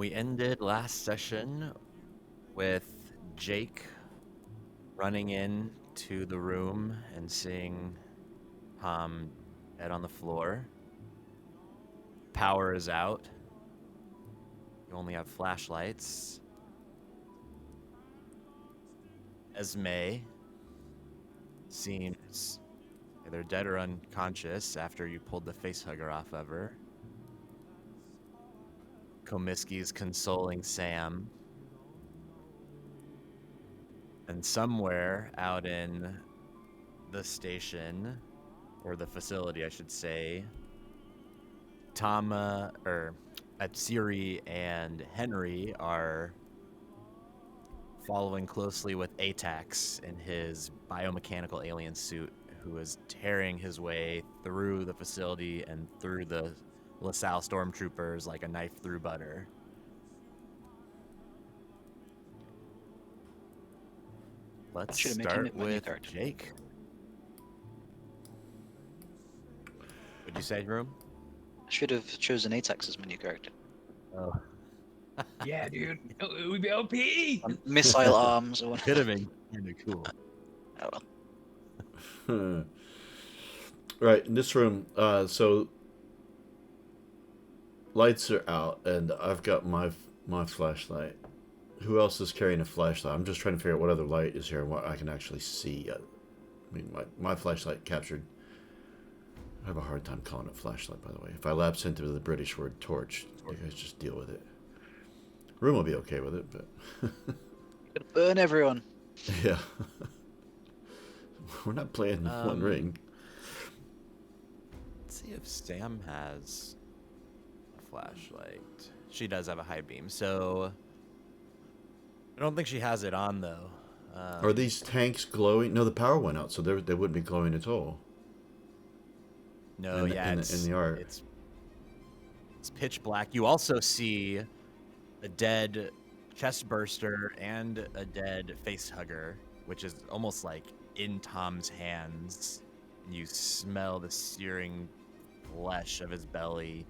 We ended last session with Jake running in to the room and seeing Tom dead on the floor. Power is out. You only have flashlights. Esme seems either dead or unconscious after you pulled the facehugger off of her. Komisky's consoling Sam. And somewhere out in the station, or the facility, I should say, Atsiri and Henry are following closely with Atax in his biomechanical alien suit, who is tearing his way through the facility and through the LaSalle stormtroopers like a knife through butter. Let's start with Jake. What'd you say, Room? I should have chosen Atax as my new character. Oh. Yeah, dude. It would be OP! Missile arms or whatever. Could have been kind of cool. Oh well. Right, in this room, so lights are out, and I've got my flashlight. Who else is carrying a flashlight? I'm just trying to figure out what other light is here and what I can actually see. I mean, my flashlight captured... I have a hard time calling it flashlight, by the way. If I lapse into the British word torch, you guys just deal with it. Room will be okay with it, but... Gonna burn everyone. Yeah. We're not playing One Ring. Let's see if Sam has a flashlight. She does have a high beam, so... I don't think she has it on, though. Are these tanks glowing? No, the power went out, so they wouldn't be glowing at all. No, in the art. It's pitch black. You also see a dead chest burster and a dead face hugger, which is almost like in Tom's hands. You smell the searing flesh of his belly,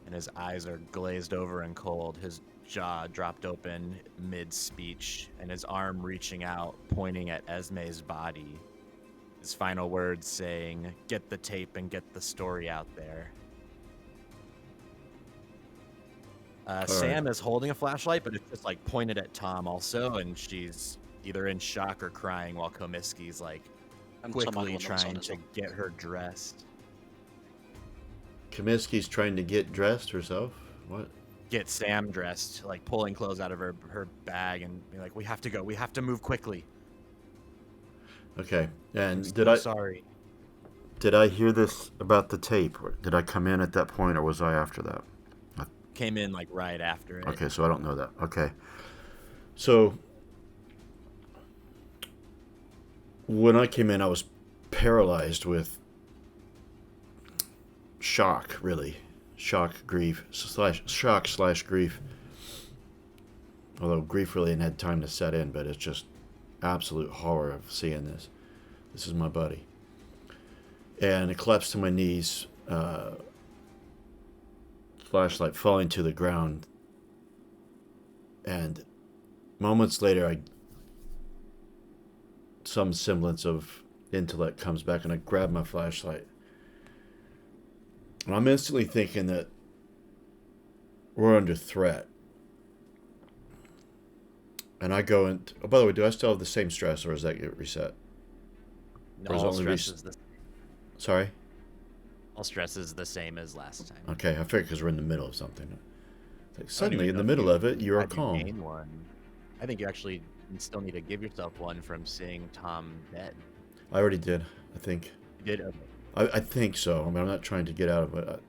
and his eyes are glazed over and cold. His jaw dropped open mid-speech, and his arm reaching out, pointing at Esme's body. His final words saying, "Get the tape and get the story out there." Sam is holding a flashlight, but it's just like pointed at Tom also, and she's either in shock or crying while Komisky's like quickly trying to get her dressed. Komisky's trying to get dressed herself? What? Get Sam dressed, like pulling clothes out of her bag and be like, "We have to go. We have to move quickly." Okay, and Sorry. Did I hear this about the tape? Or did I come in at that point, or was I after that? Came in like right after it. Okay, so I don't know that. Okay, so when I came in, I was paralyzed with shock, really. Shock, grief, slash grief. Although grief really hadn't had time to set in, but it's just absolute horror of seeing this. This is my buddy. And I collapsed to my knees, flashlight falling to the ground. And moments later, some semblance of intellect comes back, and I grab my flashlight. And I'm instantly thinking that we're under threat. And I go and... Oh, by the way, do I still have the same stress, or does that get reset? No, all stress is the same. Sorry? All stress is the same as last time. Okay, I figured because we're in the middle of something. Like suddenly, in the middle of it, you're calm. You gain one. I think you actually still need to give yourself one from seeing Tom dead. I already did, I think. You did? Okay. I think so. I mean, I'm not trying to get out of it.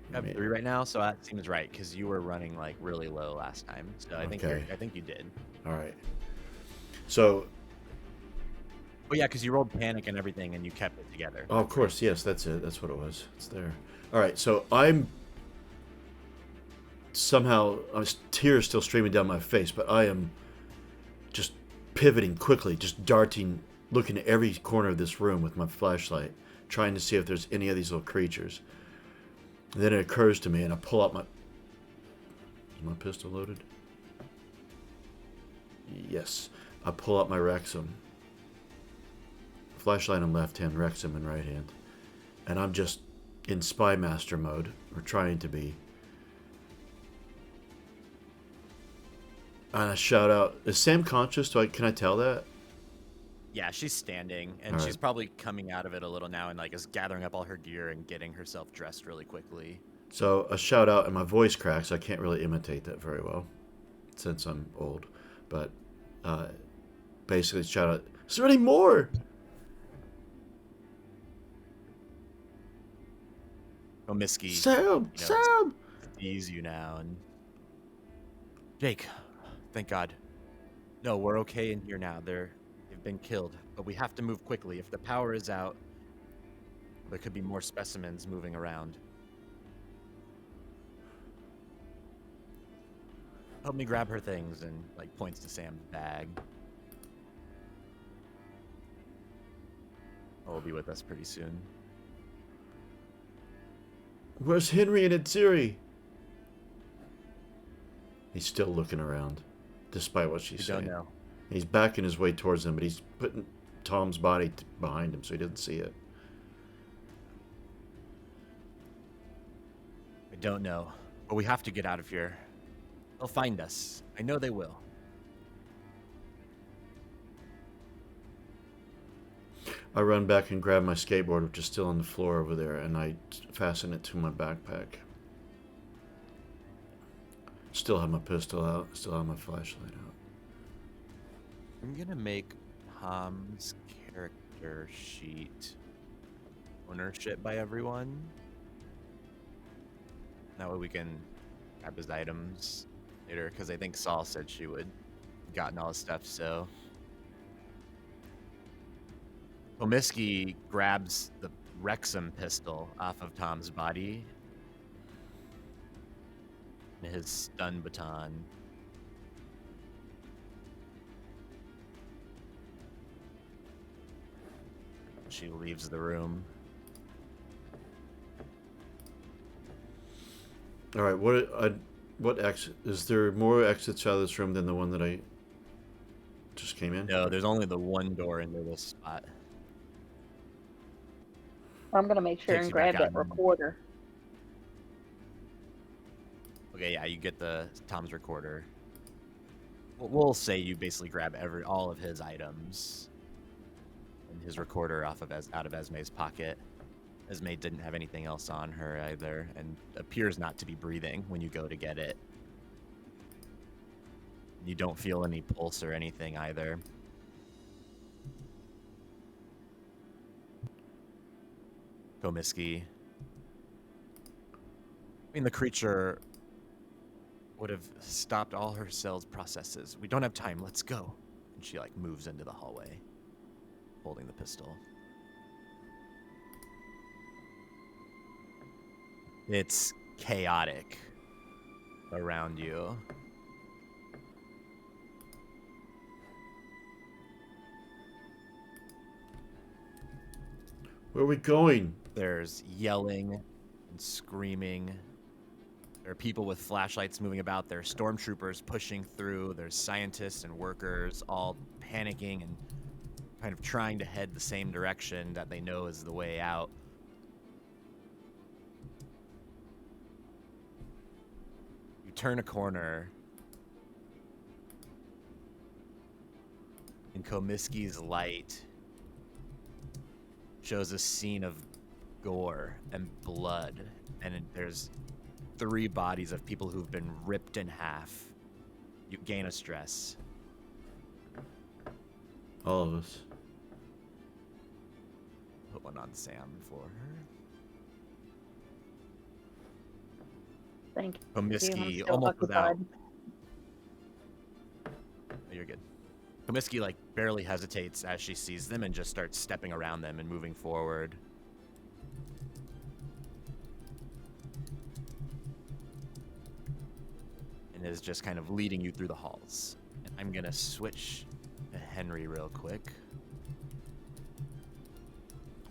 You have 3 right now, so that seems right, because you were running like really low last time. So I think you did. All right. So. Oh yeah, because you rolled panic and everything, and you kept it together. Oh, of course, yes, that's it. That's what it was. It's there. All right, so I'm somehow tears still streaming down my face, but I am just pivoting quickly, just darting, looking at every corner of this room with my flashlight, trying to see if there's any of these little creatures. And then it occurs to me, and I pull out my... Is my pistol loaded? Yes. I pull out my Rexum. Flashlight in left hand, Rexum in right hand. And I'm just in Spy Master mode, or trying to be. And I shout out, is Sam conscious? Can I tell that? Yeah, she's standing, and All she's right. probably coming out of it a little now and like is gathering up all her gear and getting herself dressed really quickly. So a shout out, and my voice cracks. I can't really imitate that very well, since I'm old. But basically, shout out, is there any more? Omiski, Sam! Sam! sees you now, and Jake, thank God. No, we're okay in here now. They've been killed, but we have to move quickly. If the power is out, there could be more specimens moving around. Help me grab her things, and like points to Sam's bag. Will be with us pretty soon. Where's Henry and Itziri? He's still looking around, despite what she's We saying. don't know. He's backing his way towards them, but he's putting Tom's body behind him so he doesn't see it. I don't know, but we have to get out of here. They'll find us. I know they will. I run back and grab my skateboard, which is still on the floor over there, and I fasten it to my backpack. Still have my pistol out. Still have my flashlight out. I'm gonna make Tom's character sheet ownership by everyone. That way we can grab his items later, because I think Saul said she would have gotten all his stuff, so. Omiski grabs the Rexum pistol off of Tom's body and his stun baton. She leaves the room. All right, what exit? Is there more exits out of this room than the one that I just came in? No, there's only the one door into this spot. I'm gonna make sure Takes and you back grab out that and- recorder. Okay, yeah, you get Tom's recorder. We'll say you basically grab all of his items and his recorder out of Esme's pocket. Esme didn't have anything else on her either, and appears not to be breathing when you go to get it. You don't feel any pulse or anything either. Komiski. I mean, the creature would have stopped all her cells processes. We don't have time. Let's go. And she like moves into the hallway, holding the pistol. It's chaotic around you. Where are we going? There's yelling and screaming. There are people with flashlights moving about. There are stormtroopers pushing through. There's scientists and workers all panicking and kind of trying to head the same direction that they know is the way out. You turn a corner, and Komiski's light shows a scene of gore and blood, and there's 3 bodies of people who've been ripped in half. You gain a stress. All of us. Put one on Sam for her. Thank you. I'm Komiski still almost without. occupied. Oh, you're good. Komiski like barely hesitates as she sees them and just starts stepping around them and moving forward. And is just kind of leading you through the halls. And I'm gonna switch to Henry real quick.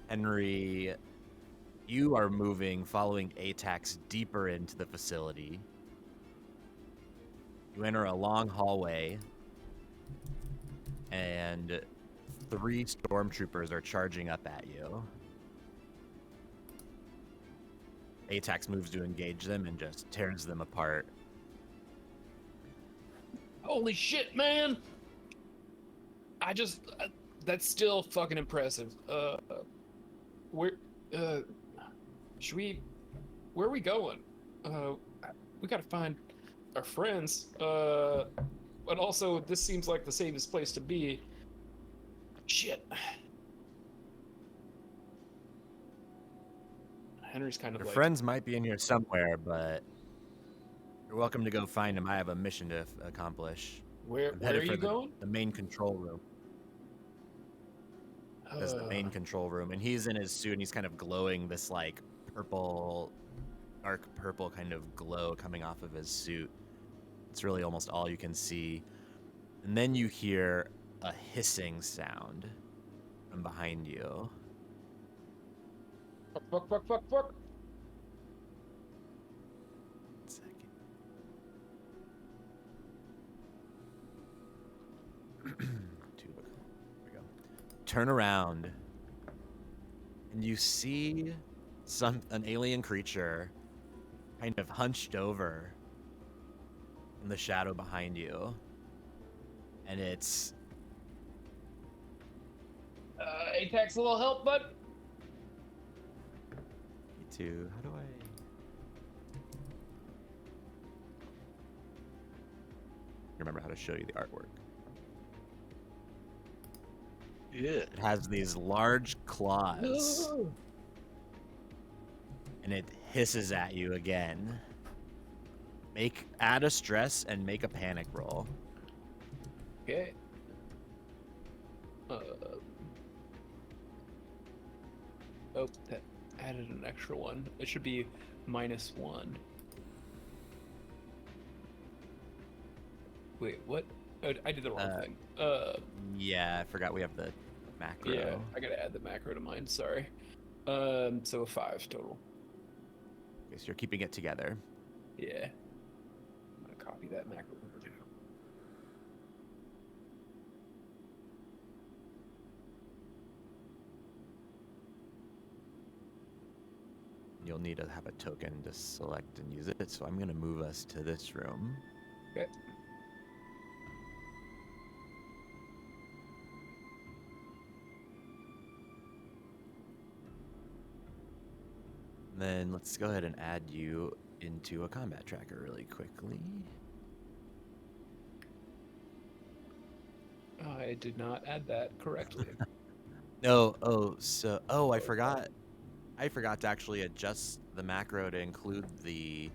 Henry You are moving, following ATAX deeper into the facility. You enter a long hallway, and 3 stormtroopers are charging up at you. ATAX moves to engage them and just tears them apart. Holy shit, man! That's still fucking impressive. Where are we going? We gotta find our friends. But also, this seems like the safest place to be. Shit. Henry's kind of Your like... friends might be in here somewhere, but you're welcome to go find them. I have a mission to accomplish. Where I'm are headed you for going? the main control room. That's the main control room, and he's in his suit, and he's kind of glowing this like purple, dark purple kind of glow coming off of his suit. It's really almost all you can see. And then you hear a hissing sound from behind you. Fuck. One second. There we go. Turn around, and you see an alien creature kind of hunched over in the shadow behind you. And it's... ATAX, a little help, bud? Me too. How do I... remember how to show you the artwork. Yeah. It has these large claws. And it hisses at you again. Add a stress and make a panic roll. Okay. Oh, that added an extra one. It should be -1. Wait, what? Oh, I did the wrong thing. Yeah, I forgot we have the macro. Yeah, I gotta add the macro to mine. Sorry. So a 5 total. Okay, so you're keeping it together. Yeah. I'm gonna copy that macro over too. You'll need to have a token to select and use it, so I'm going to move us to this room. Okay. Then let's go ahead and add you into a combat tracker really quickly. I did not add that correctly. No, I forgot. I forgot to actually adjust the macro to include the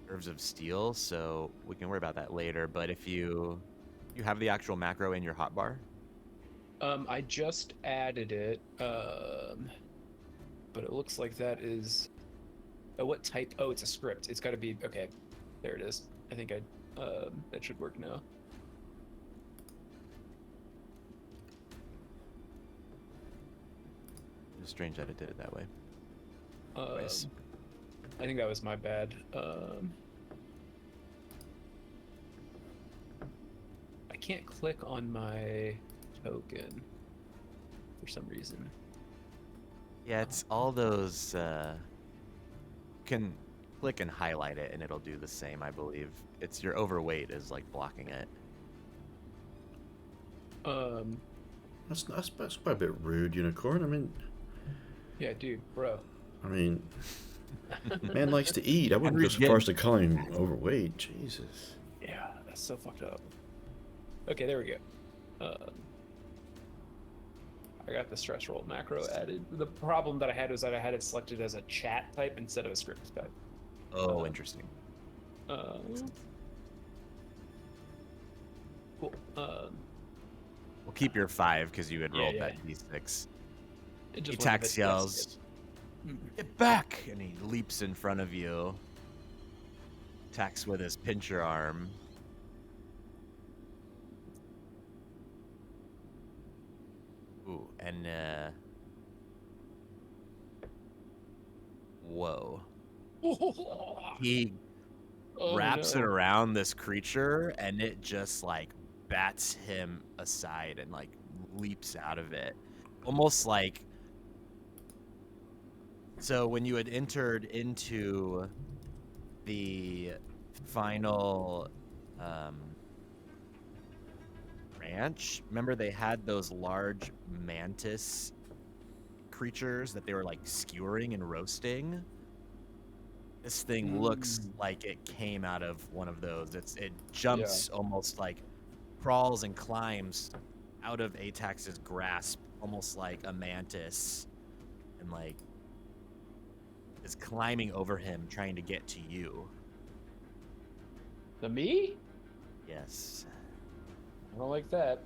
Nerves of Steel, so we can worry about that later. But if you have the actual macro in your hotbar. I just added it, but it looks like that is... Oh, what type? Oh, it's a script. It's got to be... Okay, there it is. I think that should work now. It's strange that it did it that way. I think that was my bad. I can't click on my token for some reason. Yeah, it's all those. You can click and highlight it, and it'll do the same. I believe it's your overweight is like blocking it. That's quite a bit rude, Unicorn. I mean, Yeah, dude, bro. I mean, man likes to eat. I wouldn't go Henry's so far as to call him overweight. Jesus. Yeah, that's so fucked up. Okay, there we go. I got the stress roll macro added. The problem that I had was that I had it selected as a chat type instead of a script type. Oh, interesting. Cool. We'll keep your 5 because you had rolled yeah. that d6. It just Etax went a bit yells, less "Get back!" And he leaps in front of you. Attacks with his pincher arm. Ooh, and whoa. He wraps it around this creature, and it just like bats him aside and like leaps out of it, almost like. So when you had entered into the final ranch, remember they had those large mantis creatures that they were like skewering and roasting? This thing looks like it came out of one of those. It jumps almost like crawls and climbs out of Atax's grasp, almost like a mantis, and like is climbing over him, trying to get to you. To me? Yes. I don't like that.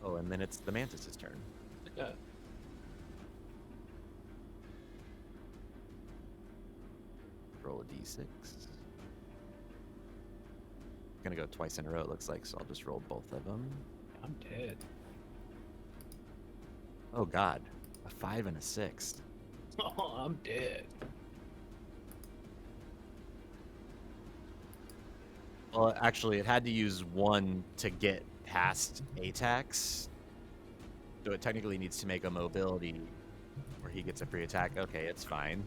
Oh, and then it's the mantis's turn. Yeah. Roll a d6. Gonna go twice in a row, it looks like, so I'll just roll both of them. I'm dead. Oh god, a 5 and a 6. Oh, I'm dead. Well, actually, it had to use one to get past Atax, so it technically needs to make a mobility where he gets a free attack. Okay, it's fine.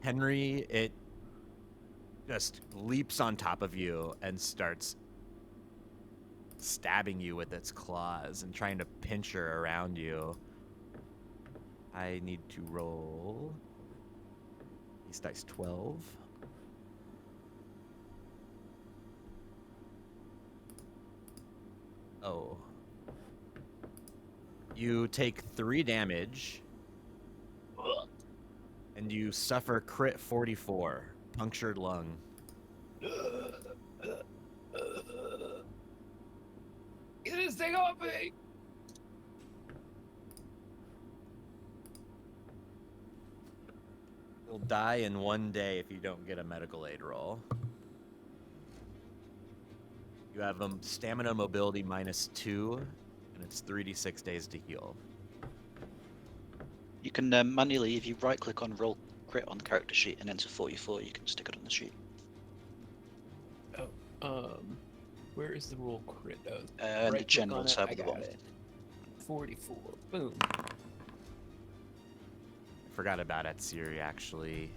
Henry, it just leaps on top of you and starts stabbing you with its claws and trying to pincher around you. I need to roll these dice 12. Oh. You take 3 damage and you suffer crit 44, punctured lung. Get this thing off me! You'll die in 1 day if you don't get a medical aid roll. You have stamina mobility -2, and it's 3d6 days to heal. You can manually, if you right click on roll crit on the character sheet and enter 44, you can stick it on the sheet. Oh, where is the roll crit? And the general tab at the bottom. 44. Boom. I forgot about Etsiri, actually.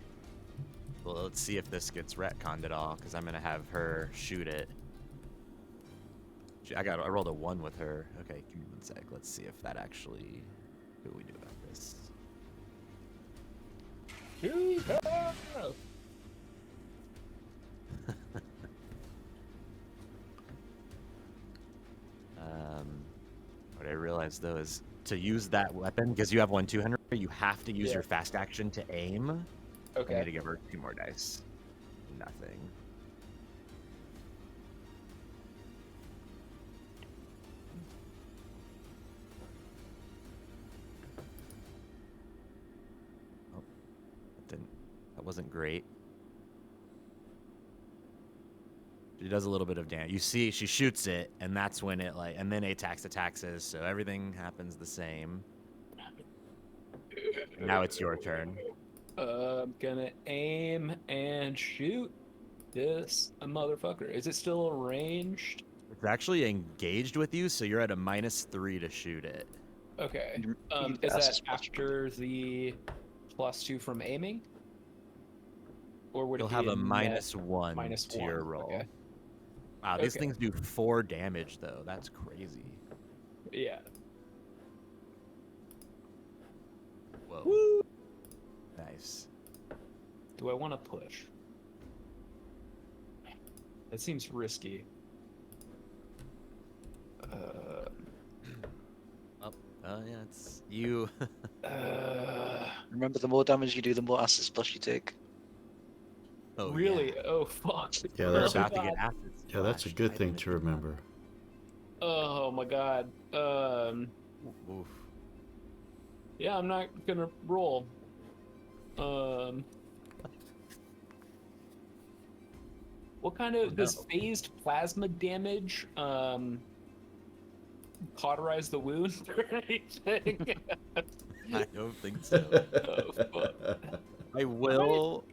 Well, let's see if this gets retconned at all, because I'm going to have her shoot it. I rolled a 1 with her. Okay, give me 1 sec. Let's see if that actually... What do we do about this? Shoot her! What I realized, though, is to use that weapon, because you have 1 200, you have to use your fast action to aim. Okay. I need to give her 2 more dice. Nothing. Oh, that wasn't great. She does a little bit of damage. You see, she shoots it, and that's when it and then Atax attacks us, so everything happens the same. And now it's your turn. I'm gonna aim and shoot this motherfucker. Is it still ranged? It's actually engaged with you, so you're at a -3 to shoot it. Okay. You Is pass that this after the +2 from aiming? Or would You'll it be have a net -1 to your -1? roll. Okay. Wow, these Okay. things do 4 damage, though. That's crazy. Yeah. Whoa. Woo! Nice. Do I want to push? That seems risky. Yeah, it's you. Remember, the more damage you do, the more acid splash you take. Oh, really? Yeah. Oh, fuck. Yeah, We're that's about a, to get acid yeah, that's a splashed. good I thing didn't to think about remember. Oh, my God. that. Oof. Yeah, I'm not gonna roll. What kind of does phased plasma damage cauterize the wound or anything? I don't think so. Oh, fuck. I will.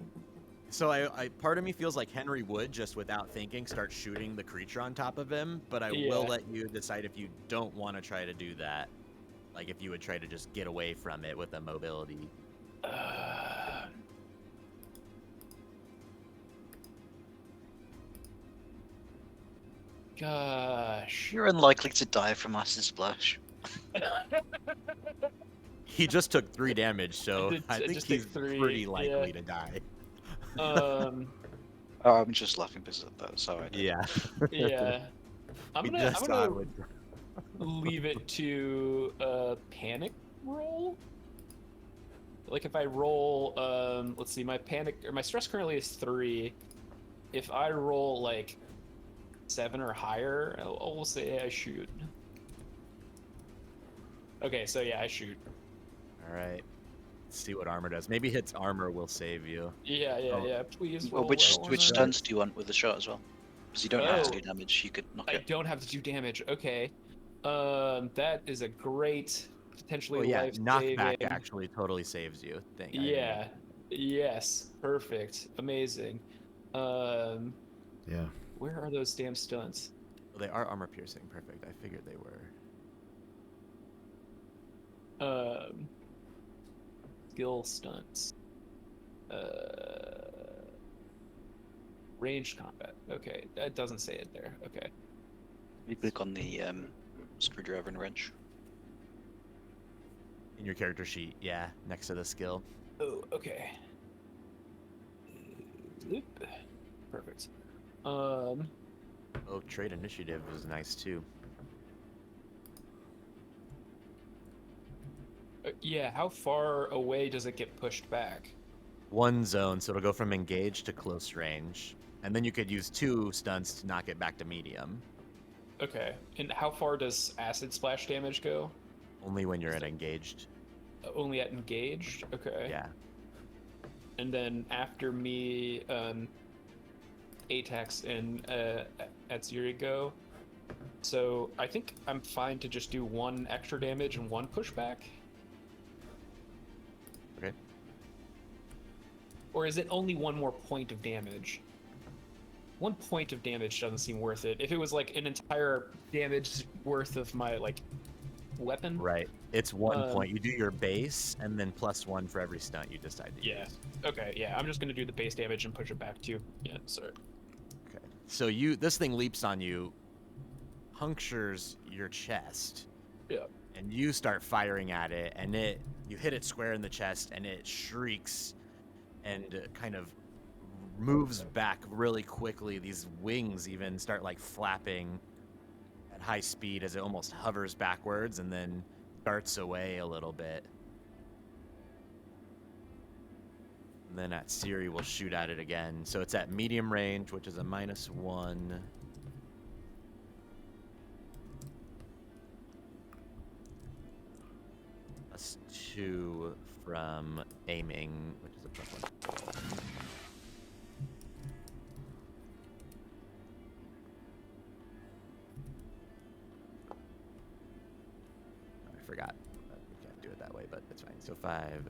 So I part of me feels like Henry would, just without thinking, start shooting the creature on top of him, but I will Yeah. let you decide if you don't want to try to do that. Like if you would try to just get away from it with a mobility. Gosh. You're unlikely to die from acid splash. He just took 3 damage, so I I think just took he's 3, pretty likely to die. Um, Oh, I'm just laughing because that's how I did. Yeah. yeah. I'm We gonna, just I'm saw it gonna with- leave it to a panic roll. Like if I roll, let's see, my stress currently is 3. If I roll like 7 or higher, I'll say I shoot. Okay, so yeah, I shoot. All right. Let's see what armor does. Maybe hits armor will save you. Yeah, Oh. yeah. Please Well, roll which well on which that. stunts do you want with the shot as well? Because you don't have to Oh. do damage. You could knock I it. don't have to do damage. Okay. That is a great, potentially Oh yeah, life-saving. knockback actually totally saves you. Thing. Yeah. Yes. Perfect. Amazing. Yeah. Where are those damn stunts? Well, they are armor piercing. Perfect. I figured they were. Skill stunts. Ranged combat. Okay, that doesn't say it there. Okay. You click on the screwdriver and wrench. In your character sheet, yeah, next to the skill. Oh, okay. Oop. Perfect. Oh, trade initiative is nice too. Yeah, how far away does it get pushed back? 1 zone, so it'll go from engaged to close range. And then you could use 2 stunts to knock it back to medium. Okay. And how far does acid splash damage go? Only when you're at engaged. Only at engaged? Okay. Yeah. And then after me, Atax and Atziri go. So I think I'm fine to just do 1 extra damage and 1 pushback. Okay. Or is it only 1 more point of damage? 1 point of damage doesn't seem worth it. If it was like an entire damage worth of my like weapon. Right. It's 1 point. You do your base and then +1 for every stunt you decide to Yeah. use. Okay. Yeah. I'm just gonna do the base damage and push it back too. Yeah. Sorry. Okay. So this thing leaps on you, punctures your chest. Yeah. And you start firing at it, and you hit it square in the chest, and it shrieks and kind of moves back really quickly. These wings even start like flapping at high speed as it almost hovers backwards and then darts away a little bit. And then at Siri, we'll shoot at it again. So it's at medium range, which is a -1. +2 from aiming, which is a +1. I forgot. We can't do it that way, but it's fine. So 5.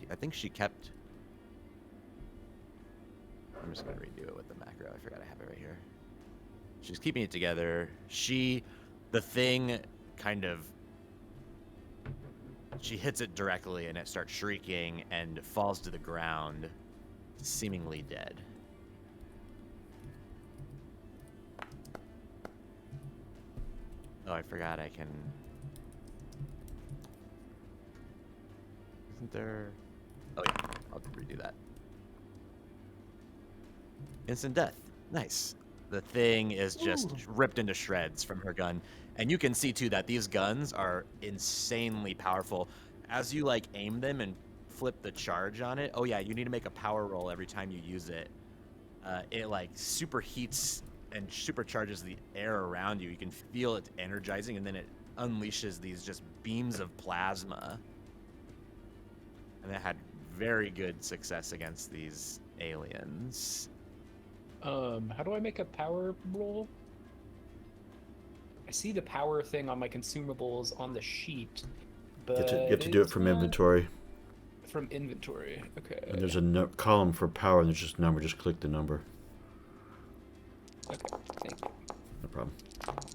I think she kept. I'm just gonna redo it with the macro. I forgot I have it right here. She's keeping it together. The thing kind of. She hits it directly and it starts shrieking and falls to the ground, seemingly dead. Oh, I forgot I can... Isn't there... Oh yeah, I'll redo that. Instant death. Nice. The thing is just ripped into shreds from her gun. And you can see too that these guns are insanely powerful. As you like aim them and flip the charge on it, oh yeah, you need to make a power roll every time you use it. It like superheats and supercharges the air around you. You can feel it energizing, and then it unleashes these just beams of plasma. And it had very good success against these aliens. How do I make a power roll? I see the power thing on my consumables on the sheet, but You have to do it it's from not inventory. From inventory. Okay. And there's a column for power, and there's just a number. Just click the number. Okay. Thank you. No problem.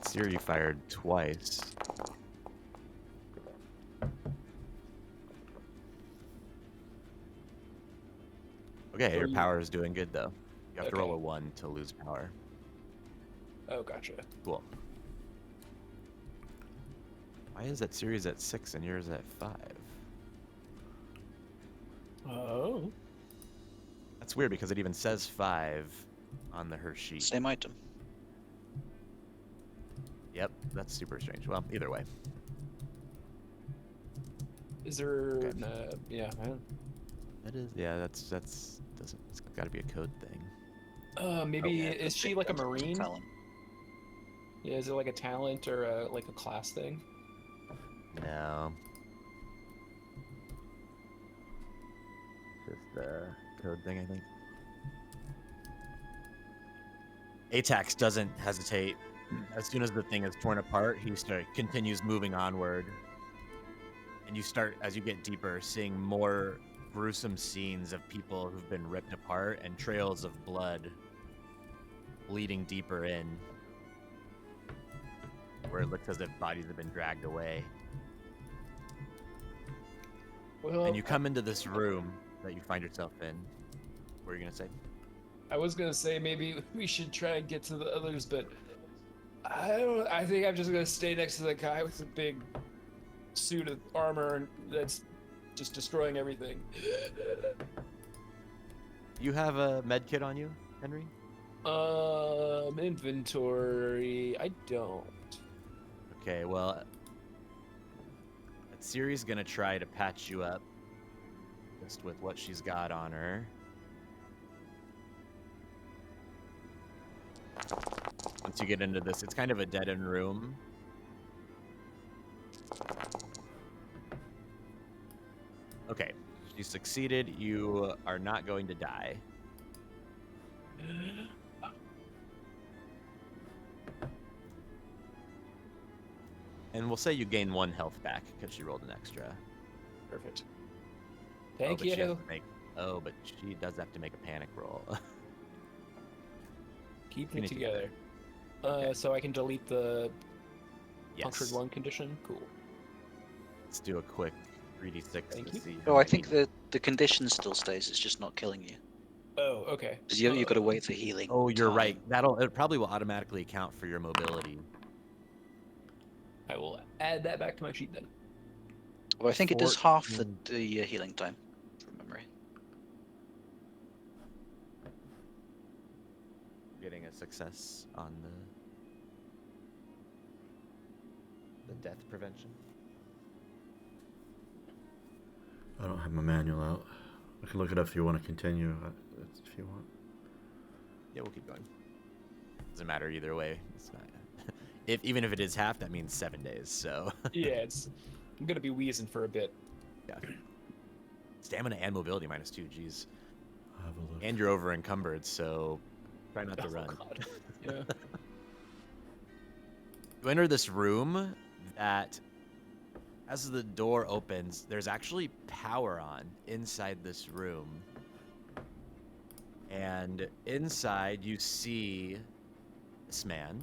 Siri fired twice. Okay, So your you- power is doing good though. You have to roll Okay. a 1 to lose power. Oh, gotcha. Cool. Why is that Siri's at 6 and yours at 5? Oh. That's weird because it even says 5 on her sheet. Same item. Yep, that's super strange. Well, either way. Is there? Okay. Yeah. I don't. That is, yeah, that's doesn't. It's got to be a code thing. Maybe Yeah, is that's she it, like a that's marine? talent. Yeah, is it like a talent or like a class thing? No. Just a code thing, I think. Atax doesn't hesitate. As soon as the thing is torn apart, he continues moving onward. And you start, as you get deeper, seeing more gruesome scenes of people who've been ripped apart and trails of blood bleeding deeper in, where it looks as if bodies have been dragged away. Well, And you come into this room that you find yourself in. What are you gonna say? I was gonna say maybe we should try and get to the others, but I don't. I think I'm just gonna stay next to the guy with the big suit of armor and that's just destroying everything. You have a med kit on you, Henry? Inventory. I don't. Okay, well, Siri's gonna try to patch you up just with what she's got on her. Once you get into this, it's kind of a dead-end room. Okay, you succeeded. You are not going to die. And we'll say you gain 1 health back because she rolled an extra. Perfect. Oh, Thank but she has you. to but she does have to make a panic roll. Keep You it need to do together. Okay. So I can delete the punctured Yes. lung condition. Cool. Let's do a quick 3d6 Thank to you. see. Oh, how I think many- the condition still stays. It's just not killing you. Oh, okay. Because you've got to wait for healing. Oh, you're time. right. It probably will automatically account for your mobility. I will add that back to my sheet then. Well, I think it does half the 14. healing time, from memory. Getting a success on the death prevention. I don't have my manual out. I can look it up if you want to continue. If you want. Yeah, we'll keep going. Doesn't matter either way. It's not. Even if it is half, that means 7 days. So Yeah, I'm gonna be wheezing for a bit. yeah. Stamina and mobility -2. Geez. I'll have a look. And you're over encumbered, so try not to Oh, run. God. Yeah. You enter this room that, as the door opens, there's actually power on inside this room. And inside you see this man.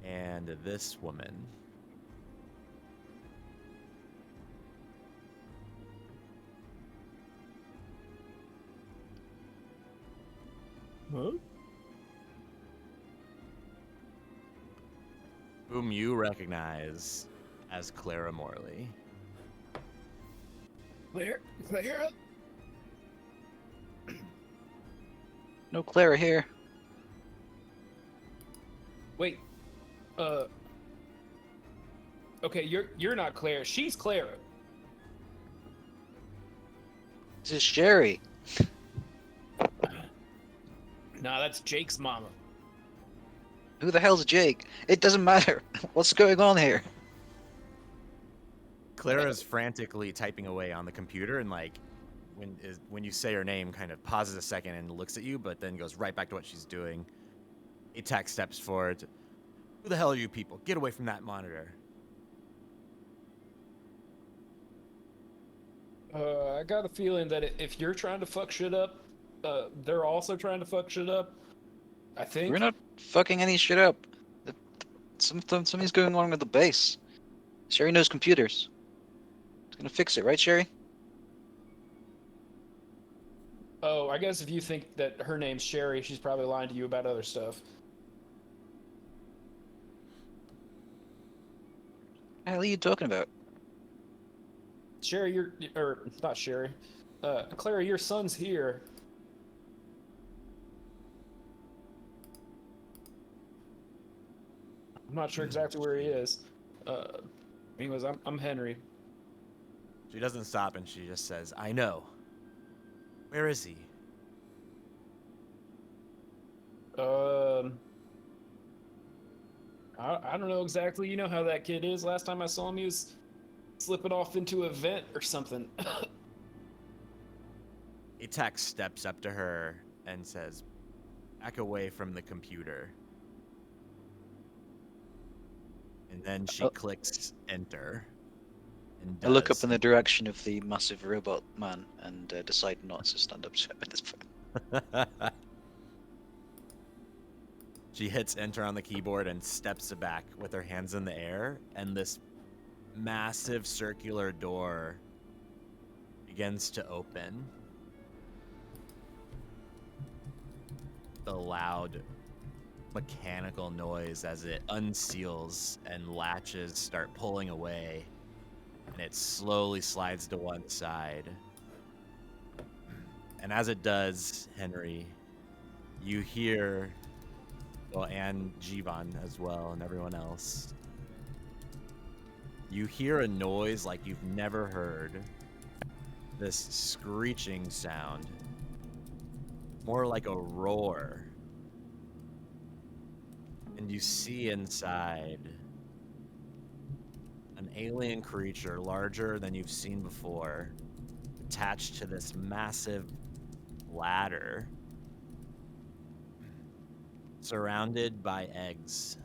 And this woman. Huh? Whom you recognize as Clara Morley. Clara? No Clara here. Wait. Okay, you're not Clara. She's Clara. This is Sherry. Nah, that's Jake's mama. Who the hell's Jake? It doesn't matter. What's going on here? Clara's frantically typing away on the computer and like when you say her name, kind of pauses a second and looks at you, but then goes right back to what she's doing. Attack steps forward. Who the hell are you people? Get away from that monitor. I got a feeling that if you're trying to fuck shit up, they're also trying to fuck shit up. I think. We're not fucking any shit up. Something's going on with the base. Sherry knows computers. It's gonna fix it, right, Sherry? Oh, I guess if you think that her name's Sherry, she's probably lying to you about other stuff. What the hell are you talking about? Sherry, or not Sherry. Clara, your son's here. I'm not sure exactly where he is. Anyways, I'm Henry. She doesn't stop and she just says, I know. Where is he? I don't know exactly. You know how that kid is. Last time I saw him, he was slipping off into a vent or something. Attack steps up to her and says, back away from the computer. And then she clicks enter. And I look up does. in the direction of the massive robot man and decide not to stand up to him at this point. She hits enter on the keyboard and steps back with her hands in the air, and this massive circular door begins to open. The loud mechanical noise as it unseals and latches start pulling away, and it slowly slides to one side. And as it does, Henry, you hear, well, and Jivan as well, and everyone else, you hear a noise like you've never heard. This screeching sound, more like a roar. And you see inside an alien creature larger than you've seen before, attached to this massive ladder, surrounded by eggs.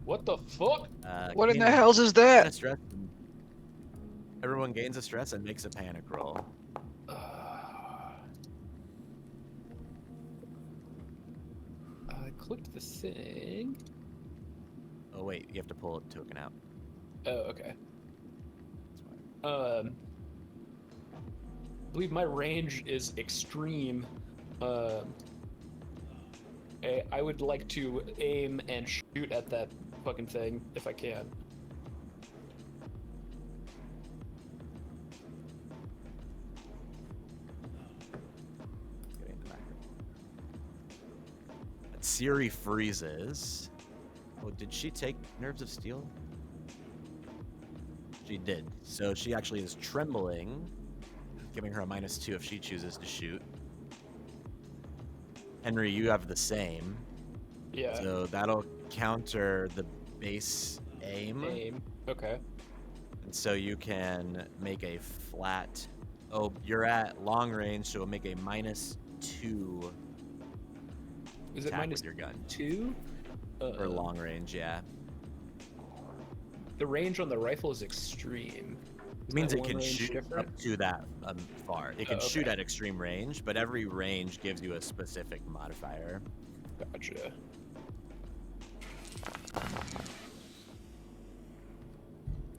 What the fuck? What in the gain- hell's is gain a that? stress and- Everyone gains a stress and makes a panic roll. I clicked the thing. Oh wait, you have to pull a token out. Oh, okay. I believe my range is extreme. I would like to aim and shoot at that fucking thing if I can. Getting the back. Siri freezes. Oh, did she take Nerves of Steel? She did. So she actually is trembling, giving her a -2 if she chooses to shoot. Henry, you have the same. Yeah. So that'll counter the base aim. Okay. And so you can make a flat. Oh, you're at long range, so it'll make a -2 Is it attack minus with your gun. 2? For long range, yeah. The range on the rifle is extreme. It means that it one can range shoot different? up to that far. It can Oh, shoot okay. at extreme range, but every range gives you a specific modifier. Gotcha.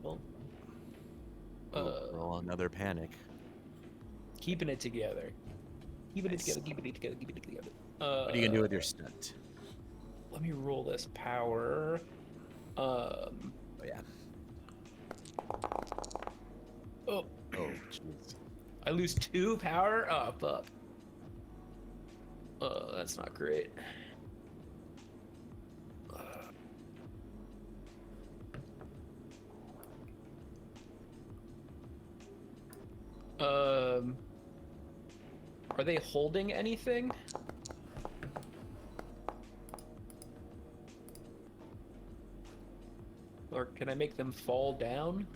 Well, Roll another panic. keeping it together. Keeping it together, keeping it together, keeping it together. What are you gonna do with your stunt? Let me roll this power. Oh yeah. Oh, Oh jeez. I lose 2 power? Oh, fuck. That's not great. Are they holding anything? Or can I make them fall down?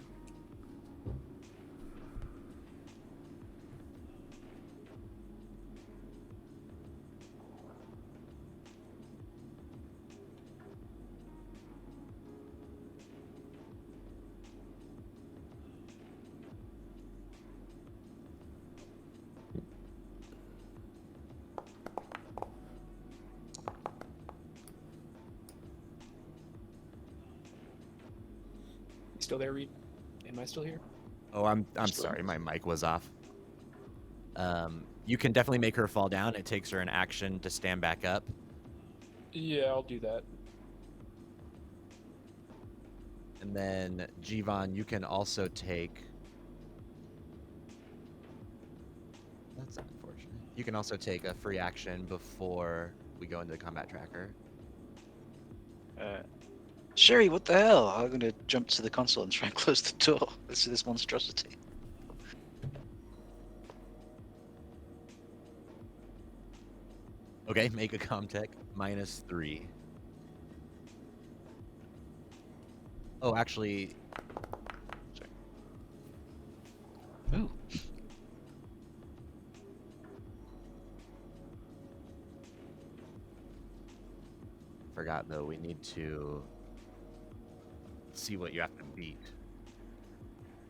still there, Reed? Am I still here? Oh, I'm Still sorry, is. my mic was off. You can definitely make her fall down. It takes her an action to stand back up. Yeah, I'll do that. And then, Jivan, you can also take... That's unfortunate. You can also take a free action before we go into the combat tracker. Sherry, what the hell? I'm gonna jump to the console and try and close the door. Let's see this monstrosity. Okay, make a comtech -3. Oh, actually, Ooh. forgot though, we need to see what you have to beat.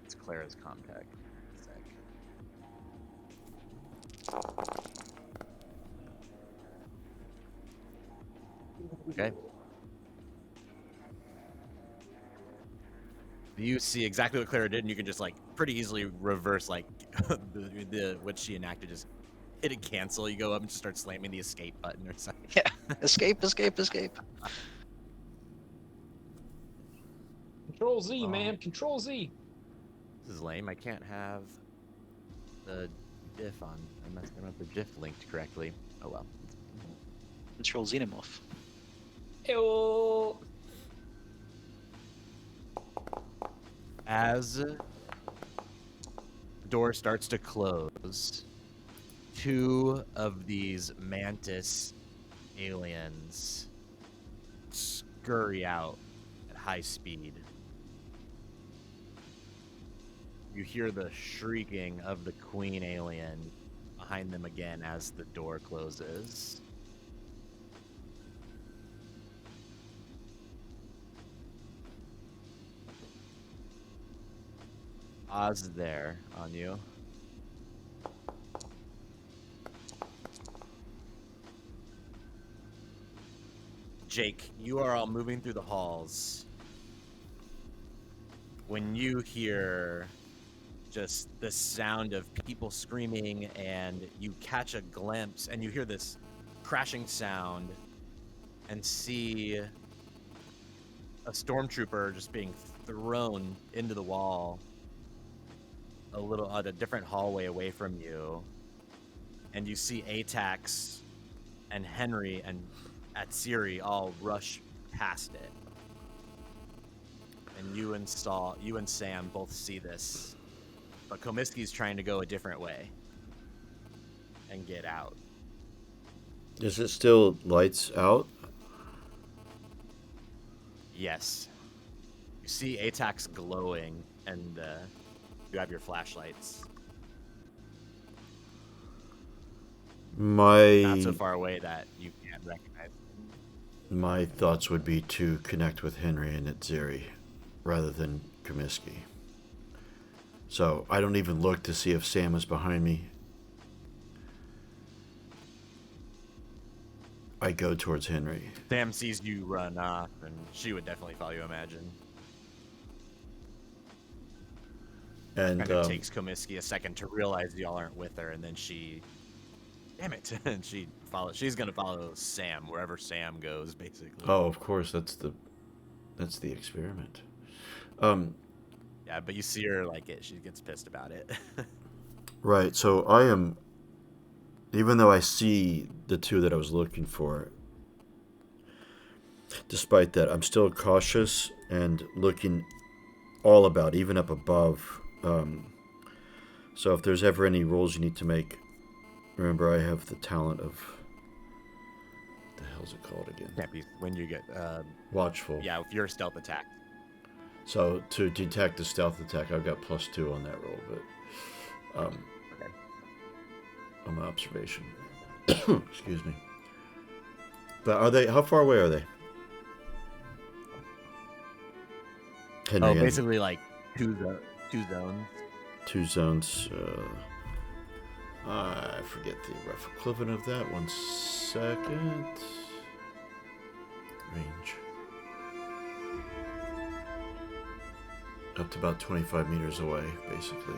It's Clara's comtech. Sec. Okay. You see exactly what Clara did, and you can just like pretty easily reverse like the what she enacted. Just hit a cancel. You go up and just start slamming the escape button or something. Yeah. Escape, escape, escape. Control Z, Oh. man. Control Z. This is lame. I can't have the diff on. I must have the diff linked correctly. Oh well. Control Xenomorph. Ew. As the door starts to close, two of these mantis aliens scurry out at high speed. You hear the shrieking of the queen alien behind them again as the door closes. Oz there on you. Jake, you are all moving through the halls when you hear just the sound of people screaming, and you catch a glimpse and you hear this crashing sound and see a stormtrooper just being thrown into the wall a different hallway away from you, and you see Atax and Henry and Atsiri all rush past it, and you and Sam both see this, but Komiski's trying to go a different way and get out. Is it still lights out? Yes, you see Atax glowing, and you have your flashlights. Not so far away that you can't recognize them. My thoughts would be to connect with Henry and Atziri rather than Comiskey. So I don't even look to see if Sam is behind me. I go towards Henry. Sam sees you run off, and she would definitely follow you, imagine. And Kind of takes Komiski a second to realize y'all aren't with her, and then she, damn it, and she's gonna follow Sam wherever Sam goes, basically. oh, of course, that's the experiment. Yeah, but you see her like it. She gets pissed about it. Right. So I am, even though I see the two that I was looking for, despite that, I'm still cautious and looking all about, even up above. So if there's ever any rolls you need to make, remember I have the talent of, what the hell's it called again? Can't be when you get Watchful. yeah, if you're a stealth attack. So to detect a stealth attack, I've got +2 on that roll, but Okay. on my observation. Excuse me. But are they? How far away are they? Henry, Oh, and basically like two zones. 2 zones. I forget the rough equivalent of that. 1 second. Range. up to about 25 meters away, basically.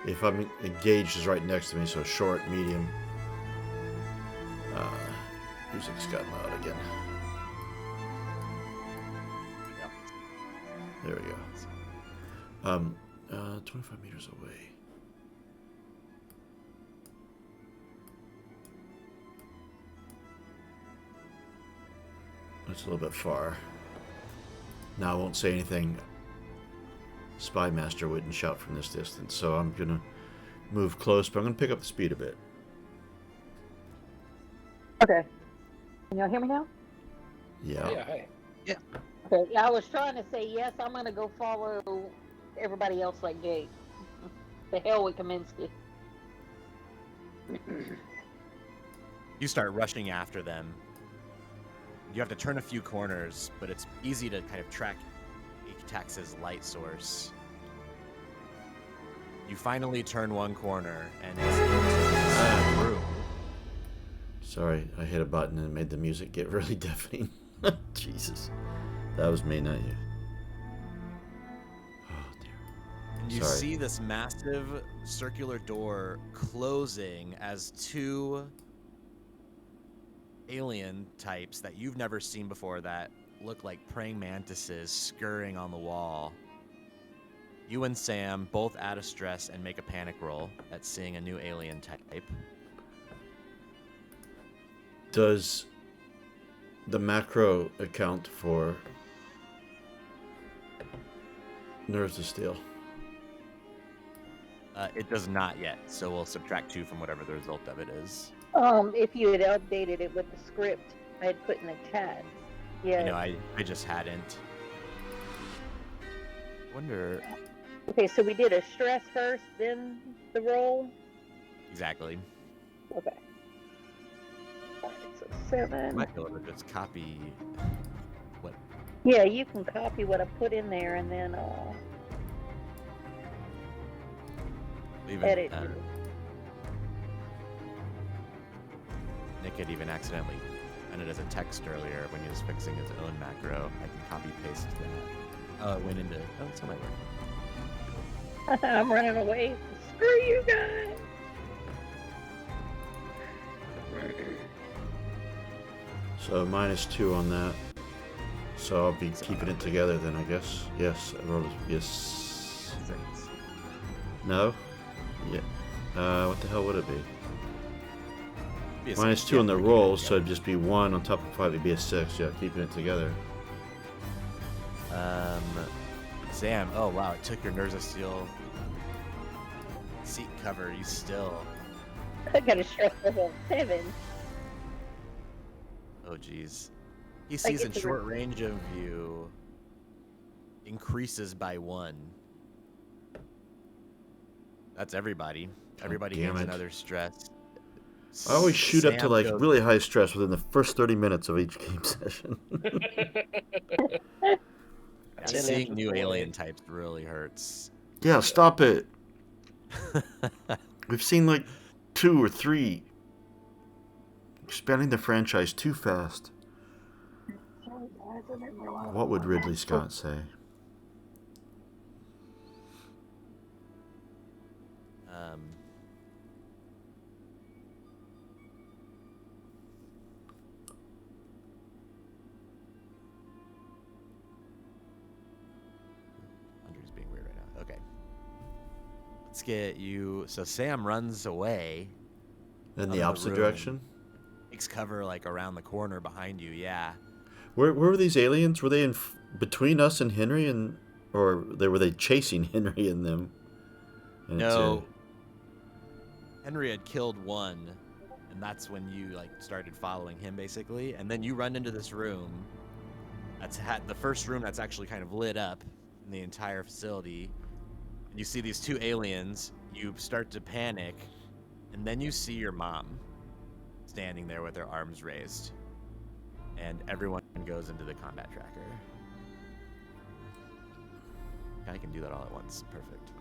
If I'm engaged is right next to me, so short, medium. Music's gotten loud again. There we go. 25 meters away. That's a little bit far. Now I won't say anything Spy Master wouldn't shout from this distance, so I'm gonna move close, but I'm gonna pick up the speed a bit. Okay. Can y'all hear me now? Yeah. Yeah, hi. Okay. Yeah, I was trying to say yes. I'm gonna go follow everybody else like Jake. The hell with Kaminsky. You start rushing after them. You have to turn a few corners, but it's easy to kind of track Tax's light source. You finally turn one corner, and it's into this room. Sorry, I hit a button and made the music get really deafening. Jesus. That was me, not you. Oh, dear. And you Sorry. see this massive circular door closing as two alien types that you've never seen before that look like praying mantises scurrying on the wall. You and Sam both add a stress and make a panic roll at seeing a new alien type. Does the macro account for nerves of steel? It does not yet, so we'll subtract 2 from whatever the result of it is. If you had updated it with the script I had put in the chat. Yeah. You know, I just hadn't. Wonder Okay, so we did a stress first, then the roll. exactly. Okay. Alright, so I 7. might be able to just copy what. Yeah, you can copy what I put in there and then Even edit. Nick had even accidentally entered as a text earlier when he was fixing his own macro. I can copy paste that. Oh, it went into. Oh, it's not my work. I'm running away. Screw you guys. So -2 on that. So I'll be keeping it together then, I guess. Yes, I rolled yes. 6. No? Yeah. What the hell would it be? Be a -2 yeah, on the we can roll, do it so it'd just be 1 on top of 5. It'd be a 6. Yeah, keeping it together. Sam. Oh wow! It took your nerves of steel seat cover. You still. I got a stress level of 7. Oh jeez. He sees get in to short range of you. Increases by 1. That's everybody. Everybody damn gains it. another stress. I always shoot up to Sam like goes- really high stress within the first 30 minutes of each game session. Yeah, seeing new alien types really hurts. Yeah, stop it. We've seen like 2 or 3. Expanding the franchise too fast. What would Ridley Scott say? Andrew's being weird right now. Okay. Let's get you. So Sam runs away. In Out the of opposite room. direction? Takes cover like around the corner behind you. Yeah. Where were these aliens? Were they in between us and Henry, or were they chasing Henry and them? And No. Henry had killed one, and that's when you like started following him basically, and then you run into this room. That's the first room that's actually kind of lit up in the entire facility. And you see these 2 aliens. You start to panic, and then you see your mom standing there with her arms raised, and everyone goes into the combat tracker. I can do that all at once. Perfect.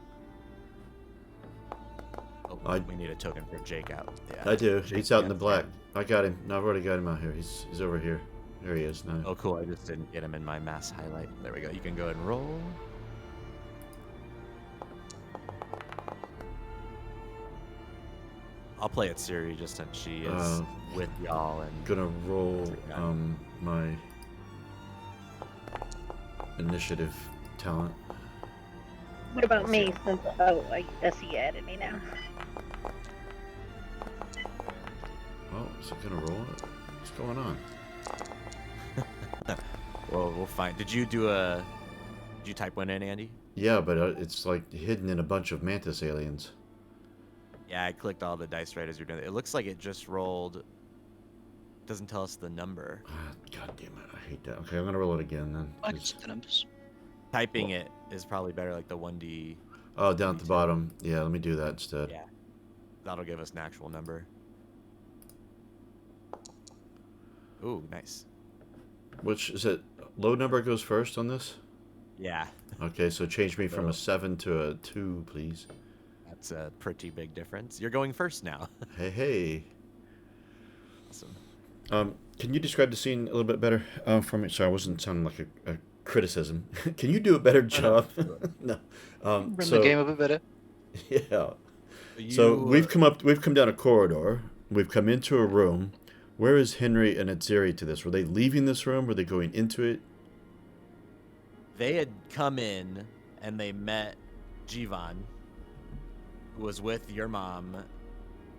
Oh, we need a token for Jake out. Yeah. I do. Jake He's out in the can't black. stand. I got him. No, I've already got him out here. He's over here. There he is now. Oh, cool. I just didn't get him in my mass highlight. There we go. You can go ahead and roll. I'll play it Siri just since she is with y'all. And Gonna roll Yeah. my initiative talent. What about me? Since I guess he added me now. Oh, is it gonna roll it? What's going on? well, we'll find. Did you type one in, Andy? Yeah, but it's like hidden in a bunch of mantis aliens. Yeah, I clicked all the dice right as you're doing it. It looks like it just rolled. Doesn't tell us the number. God damn it, I hate that. Okay, I'm gonna roll it again then. I can 'cause- see the numbers. Typing it is probably better, like the 1D. Oh, down at the bottom. Yeah, let me do that instead. Yeah. That'll give us an actual number. Ooh, nice. Which is it? Low number goes first on this? Yeah, Okay, so change me from a So- 7 to a 2, please. that's a pretty big difference. You're going first now. Hey, hey. Awesome. Can you describe the scene a little bit better for me? Sorry, I wasn't sounding like a criticism. Can you do a better job? No. Run So, the game a bit better. yeah. So we've come down a corridor. We've come into a room. Where is Henry and Atziri to this? Were they leaving this room? Were they going into it? They had come in and they met Jivan, who was with your mom,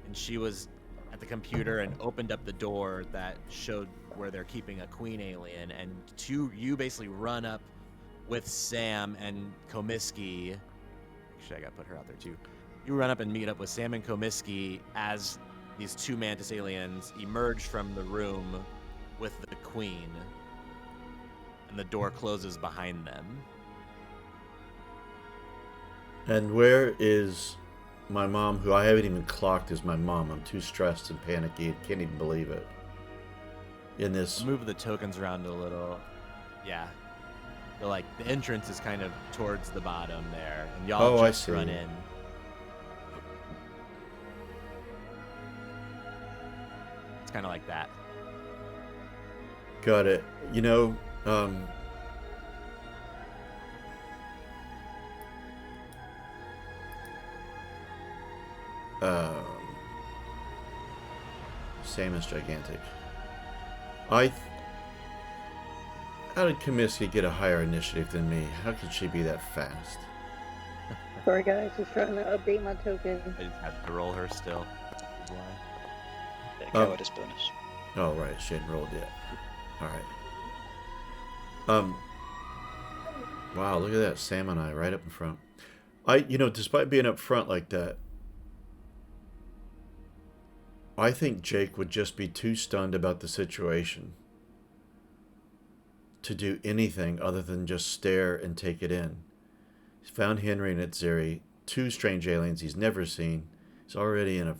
and she was at the computer and opened up the door that showed where they're keeping a queen alien, and you basically run up with Sam and Komisky. Actually, I gotta put her out there too. You run up and meet up with Sam and Komisky as these two mantis aliens emerge from the room with the queen, and the door closes behind them. And where is my mom, who I haven't even clocked as my mom? I'm too stressed and panicky. Can't even believe it. In this... Move the tokens around a little. Yeah. So like the entrance is kind of towards the bottom there, and y'all Oh, I just see. run in. It's kind of like that. Got it. You know, Sam is gigantic. How did Comiskey get a higher initiative than me? How could she be that fast? Sorry guys, just trying to update my token. I just have to roll her still. Is why. Yeah, cowardice bonus. Oh, right. She hadn't rolled yet. All right. Wow, look at that. Sam and I right up in front. Despite being up front like that, I think Jake would just be too stunned about the situation to do anything other than just stare and take it in. He's found Henry and Atziri, two strange aliens he's never seen. He's already in a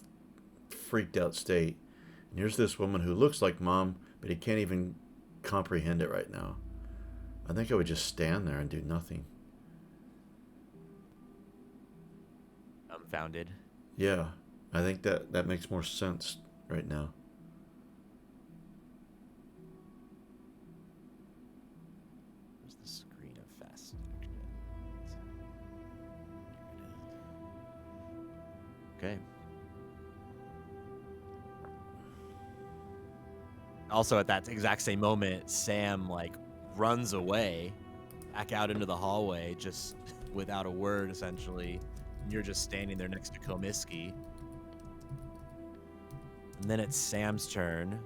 freaked out state. And here's this woman who looks like Mom, but he can't even comprehend it right now. I think I would just stand there and do nothing. Dumbfounded. Yeah, I think that makes more sense right now. Where's the screen of fast action? Okay. Also, at that exact same moment, Sam runs away back out into the hallway, just without a word, essentially. And you're just standing there next to Komisky. And then it's Sam's turn.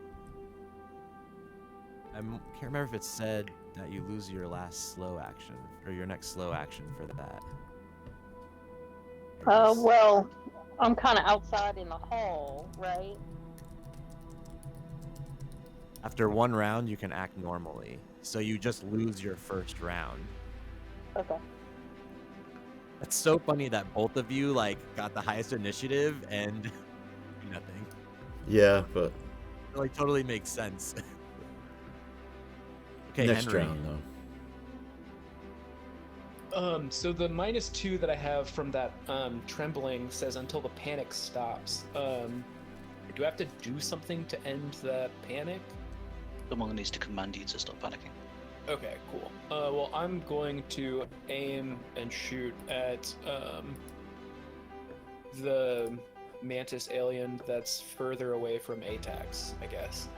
I can't remember if it said that you lose your last slow action, or your next slow action for that. Well, I'm kind of outside in the hall, right? After one round, you can act normally. So you just lose your first round. Okay. That's so funny that both of you got the highest initiative and nothing. Yeah, but It totally makes sense. Okay, next Henry. round though. So the -2 that I have from that trembling says until the panic stops. Do I have to do something to end the panic? Someone needs to command you to stop panicking. Okay, cool. Well, I'm going to aim and shoot at the mantis alien that's further away from ATAX, I guess.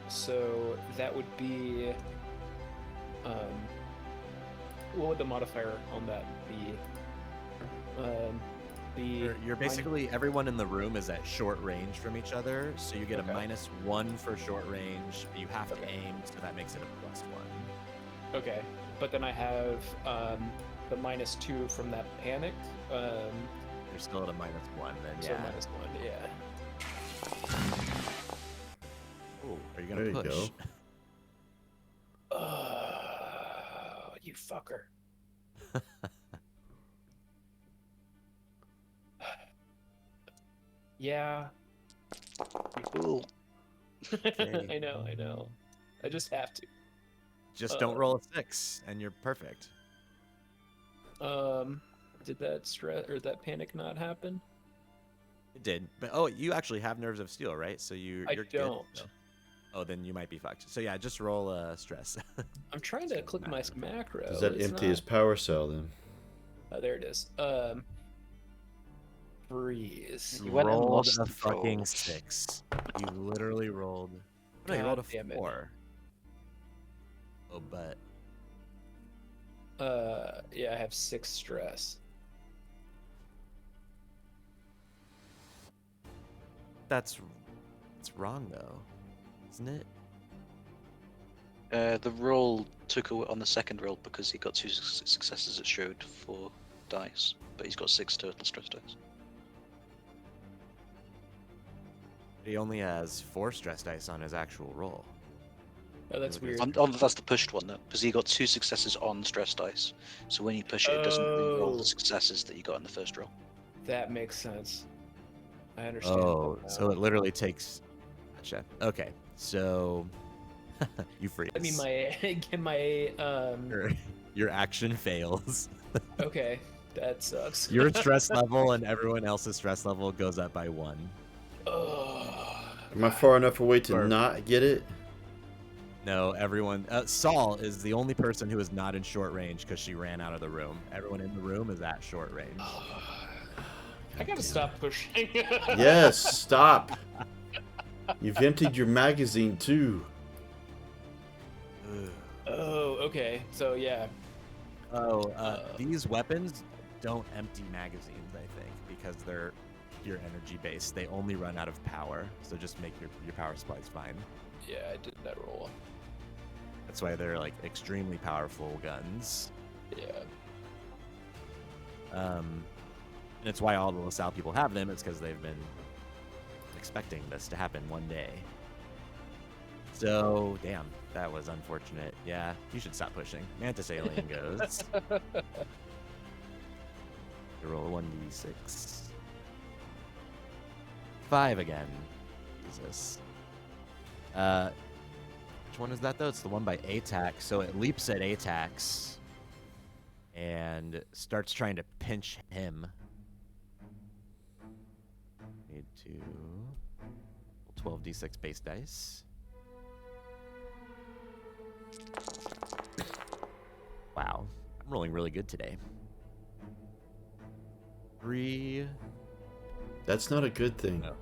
So that would be. What would the modifier on that be? You're basically everyone in the room is at short range from each other, so you get Okay. a -1 for short range. You have to Okay. aim, so that makes it a +1. Okay, but then I have the -2 from that panic. You're still at a -1, then So yeah. -1, yeah. Ooh, are you There gonna you push? go. You fucker. Yeah. Cool. I know. I just have to. Just don't roll a 6, and you're perfect. Did that stress or that panic not happen? It did, but oh, you actually have nerves of steel, right? So you're I good. don't. So- Oh, then you might be fucked. So yeah, just roll stress. I'm trying to click my macro. Does that it's empty not- his power cell then? Oh, there it is. Freeze. You went and rolled lost a the fucking roll. 6. You literally rolled. No, you rolled a God damn it. 4. Oh, but Yeah, I have 6 stress. that's wrong though, isn't it? The roll took away on the second roll because he got 2 successes. It showed 4 dice, but he's got 6 total stress dice. He only has 4 stress dice on his actual roll. Oh, that's Okay. weird. That's the pushed one though, because he got 2 successes on stress dice. So when you push it, it doesn't re-roll Oh. the successes that you got in the first roll. That makes sense. I understand. Oh, now. so it literally takes. Gotcha. Okay, so you freeze. I mean, my Your action fails. Okay, that sucks. Your stress level and everyone else's stress level goes up by 1. Oh, Am I far enough away to Or- not get it? No, everyone. Saul is the only person who is not in short range because she ran out of the room. Everyone in the room is at short range. I gotta stop pushing. Yes, stop. You've emptied your magazine too. Ugh. Oh, okay. So yeah. These weapons don't empty magazines, I think, because they're pure energy based. They only run out of power, so just make your power supplies fine. Yeah, I did that roll. That's why they're like extremely powerful guns. Yeah. And it's why all the LaSalle people have them. It's because they've been expecting this to happen one day. So, damn, that was unfortunate. Yeah, you should stop pushing. Mantis alien goes. You roll a 1d6. 5 again. Jesus. Which one is that though? It's the one by ATAX. So it leaps at ATAX and starts trying to pinch him. Need to 12d6 base dice. Wow, I'm rolling really good today. 3 That's not a good thing. No.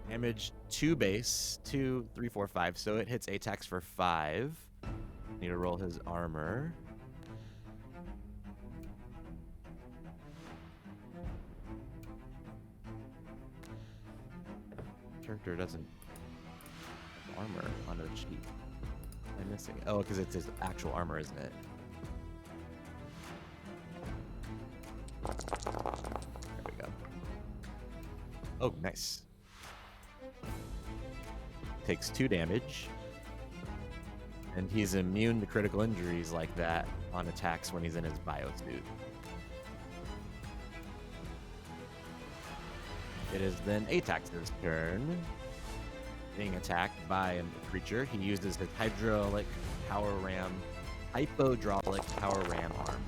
Damage 2 base, 2, 3, 4, 5. So it hits ATAX for 5. Need to roll his armor. Character doesn't have armor on the cheat. I'm missing it. Oh, because it's his actual armor, isn't it? There we go. Oh, nice. Takes 2 damage. And he's immune to critical injuries like that on attacks when he's in his biosuit. It is then Atax's turn. Being attacked by a creature, he uses his hydraulic power ram, hypodrolic power ram arm.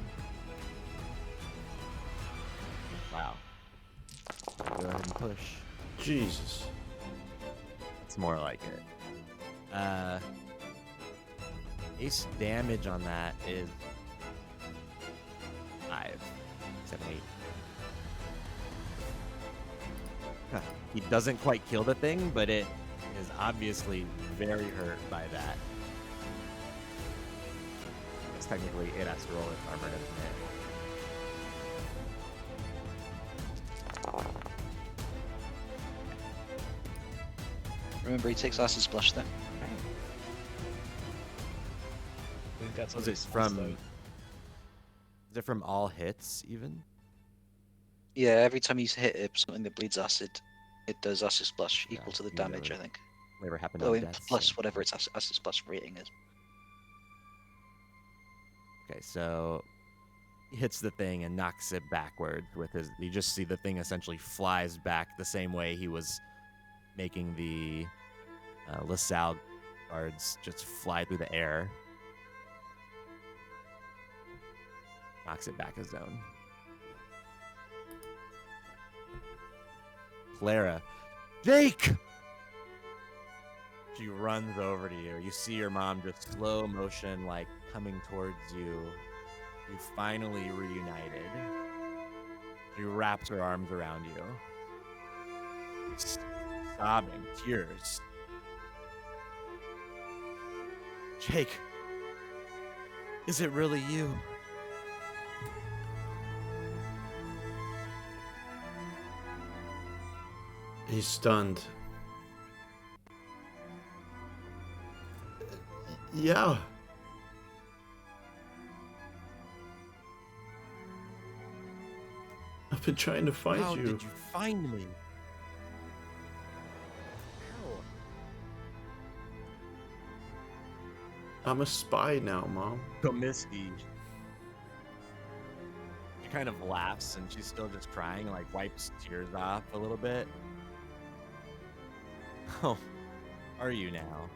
Wow. Go ahead and push. Jesus. It's more like it. Ace damage on that is 5, 7, 8. Huh. He doesn't quite kill the thing, but it is obviously very hurt by that. It's technically it has to roll its armor, doesn't it? Remember, he takes acid splash there. I think that's Was what it he's from? supposed Is it from all hits even? Yeah, every time he's hit it, something that bleeds acid, it does acid splash Yeah, equal to the you know damage, it. I think. Whatever happened Oh, on and deaths. plus yeah. whatever its acid splash rating is. Okay, so he hits the thing and knocks it backwards with his. You just see the thing essentially flies back the same way he was making the LaSalle guards just fly through the air. Knocks it back a zone. Clara. Jake! She runs over to you. You see your mom just slow motion, like, coming towards you. You finally reunited. She wraps her arms around you. Sobbing, tears. Jake, is it really you? He's stunned. Yeah. I've been trying to find How you. did you find me? I'm a spy now, Mom. Comiskey. She kind of laughs and she's still just crying, like wipes tears off a little bit. Oh, are you now?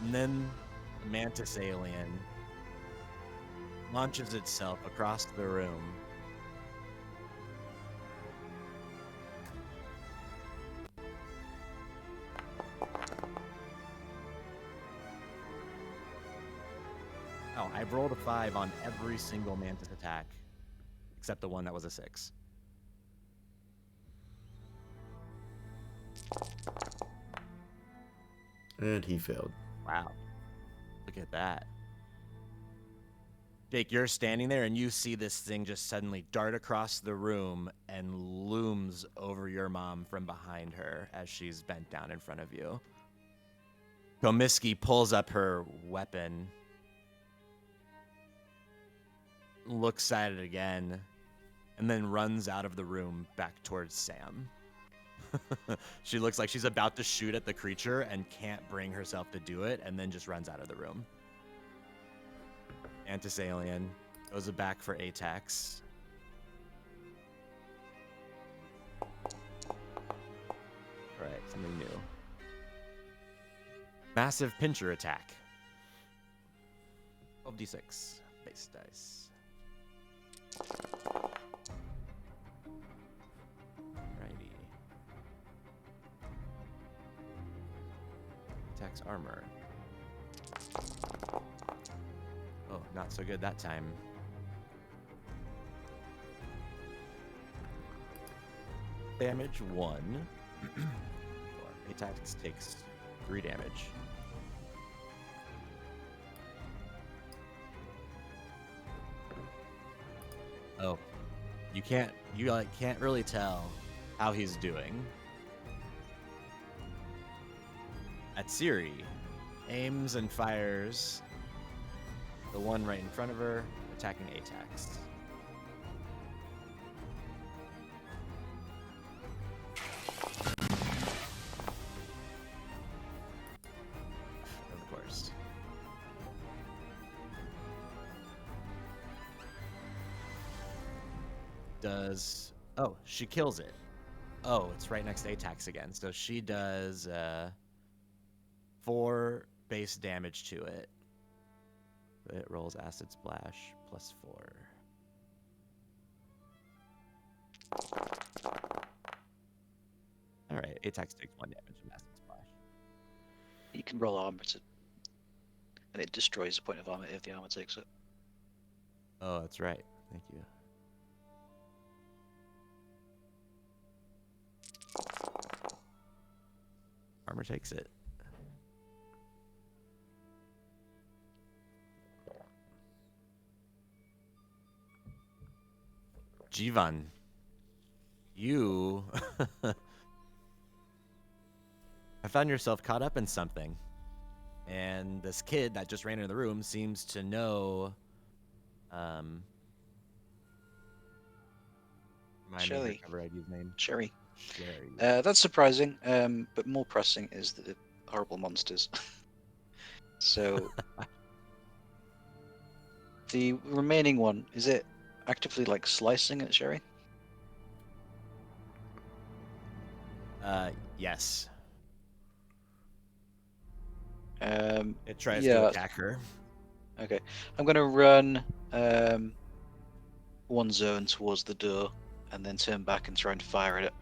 And then the mantis alien launches itself across the room. Oh, I rolled a 5 on every single mantis attack, except the one that was a 6. And he failed. Wow. Look at that. Jake, you're standing there and you see this thing just suddenly dart across the room and looms over your mom from behind her as she's bent down in front of you. Comiskey pulls up her weapon, looks at it again, and then runs out of the room back towards Sam. She looks like she's about to shoot at the creature and can't bring herself to do it, and then just runs out of the room. Mantis alien goes back for ATAX. Alright, something new. Massive pincher attack. 12d6 base dice. Righty. Attacks armor. Oh, not so good that time. Damage 1. Attacks takes 3 damage. Oh, you can't really tell how he's doing. At Siri, aims and fires the one right in front of her, attacking ATAX. Of course. Oh, she kills it. Oh, it's right next to ATAX again. So she does 4 base damage to it. It rolls acid splash plus 4. All right, Atax takes 1 damage from Acid Splash. You can roll armor and it destroys a point of armor if the armor takes it. Oh, that's right. Thank you. Armor takes it. Jivan, you have found yourself caught up in something. And this kid that just ran into the room seems to know. Remind me of her Shelly. cover ID's name. Sherry. Sherry. That's surprising, but more pressing is the horrible monsters. So, the remaining one, is it actively like slicing at Sherry? Yes. It tries to yeah. attack her. Okay, I'm gonna run one zone towards the door, and then turn back and try and fire at it.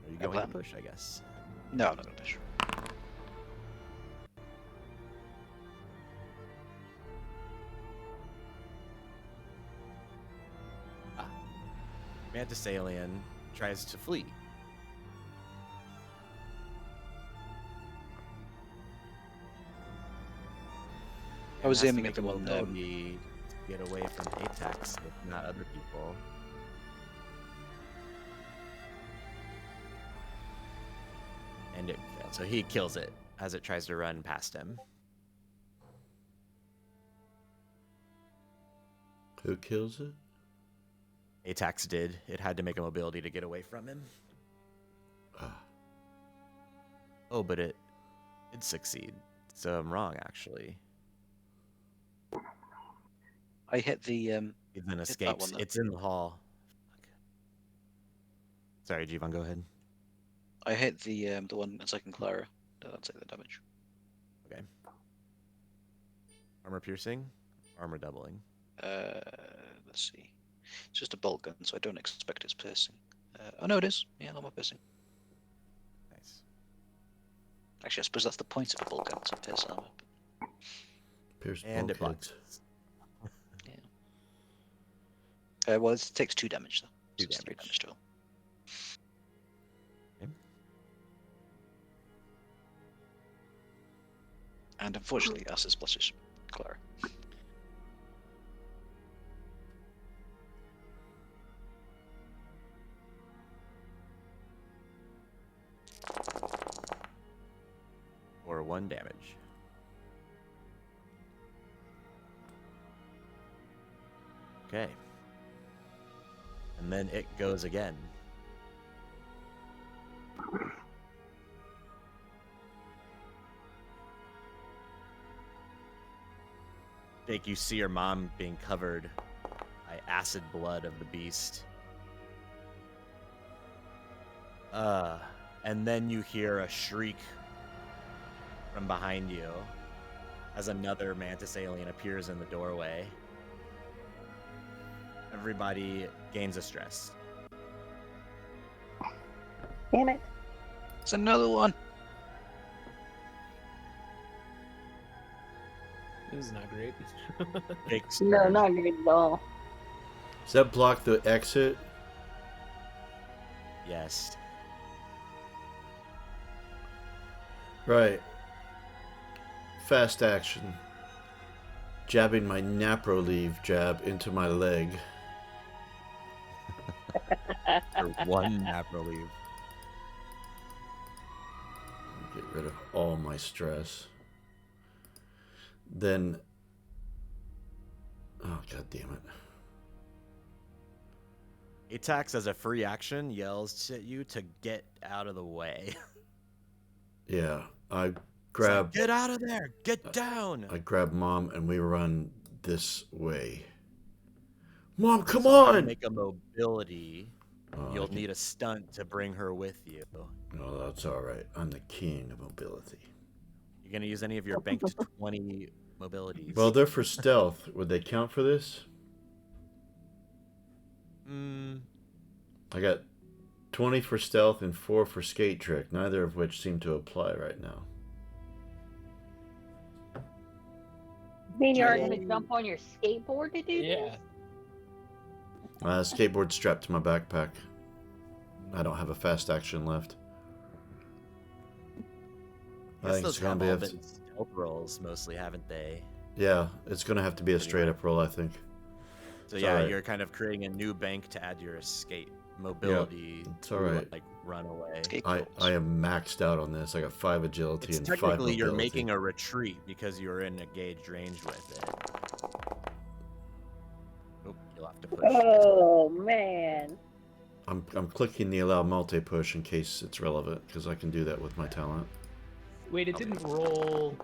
Are you No going to plan. push, I guess? No, I'm not gonna push. Mantis Alien tries to flee. I was And has to aiming at make the a one, mobility to get away from Atax, if not other people. And it failed. So he kills it as it tries to run past him. Who kills it? Atax did. It had to make a mobility to get away from him. Ah. Oh, but it did succeed. So I'm wrong, actually. I hit the It then that escapes. one, though. It's in the hall. Fuck. Sorry, Jivan, go ahead. I hit the one attacking Clara. I'll take the damage. Okay. Armor piercing, armor doubling. Let's see. It's just a bolt gun, so I don't expect it's piercing. Oh no, it is. Yeah, armor piercing. Nice. Actually, I suppose that's the point of a bolt gun, to pierce armor. Pierce And it bulkheads. blocks. Well, it takes 2 damage though. So 2 it's 3 damage. damage total. Okay. And unfortunately, Acid splashes Clara. For 1 damage. Okay. And then it goes again. Jake, you see your mom being covered by acid blood of the beast. And then you hear a shriek from behind you as another mantis alien appears in the doorway. Everybody gains a stress. Damn it. It's another one. This is not great. Jake's No, turn. not good at all. Does that block the exit? Yes. Right. Fast action. Jabbing my Naproleave jab into my leg. For 1 nap relief. Get rid of all my stress. Then... Oh, god damn it. Atax, as a free action, yells at you to get out of the way. Yeah, I It's like, grab... get out of there! Get down! I grab Mom and we run this way. Mom, come So I'm gonna on! make a mobility Oh, You'll need a stunt to bring her with you. No, that's all right. I'm the king of mobility. You're gonna use any of your banked 20 mobilities. Well, they're for stealth. Would they count for this? I got 20 for stealth and 4 for skate trick, neither of which seem to apply right now. You mean you're going to jump on your skateboard to do Yeah. this? Skateboard strapped to my backpack. I don't have a fast action left. I think it's those gonna have be all been stealth rolls mostly, haven't they? yeah, it's gonna have to be a straight up roll, I think. So It's yeah, alright. you're kind of creating a new bank to add your escape mobility it's to alright. like run away. Escape I rolls. am maxed out on this. I got 5 agility It's and 5 technically mobility. you're making a retreat because you're in engaged range with it. Oh, you'll have to push. Oh, man. I'm clicking the allow multi push in case it's relevant because I can do that with my talent. Wait, it didn't roll.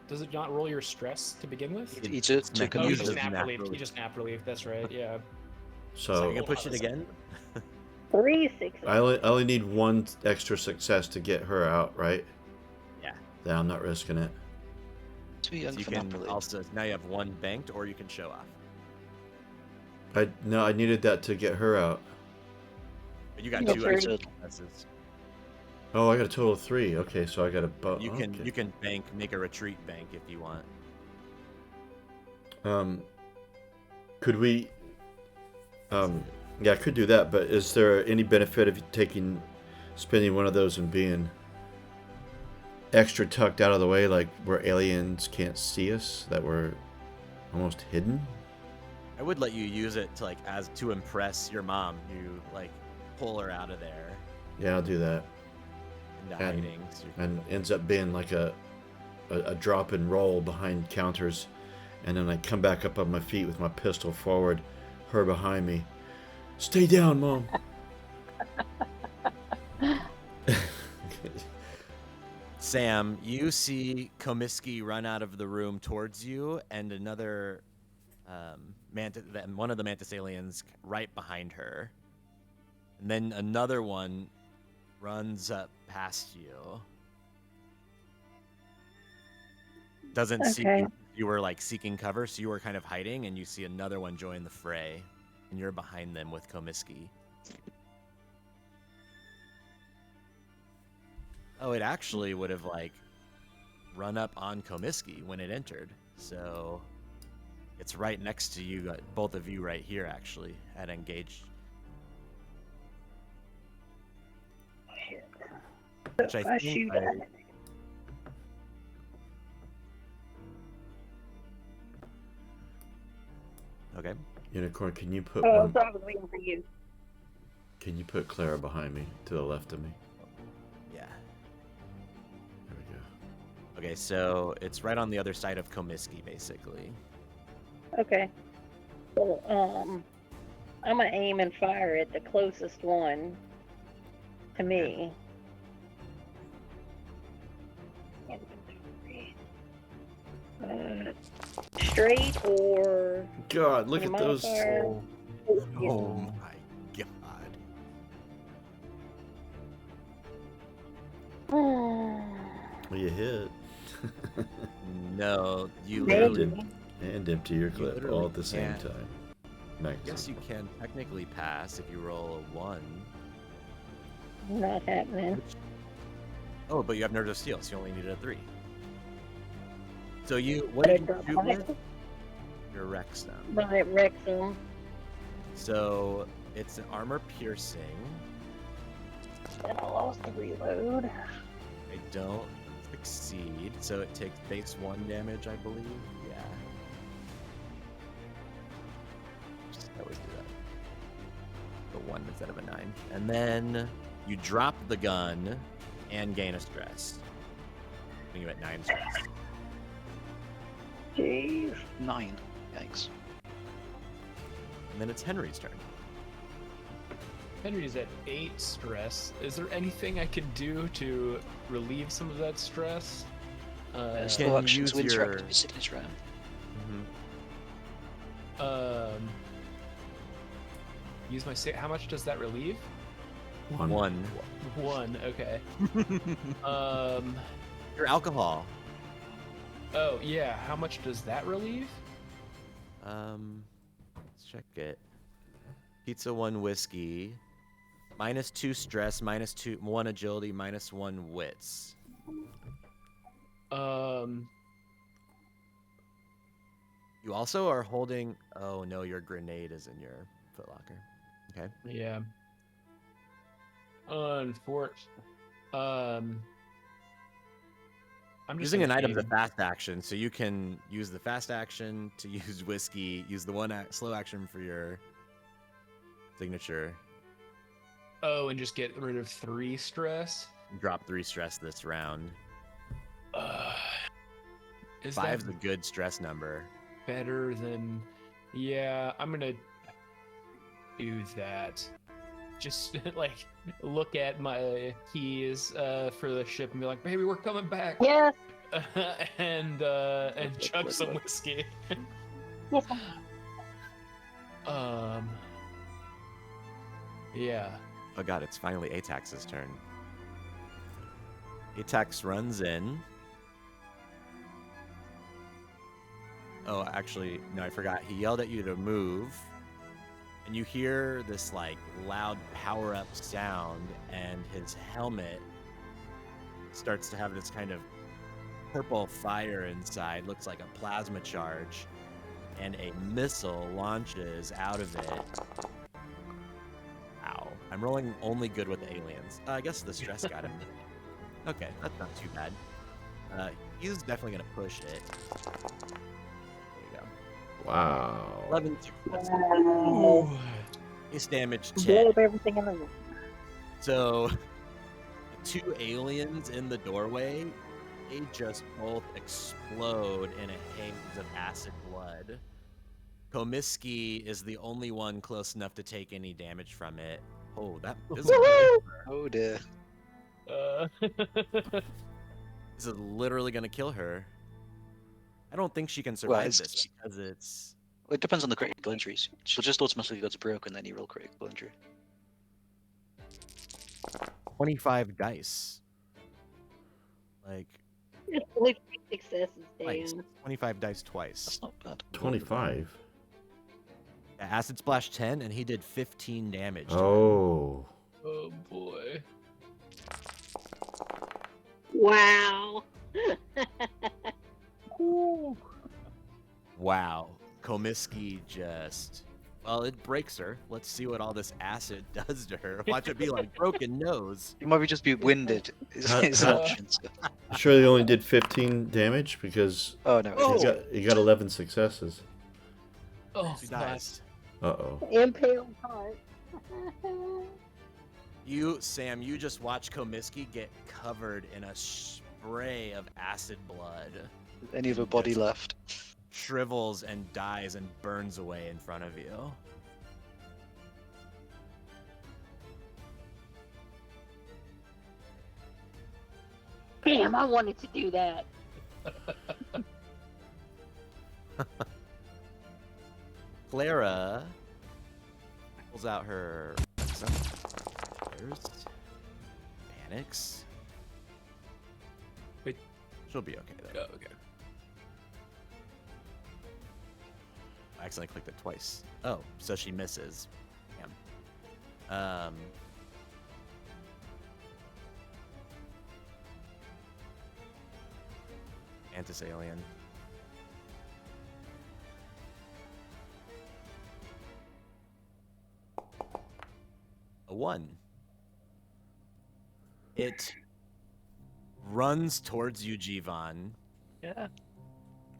Does it not roll your stress to begin with? It eats it to Oh, Oh, you Use just it nap relief. naturally. You just nap relief. That's right. Yeah. So So you can push it again. 3 6. I only need 1 extra success to get her out, right? Yeah. Then I'm not risking it. Too young So you for can Napoli. also now you have 1 banked, or you can show off. I needed that to get her out. But you got Yeah, 2 sure. extra successes. Oh, I got a total of 3. Okay, so I got a You can make a retreat bank if you want. Could we? Yeah, I could do that. But is there any benefit of spending one of those and being extra tucked out of the way, like where aliens can't see us, that we're almost hidden? I would let you use it to to impress your mom. You pull her out of there Yeah, I'll do that. into And- hiding. So And ends up being like a drop and roll behind counters, and then I come back up on my feet with my pistol forward, her behind me. Stay down, Mom. Sam, you see Komisky run out of the room towards you, and another one of the mantis aliens right behind her, and then another one runs up past you. Doesn't see Okay. you. You were seeking cover, so you were kind of hiding, and you see another one join the fray, and you're behind them with Komisky. Oh, it actually would have run up on Komisky when it entered. So it's right next to you, both of you right here actually at engaged. Shit. Which I shoot at it. Okay. Unicorn, can you put Oh, so I was waiting for you. Can you put Clara behind me, to the left of me? Yeah. There we go. Okay, so it's right on the other side of Komisky, basically. Okay. So, I'm gonna aim and fire at the closest one to me. Straight or God, look at Am I those. fire? Oh my god. Well, you hit. No, you Maybe. literally. And empty your clip literally all at the same can't. time. I Magazine. guess you can technically pass if you roll a 1. Not happening. Oh, but you have Nerve of Steel, so you only needed a 3. So what did you shoot with? Your Rexum. Right, Wrexham. So it's an armor piercing. And I lost the reload. I don't succeed, so it takes base 1 damage, I believe. Yeah. I always do that. The 1 instead of a 9. And then you drop the gun and gain a stress. Putting you at 9 stress. Jeez. 9. Yikes. And then it's Henry's turn. Henry's at 8 stress. Is there anything I could do to relieve some of that stress? Slow you actions use to interrupt your- your signature round. Mm-hmm. use my how much does that relieve? One. 1. Okay. Your alcohol. Oh yeah. How much does that relieve? Let's check it. Pizza 1 whiskey. -2 stress, -1 agility, -1 wits. You also are holding. Oh no, your grenade is in your footlocker. Okay. Yeah. Unfortunately. I'm just Using an gonna item is a aim. fast action, so you can use the fast action to use whiskey, use the slow action for your signature, Oh, and just get rid of 3 stress. drop 3 stress this round. Is 5's that a good stress number. better than? Yeah, I'm gonna do that. Just like look at my keys for the ship and be like, "Baby, we're coming back." Yes. and chug some whiskey. Yes. Yeah. Oh god, it's finally Atax's turn. Atax runs in. Oh, actually, no, I forgot. He yelled at you to move. And you hear this like loud power-up sound, and his helmet starts to have this kind of purple fire inside, looks like a plasma charge, and a missile launches out of it. Ow. I'm rolling only good with aliens. I guess the stress got him. Okay, that's not too bad. He's definitely going to push it. There you go. Wow. 11 success. Wow. Ace damage Blow 10. up everything in the room. So, the 2 aliens in the doorway, they just both explode in a haze of acid blood. Komisky is the only one close enough to take any damage from it. Oh, that is Oh dear. this is literally gonna kill her. I don't think she can Well, survive it's- this because it's. Well, it depends on the critical injuries. She'll just automatically go to broke and then you roll critical injury. 25 dice. Like, It's only 3 successes, twice. Dan. 25 dice twice. That's not bad. 25. Yeah, Acid Splash 10, and he did 15 damage. to her. Oh. Oh boy. Wow. Wow. Komisky just. Well, it breaks her. Let's see what all this acid does to her. Watch it be like broken nose. You might just be winded. Is Huh? an option. So. Sure, they only did 15 damage because Oh no. Oh! he got 11 successes. Oh, She God. dies. Uh-oh. Impaled heart. Sam, you just watch Komisky get covered in a spray of acid blood. Any of her body left? Shrivels and dies and burns away in front of you. Damn, I wanted to do that. Clara pulls out her panics. Wait. She'll be okay though. Oh, okay. I accidentally clicked it twice. Oh, so she misses. Damn. Antis-alien. A 1. It runs towards you, Jivan. Yeah.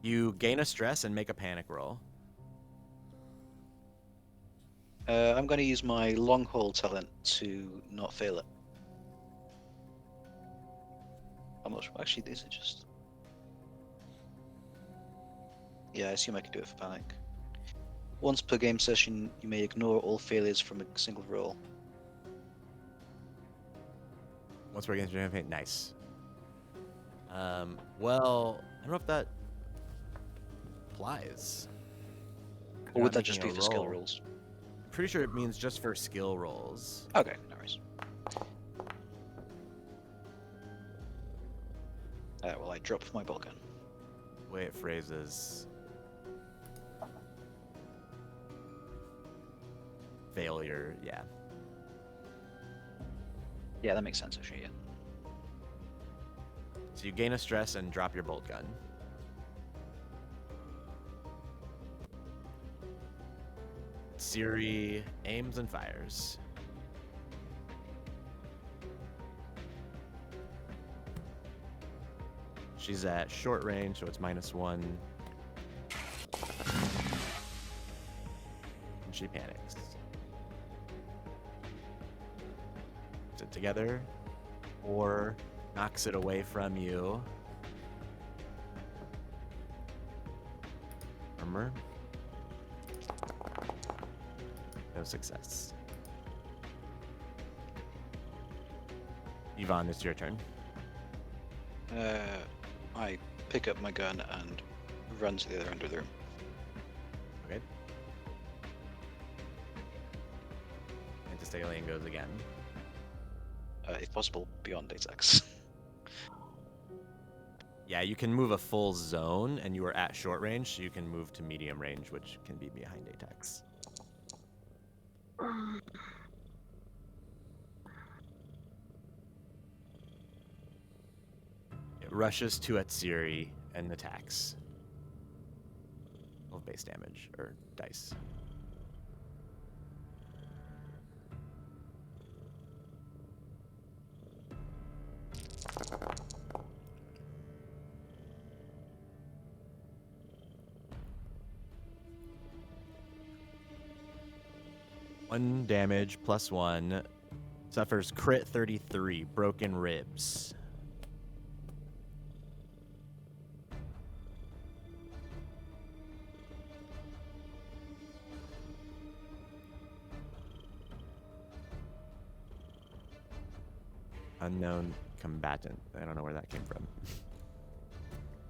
You gain a stress and make a panic roll. I'm going to use my long haul talent to not fail it. How much? Actually, these are just. Yeah, I assume I can do it for panic. Once per game session, you may ignore all failures from a single roll. Once we're against your campaign, nice. Well, I don't know if that applies. Or You're would not that just making be a for skill roll. rolls? pretty sure it means just for skill rolls. Okay, no worries. Well, I drop my bolt gun. The way it phrases failure, yeah. Yeah, that makes sense actually. Yeah. So you gain a stress and drop your bolt gun. Ciri aims and fires. She's at short range, so it's -1. And she panics. Sit together, or knocks it away from you. Armor. No success. Yvonne, it's your turn. I pick up my gun and run to the other end of the room. Okay. Anti-Alien goes again. If possible, beyond Atex. Yeah, you can move a full zone, and you are at short range, so you can move to medium range, which can be behind Atex. It rushes to Atsiri and attacks. Of base damage, or dice. One damage +1. Suffers crit 33, broken ribs. Unknown combatant. I don't know where that came from.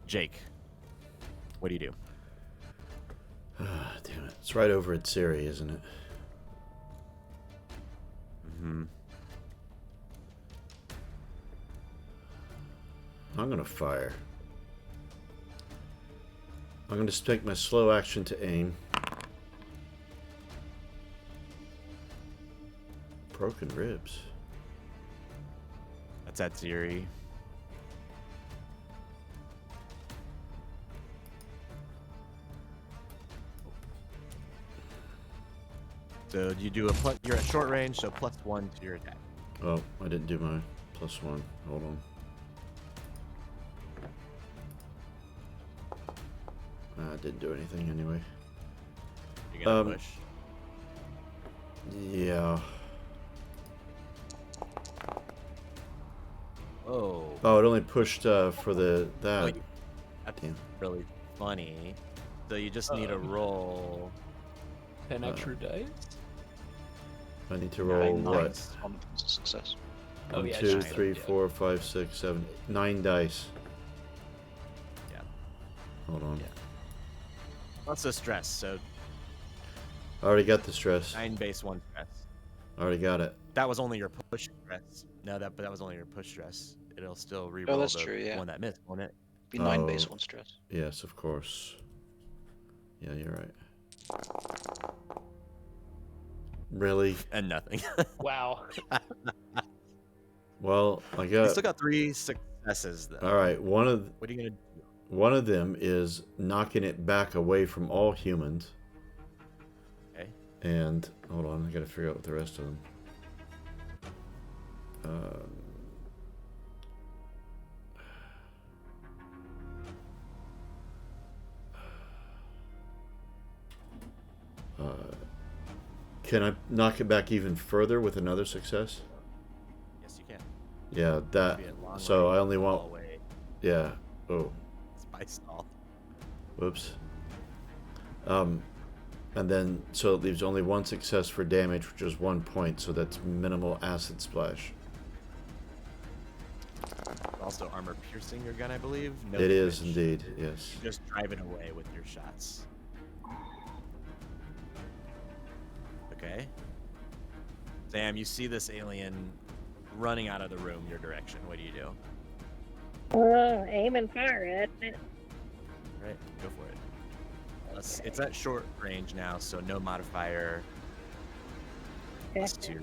Jake, what do you do? Ah, damn it. It's right over at Ciri, isn't it? Mm-hmm. I'm gonna fire. I'm gonna take my slow action to aim. Broken ribs. That's at Ziri. So you do you're at short range, so +1 to your attack. Oh, I didn't do my +1. Hold on. I didn't do anything anyway. You're gonna push. Yeah. Oh. Oh, it only pushed for that. That's Damn. really funny. So you just need to roll. 10 extra dice? I need to roll what? Nice. On success. Oh, One, yeah, two, just- 3, yeah. 4, 5, 6, 7, 9 dice. Yeah. Hold on. Yeah. Lots of stress. So I already got the stress. 9 base 1 stress. I already got it. That was only your push stress. No, but that was only your push stress. It'll still re-roll that's the true, yeah. one that missed, won't it? Be 9 Oh. base 1 stress. Yes, of course. Yeah, you're right. Really? And nothing. Wow. Well, I You still got. got 3 successes though. All right, What are you gonna do? one of them is knocking it back away from all humans. Okay. And hold on, I gotta figure out what the rest of them. Can I knock it back even further with another success? Yes, you can. Yeah, that. Be at long So range I only want. all the way. Yeah. Oh, Spy stall. whoops. And then so it leaves only one success for damage, which is 1 point. So that's minimal acid splash. Also armor piercing your gun, I believe. No It is damage. indeed. Yes. You just drive it away with your shots. Okay. Sam, you see this alien running out of the room your direction. What do you do? Aim and fire at it. All right, go for it. It's at short range now, so no modifier. +2.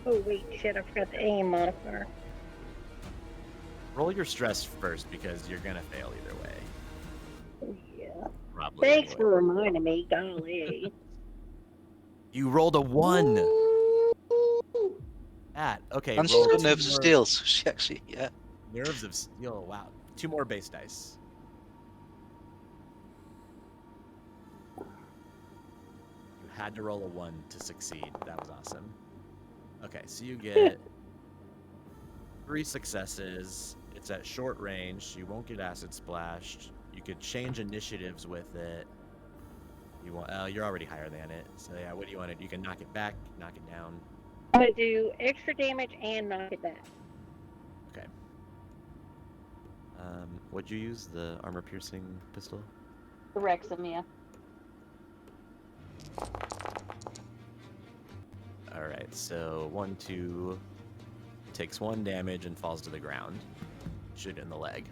Oh wait, shit! I forgot the aim modifier. Roll your stress first because you're gonna fail either way. Yeah. Probably. Thanks anyway. for reminding me, golly. You rolled a 1. Okay. And she's Roll got 2 nerves of more steel, so she actually, yeah. nerves of steel. Wow. 2 more base dice. You had to roll a 1 to succeed. That was awesome. Okay, so you get 3 successes. It's at short range. You won't get acid splashed. You could change initiatives with it. You want? You're already higher than it. So yeah, what do you want to do? You can knock it back, knock it down. I'm gonna do extra damage and knock it back. Okay. What'd you use? The armor-piercing pistol? The Wrexham, yeah. All right. So 1, 2 takes 1 damage and falls to the ground. Shoot it in the leg.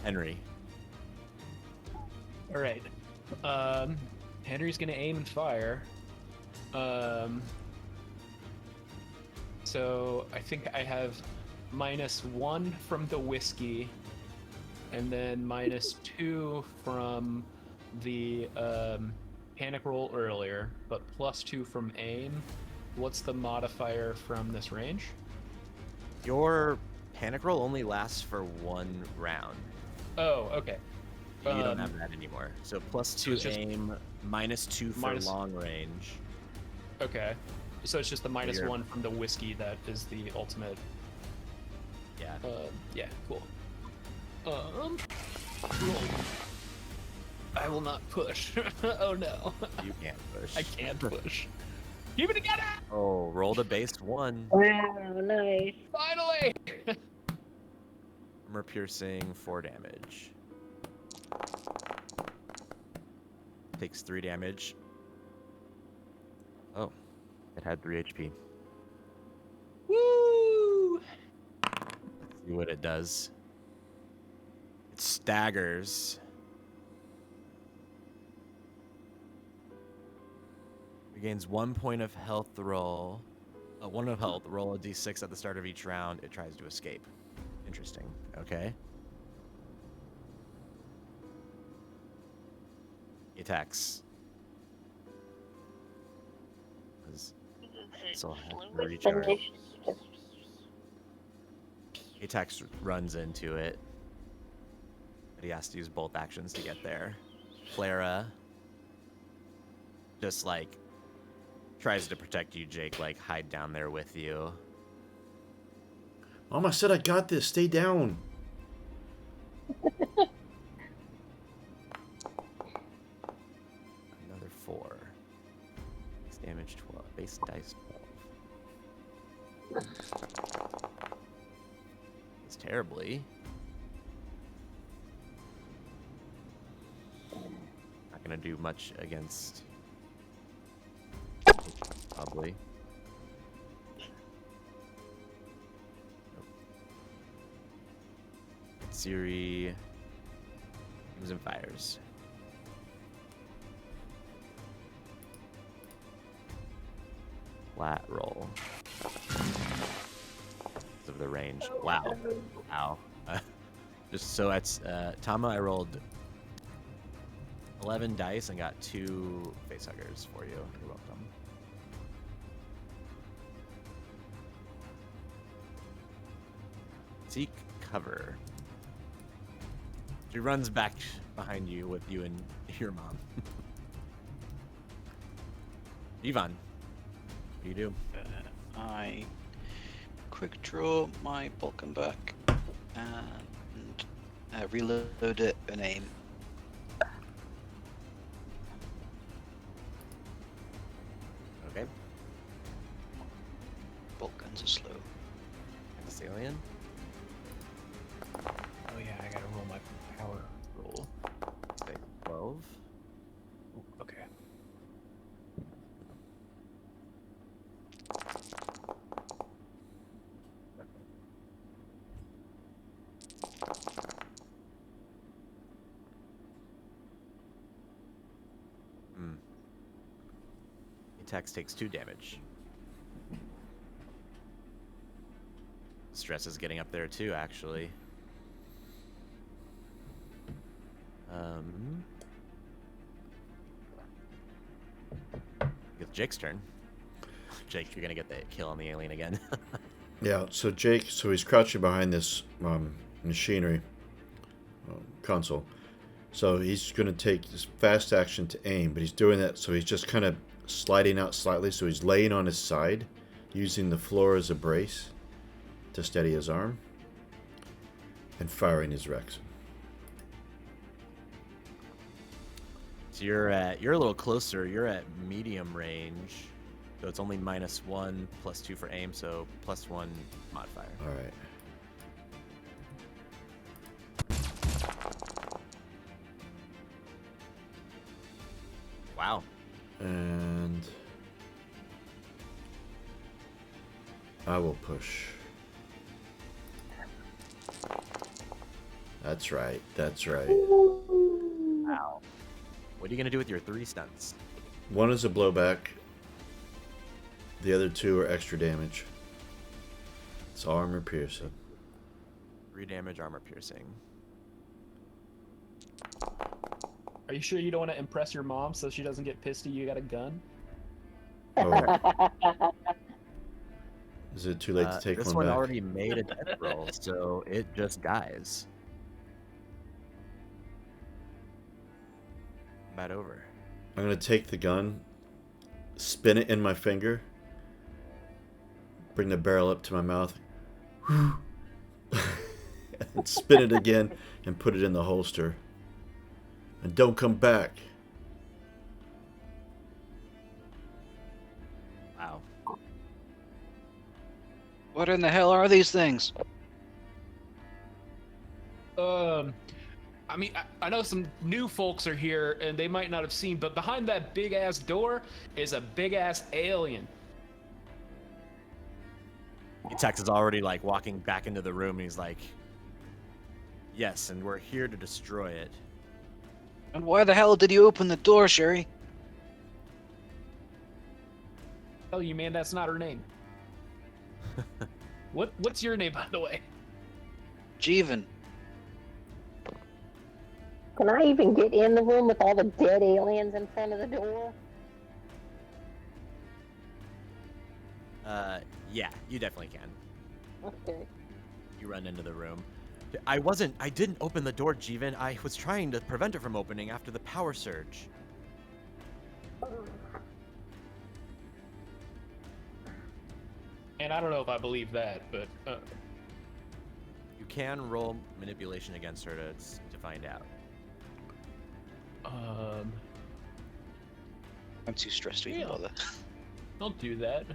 Henry. All right. Henry's gonna aim and fire. So I think I have -1 from the whiskey, and then -2 from the panic roll earlier, but +2 from aim. What's the modifier from this range? Your panic roll only lasts for 1 round. Oh, okay. You don't have that anymore. So +2 it's just aim, -2 for long range. Okay. So it's just the You're- -1 from the whiskey that is the ultimate. Yeah. Yeah, cool. Roll. I will not push. Oh no. You can't push. I can't push. Keep it together! Oh, roll the base 1. Wow, nice. Finally! Armor piercing, 4 damage. Takes 3 damage. Oh, it had 3 HP. Woo! Let's see what it does. It staggers. Regains 1 point of health roll. 1 of health. Roll a d6 at the start of each round. It tries to escape. Interesting. Okay. He attacks. So recharge. He attacks, runs into it. But he has to use both actions to get there. Clara just like tries to protect you, Jake, like hide down there with you. Mom, I said I got this. Stay down. Another 4. Base damage 12. Base dice 12. It's terribly. Not gonna do much against. Probably. Siri aims and fires. Flat roll. Of the range. Wow. Wow. Just so that's Tama, I rolled 11 dice and got 2 facehuggers for you. You're welcome. Seek cover. She runs back behind you with you and your mom. Ivan, what do you do? I quick draw my Balkan back and reload it and aim. Okay. Bolt guns are slow. This alien. Etax takes 2 damage. Stress is getting up there too, actually. It's Jake's turn. Jake, you're gonna get the kill on the alien again. Yeah, so Jake, he's crouching behind this machinery console. So he's going to take this fast action to aim, but he's doing that so he's just kind of sliding out slightly. So he's laying on his side, using the floor as a brace to steady his arm, and firing his Rex. So you're a little closer. You're at medium range. So it's only -1, +2 for aim, so +1 modifier. All right. Wow. And I will push. That's right. That's right. Wow. What are you gonna do with your 3 stunts? One is a blowback. The other 2 are extra damage. It's armor piercing. 3 damage, armor piercing. Are you sure you don't want to impress your mom so she doesn't get pissed at you got a gun? Oh. Is it too late to take this one one back? already made a death roll, so it just dies. Bat over. I'm going to take the gun, spin it in my finger, bring the barrel up to my mouth, and spin it again and put it in the holster. And don't come back. Wow. What in the hell are these things? I mean, I know some new folks are here, and they might not have seen, but behind that big-ass door is a big-ass alien. Etax is already like walking back into the room, and he's like, "Yes, and we're here to destroy it." And why the hell did you open the door, Sherry? Tell you, man, that's not her name. What's your name, by the way? Jeevan. Can I even get in the room with all the dead aliens in front of the door? Yeah, you definitely can. Okay. You run into the room. I didn't open the door, Jeevan. I was trying to prevent it from opening after the power surge. And I don't know if I believe that, but You can roll manipulation against her to find out. I'm too stressed to even Yeah. bother. I'll do that.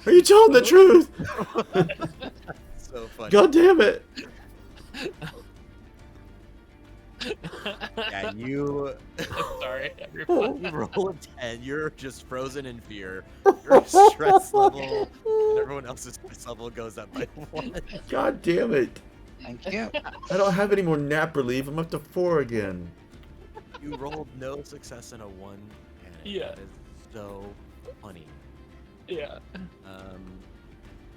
Are you telling the truth? So funny. God damn it. Yeah, you Sorry, everyone. you roll a 10. You're just frozen in fear. Your stress level and everyone else's stress level goes up by 1. God damn it. Thank you. I don't have any more nap relief. I'm up to 4 again. You rolled no success and a 1 panic. Yeah. That is so funny. Yeah.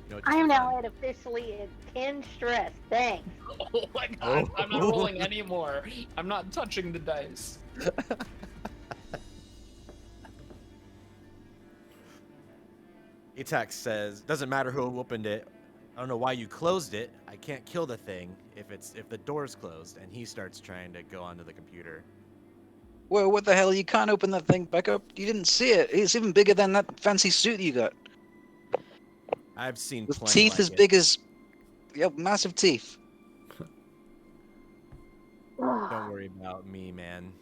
You know, I am now at officially at 10 stress. Thanks. Oh my god, I'm not rolling anymore. I'm not touching the dice. Etax says, "Doesn't matter who opened it. I don't know why you closed it. I can't kill the thing if the door's closed." And he starts trying to go onto the computer. Whoa, what the hell? You can't open that thing back up. You didn't see it. It's even bigger than that fancy suit you got. I've seen With plenty teeth like as it. big as... Yeah, massive teeth. Don't worry about me, man.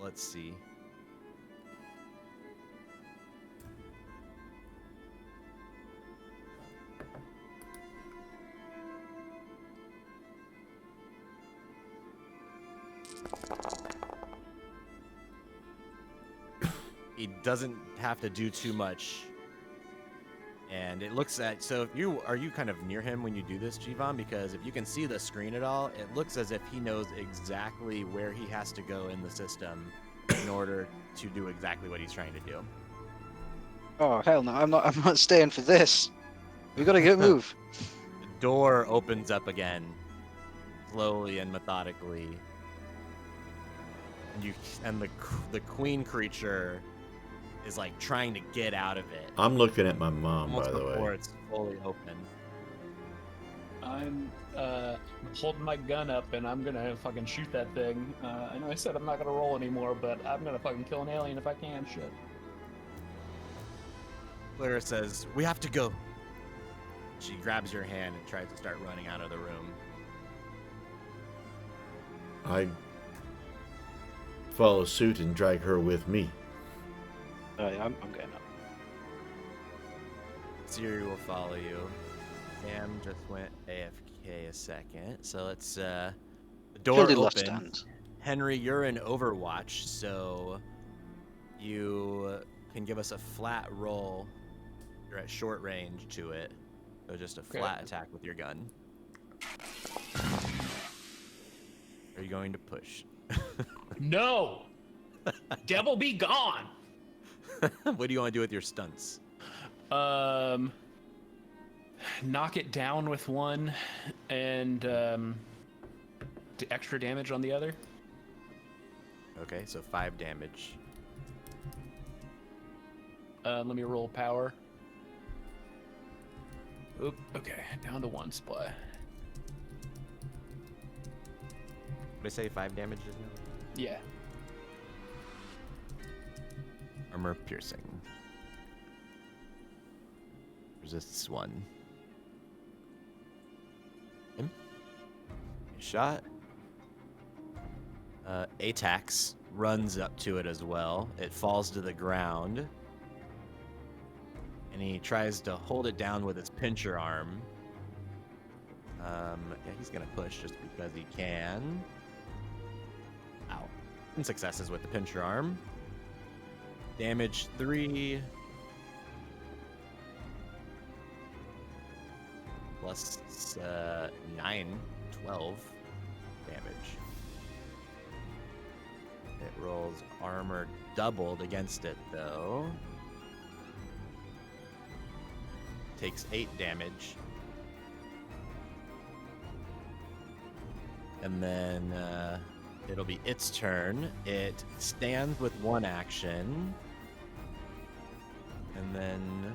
Let's see. He doesn't have to do too much. And it looks at, so if you are you kind of near him when you do this, Jivan? Because if you can see the screen at all, it looks as if he knows exactly where he has to go in the system in order to do exactly what he's trying to do. Oh hell no! I'm not staying for this. We gotta get move. The door opens up again, slowly and methodically, and the queen creature is like trying to get out of it. I'm looking at my mom, Almost by the before way. it's fully open. I'm holding my gun up and I'm gonna fucking shoot that thing. I know I said I'm not gonna roll anymore, but I'm gonna fucking kill an alien if I can. Shit. Clara says, "We have to go." She grabs your hand and tries to start running out of the room. I follow suit and drag her with me. Yeah, I'm getting up. Siri will follow you. Sam just went AFK a second, so let's the door Surely left open. stand. Henry, you're in Overwatch, so you can give us a flat roll. You're at short range to it, so just a flat attack with your gun. Are you going to push? No! Devil be gone! What do you want to do with your stunts? Knock it down with one, and do extra damage on the other. Okay, so 5 damage. Let me roll power. Oop, okay, down to 1 spot. Did I say 5 damage? Isn't it? Yeah. Armor piercing. Resists 1. Him. Shot. Atax runs up to it as well. It falls to the ground. And he tries to hold it down with his pincher arm. Yeah, he's gonna push just because he can. Ow. And successes with the pincher arm. Damage 3. Plus 9, 12 damage. It rolls armor doubled against it though. Takes 8 damage. And then it'll be its turn. It stands with 1 action. And then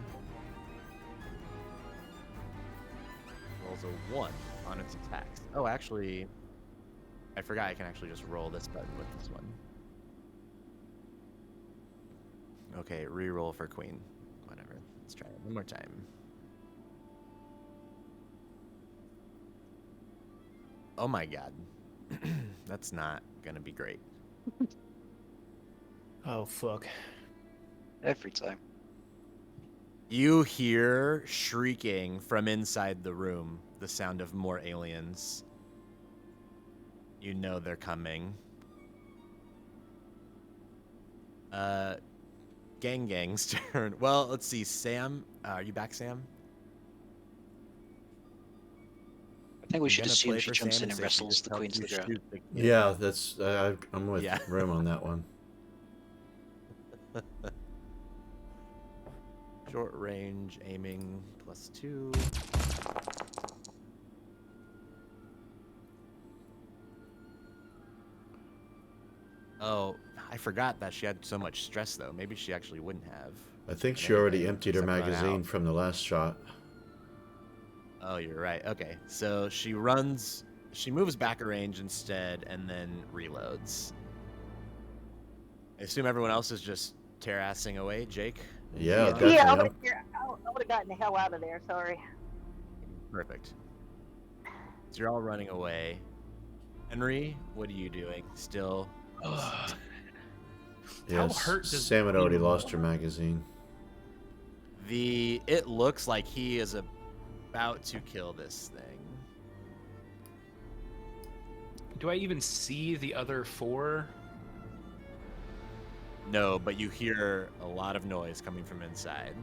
rolls a 1 on its attacks. Oh, actually, I forgot I can actually just roll this button with this one. Okay, re-roll for queen. Whatever. Let's try it one more time. Oh my god. That's not gonna be great. Oh, fuck. Every time. You hear shrieking from inside the room, the sound of more aliens. You know they're coming. Gang's turn. Well, let's see. Sam, are you back, Sam? I think we should Gonna assume play she for jumps Sam in and say she wrestles just the helped queen to you the ground. shoot the- Yeah, that's I'm with Yeah. Rem on that one. Short range aiming +2. Oh, I forgot that she had so much stress though. Maybe she actually wouldn't have. I think she Anything already emptied her except run magazine out. from the last shot. Oh, you're right. Okay, so she runs. She moves back a range instead, and then reloads. I assume everyone else is just terrassing away. Jake. Yeah, Yeah. definitely. Yeah, I I'm- would have gotten the hell out of there. Sorry. Perfect. So you're all running away. Henry, what are you doing? Still. Ugh. Yes, hurt does Sam had already Queen lost look? her magazine. It looks like he is about to kill this thing. do I even see the other 4? No, but you hear a lot of noise coming from inside.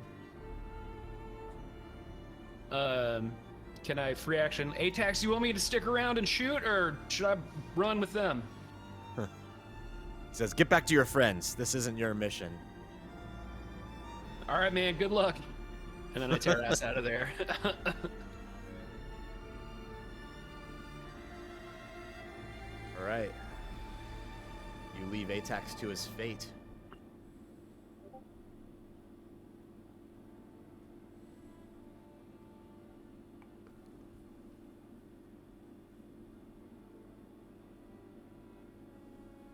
Can I free action ATAX? You want me to stick around and shoot, or should I run with them? He says, "Get back to your friends. This isn't your mission." All right, man. Good luck. And then I tear ass out of there. All right. You leave Atax to his fate.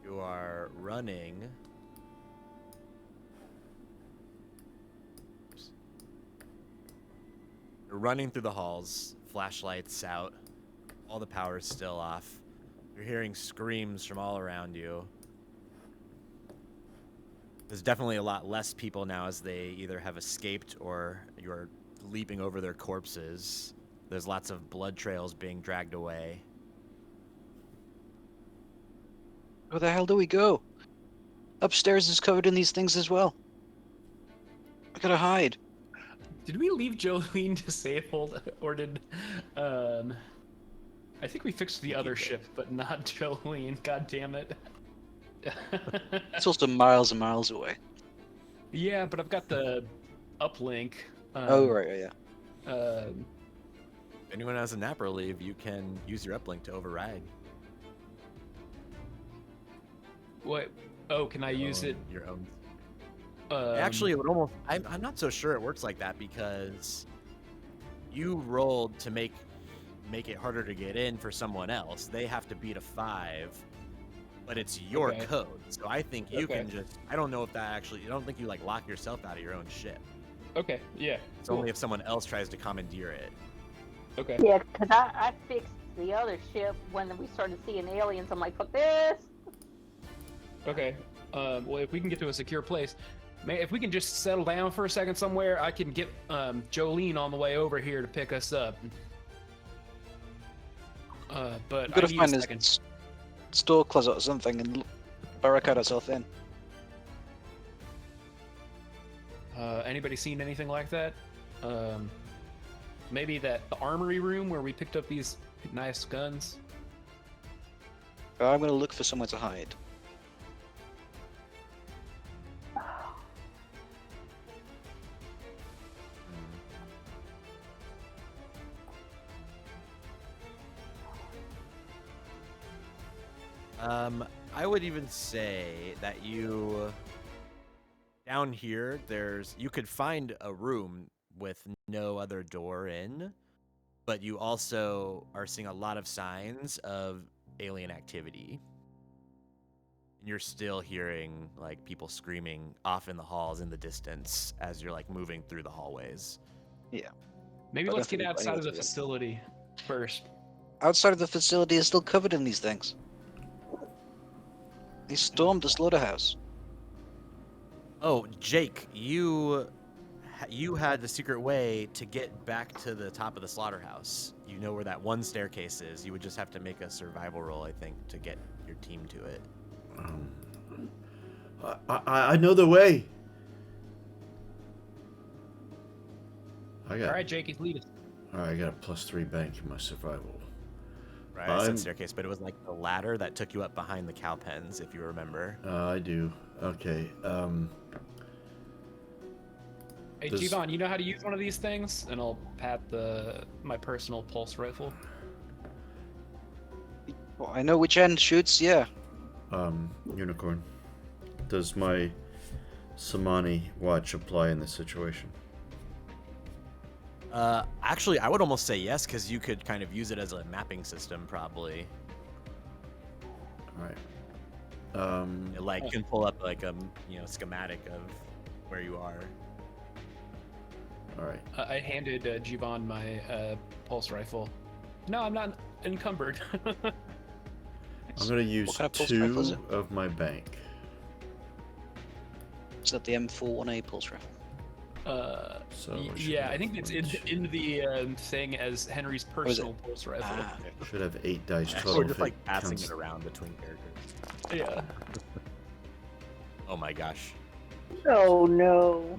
You are running. You're running through the halls, flashlights out, all the power's still off. You're hearing screams from all around you. There's definitely a lot less people now as they either have escaped or you're leaping over their corpses. There's lots of blood trails being dragged away. Where the hell do we go? Upstairs is covered in these things as well. I gotta hide. Did we leave Jolene disabled, or did I think we fixed the other ship, but not Jolene. God damn it. It's also miles and miles away. Yeah, but I've got the uplink. Oh, right, yeah. If anyone has a nap or leave, you can use your uplink to override. What? Oh, can I use it? Your own. Actually, it would almost. I'm not so sure it works like that because you rolled to make it harder to get in for someone else. They have to beat a 5, but it's your Okay. code. So I think you Okay. can just. I don't know if that actually. I don't think you like lock yourself out of your own ship. Okay, yeah. It's cool. only if someone else tries to commandeer it. Okay. Yeah, because I fixed the other ship when we started seeing aliens. I'm like, fuck this. Okay. Well, if we can get to a secure place, man, if we can just settle down for a second somewhere, I can get Jolene on the way over here to pick us up. But We've got I to need find a this second. store closet or something and barricade ourselves in. Anybody seen anything like that? Maybe the armory room where we picked up these nice guns. I'm gonna look for somewhere to hide. I would even say that you down here, you could find a room with no other door in, but you also are seeing a lot of signs of alien activity. And you're still hearing like people screaming off in the halls in the distance as you're like moving through the hallways. Maybe I don't let's think get we've got outside of the anywhere to go. facility first. Outside of the facility is still covered in these things. They stormed the slaughterhouse. Oh, Jake, you had the secret way to get back to the top of the slaughterhouse. You know where that one staircase is. You would just have to make a survival roll, I think, to get your team to it. I know the way. All right, Jake, lead us. All right, I got a +3 bank in my survival. Right, I said staircase, but it was like the ladder that took you up behind the cow pens, if you remember. I do. Okay. Hey, Does- Jivan, you know how to use one of these things? And I'll pat my personal pulse rifle. Well, I know which end shoots, yeah. Unicorn. Does my Samani watch apply in this situation? Actually, I would almost say yes, because you could kind of use it as a mapping system, probably. All right. It like can pull up like a schematic of where you are. All right. I handed Jivan my pulse rifle. No, I'm not encumbered. I'm gonna use kind of pulse rifle is 2 it? of my bank. Is that the M41A pulse rifle? So Y- we should yeah, I have think it's one, in the thing as Henry's is it? personal pulse rifle. Ah, Should have 8 dice Actually, total. we're If just it like passing counts. it around between characters. Yeah. Oh my gosh. Oh no.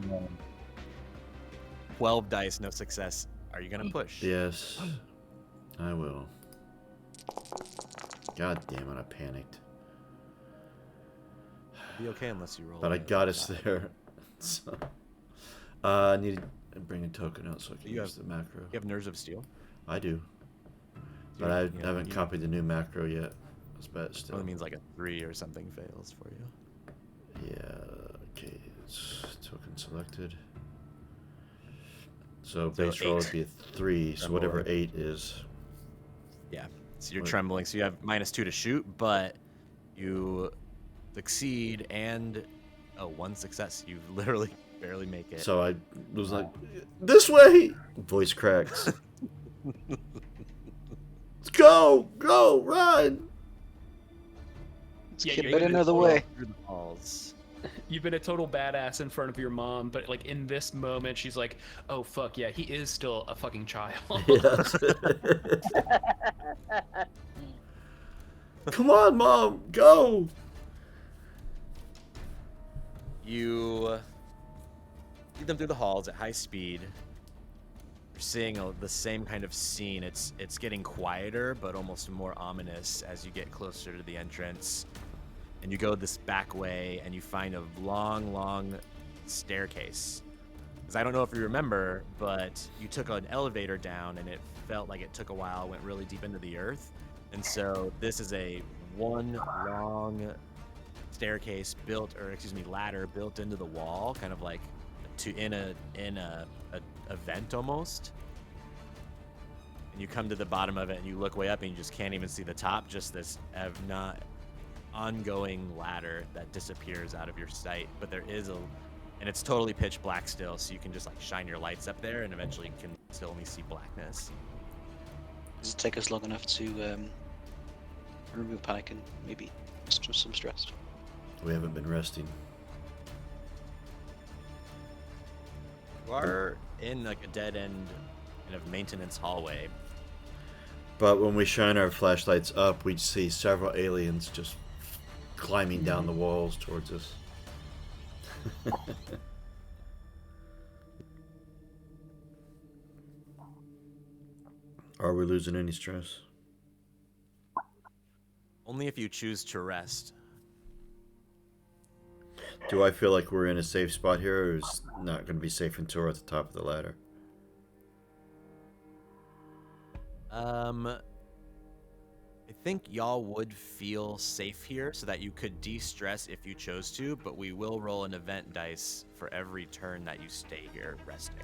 12 dice, no success. Are you gonna push? Yes, I will. God damn it! I panicked. It'll be okay unless you roll. But I a got us die. there. So, I need to bring a token out so I can You use the macro. You have Nerves of Steel? I do. But You're- I you know, haven't you- copied the new macro yet. That's bad still. Only means like a 3 or something fails for you. Yeah, okay. It's token selected. So So base roll 8. would be a 3, so whatever Trembling. 8 is. Yeah. So you're What- trembling, so you have -2 to shoot, but you succeed and 1 success. You literally barely make it. So I was like, this way! Voice cracks. Let's go! Go! Run! let's Yeah, get you're right gonna another pull way. Through the halls. You've been a total badass in front of your mom, but like in this moment, she's like, "Oh fuck yeah, he is still a fucking child." Yes. Come on, Mom! Go! You lead them through the halls at high speed. You're seeing the same kind of scene. It's getting quieter, but almost more ominous as you get closer to the entrance. And you go this back way, and you find a long, long staircase. Because I don't know if you remember, but you took an elevator down, and it felt like it took a while, went really deep into the earth. And so this is a one long staircase built, or excuse me, ladder built into the wall, kind of like in a vent almost. And you come to the bottom of it, and you look way up, and you just can't even see the top. Just this not ongoing ladder that disappears out of your sight. But there is and it's totally pitch black still, so you can just like shine your lights up there, and eventually you can still only see blackness. Does it take us long enough to remove panic and maybe some stress? We haven't been resting. You are in like a dead end kind of maintenance hallway. But when we shine our flashlights up, we see several aliens just climbing down the walls towards us. Are we losing any stress? Only if you choose to rest. Do I feel like we're in a safe spot here, or is it not going to be safe until we're at the top of the ladder? I think y'all would feel safe here so that you could de-stress if you chose to, but we will roll an event dice for every turn that you stay here resting.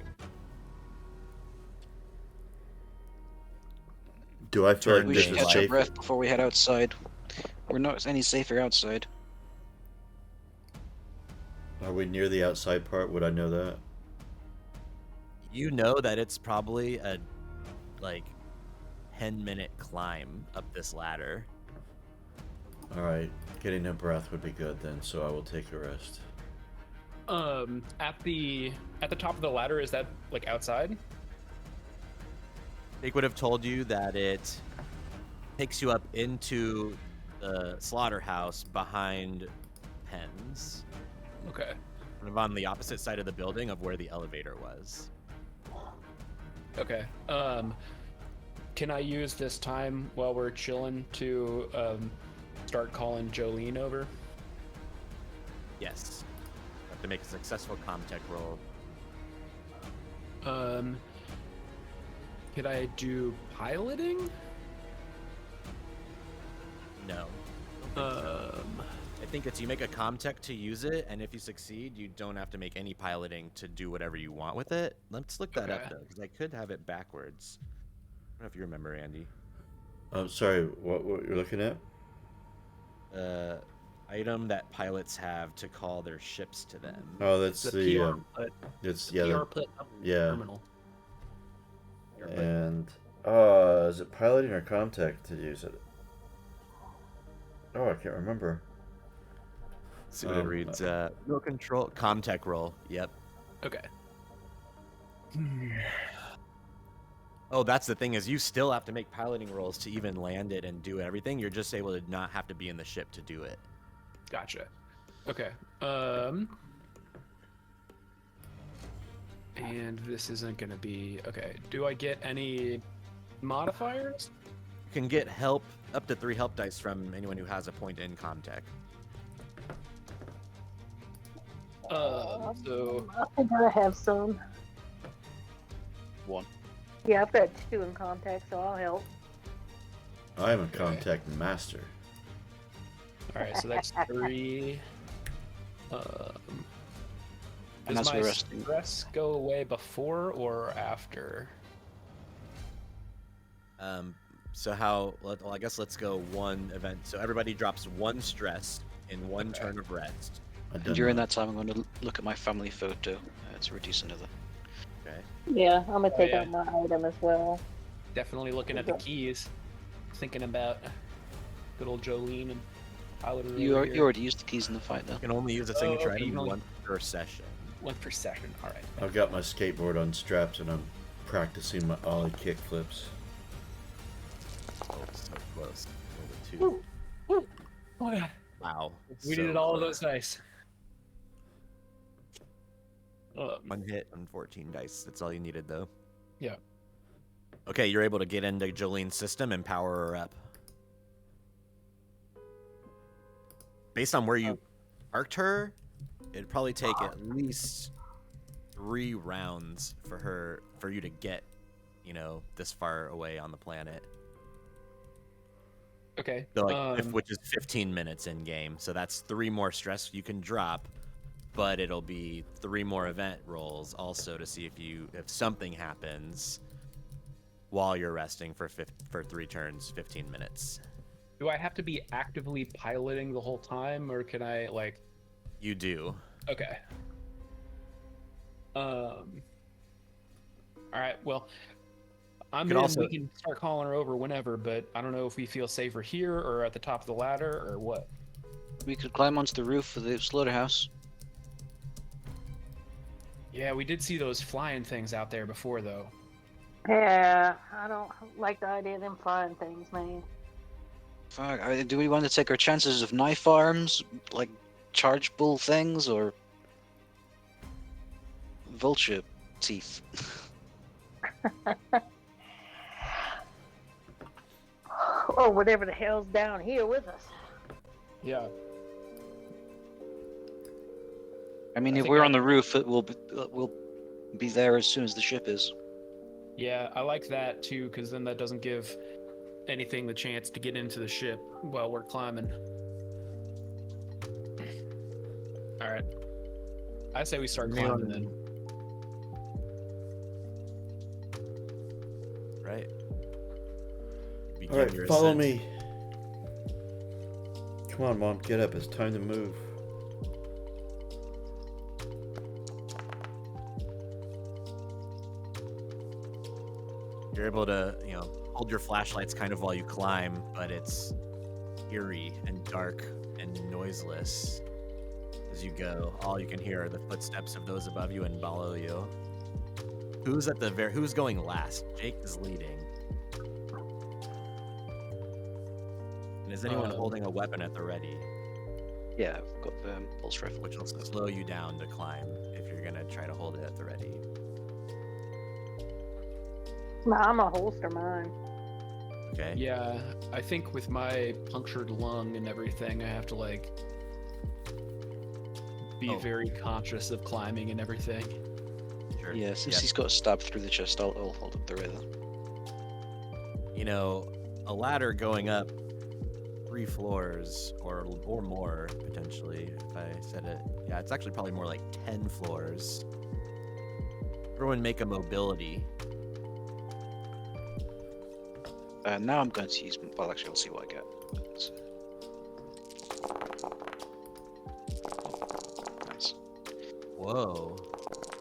Do I feel like We this should is catch our safe? breath before we head outside. We're not any safer outside. Are we near the outside part? Would I know that? You know that it's probably a, like, 10-minute climb up this ladder. Alright, getting a breath would be good then, so I will take a rest. At the top of the ladder, is that like outside? Jake would have told you that it takes you up into the slaughterhouse behind pens, Okay. kind of on the opposite side of the building of where the elevator was. Okay. Can I use this time while we're chilling to start calling Jolene over? Yes. You have to make a successful comtech roll. Could I do piloting? No. I think it's you make a comtech to use it, and if you succeed, you don't have to make any piloting to do whatever you want with it. Let's look that up, Okay. though, because I could have it backwards. I don't know if you remember, Andy. I'm sorry, what you're looking at? Item that pilots have to call their ships to them. Oh, that's The the, PR put, it's, PR yeah, the, put up yeah. terminal. And, is it piloting or comtech to use it? Oh, I can't remember. Let's see what it reads. No control. Comtech roll. Yep. Okay. Oh, that's the thing is you still have to make piloting rolls to even land it and do everything. You're just able to not have to be in the ship to do it. Gotcha. Okay. And this isn't gonna be okay. Do I get any modifiers? You can get help, up to 3 help dice from anyone who has a point in Comtech. So I think I have some. 1. Yeah, I've got 2 in contact, so I'll help. I am a contact master. all right, so that's 3. And Does that's my the resting. stress go away before or after? So how? Well, I guess let's go one event. So everybody drops 1 stress in 1 Okay. turn of rest. I've And done during that time, I'm going to look at my family photo to reduce another. Okay. Yeah, I'm gonna take yeah. out my item as well. Definitely looking at the keys, thinking about good old Jolene and piloting. You already used the keys in the fight, though. You can only use a Oh, signature okay, you item can only- once per session. 1 per session. All right. I've got my skateboard on straps and I'm practicing my ollie kick flips. Oh, so close. Roll a 2. Oh yeah. Wow. We so needed all of close. those dice. 1 hit on 14 dice. That's all you needed, though. Yeah. Okay, you're able to get into Jolene's system and power her up. Based on where you parked her, it'd probably take at least 3 rounds for you to get, this far away on the planet. Okay. So which is 15 minutes in game. So that's 3 more stress you can drop, but it'll be 3 more event rolls also to see if something happens while you're resting for 3 turns, 15 minutes. Do I have to be actively piloting the whole time, or can I You do. Okay. All right. Well, I'm could in. also- We can start calling her over whenever, but I don't know if we feel safer here or at the top of the ladder or what. We could climb onto the roof of the slaughterhouse. Yeah, we did see those flying things out there before, though. Yeah, I don't like the idea of them flying things, man. Fuck, do we want to take our chances of knife arms, like charge bull things, or vulture teeth? Or whatever the hell's down here with us. Yeah. I mean, I if think we're on the roof, we'll be there as soon as the ship is. Yeah, I like that too, because then that doesn't give anything the chance to get into the ship while we're climbing. All right. I say we start climbing then. Right. Begin Alright, your follow ascent. me. Come on, Mom, get up. It's time to move. You're able to, hold your flashlights kind of while you climb, but it's eerie and dark and noiseless as you go. All you can hear are the footsteps of those above you and below you. Who's going last? Jake is leading. And is anyone holding a weapon at the ready? Yeah, I've got the pulse rifle. Which will slow you down to climb if you're gonna try to hold it at the ready. No, I'm gonna holster mine. Okay. Yeah, I think with my punctured lung and everything, I have to be Oh. very conscious of climbing and everything. Sure. Yeah, since he's got stabbed through the chest, I'll hold up the rear. A ladder going up 3 floors or more potentially. If I said it, yeah, it's actually probably more like 10 floors. Everyone make a mobility. Now I'm going to use. Well, actually, I'll see what I get. Nice. Whoa!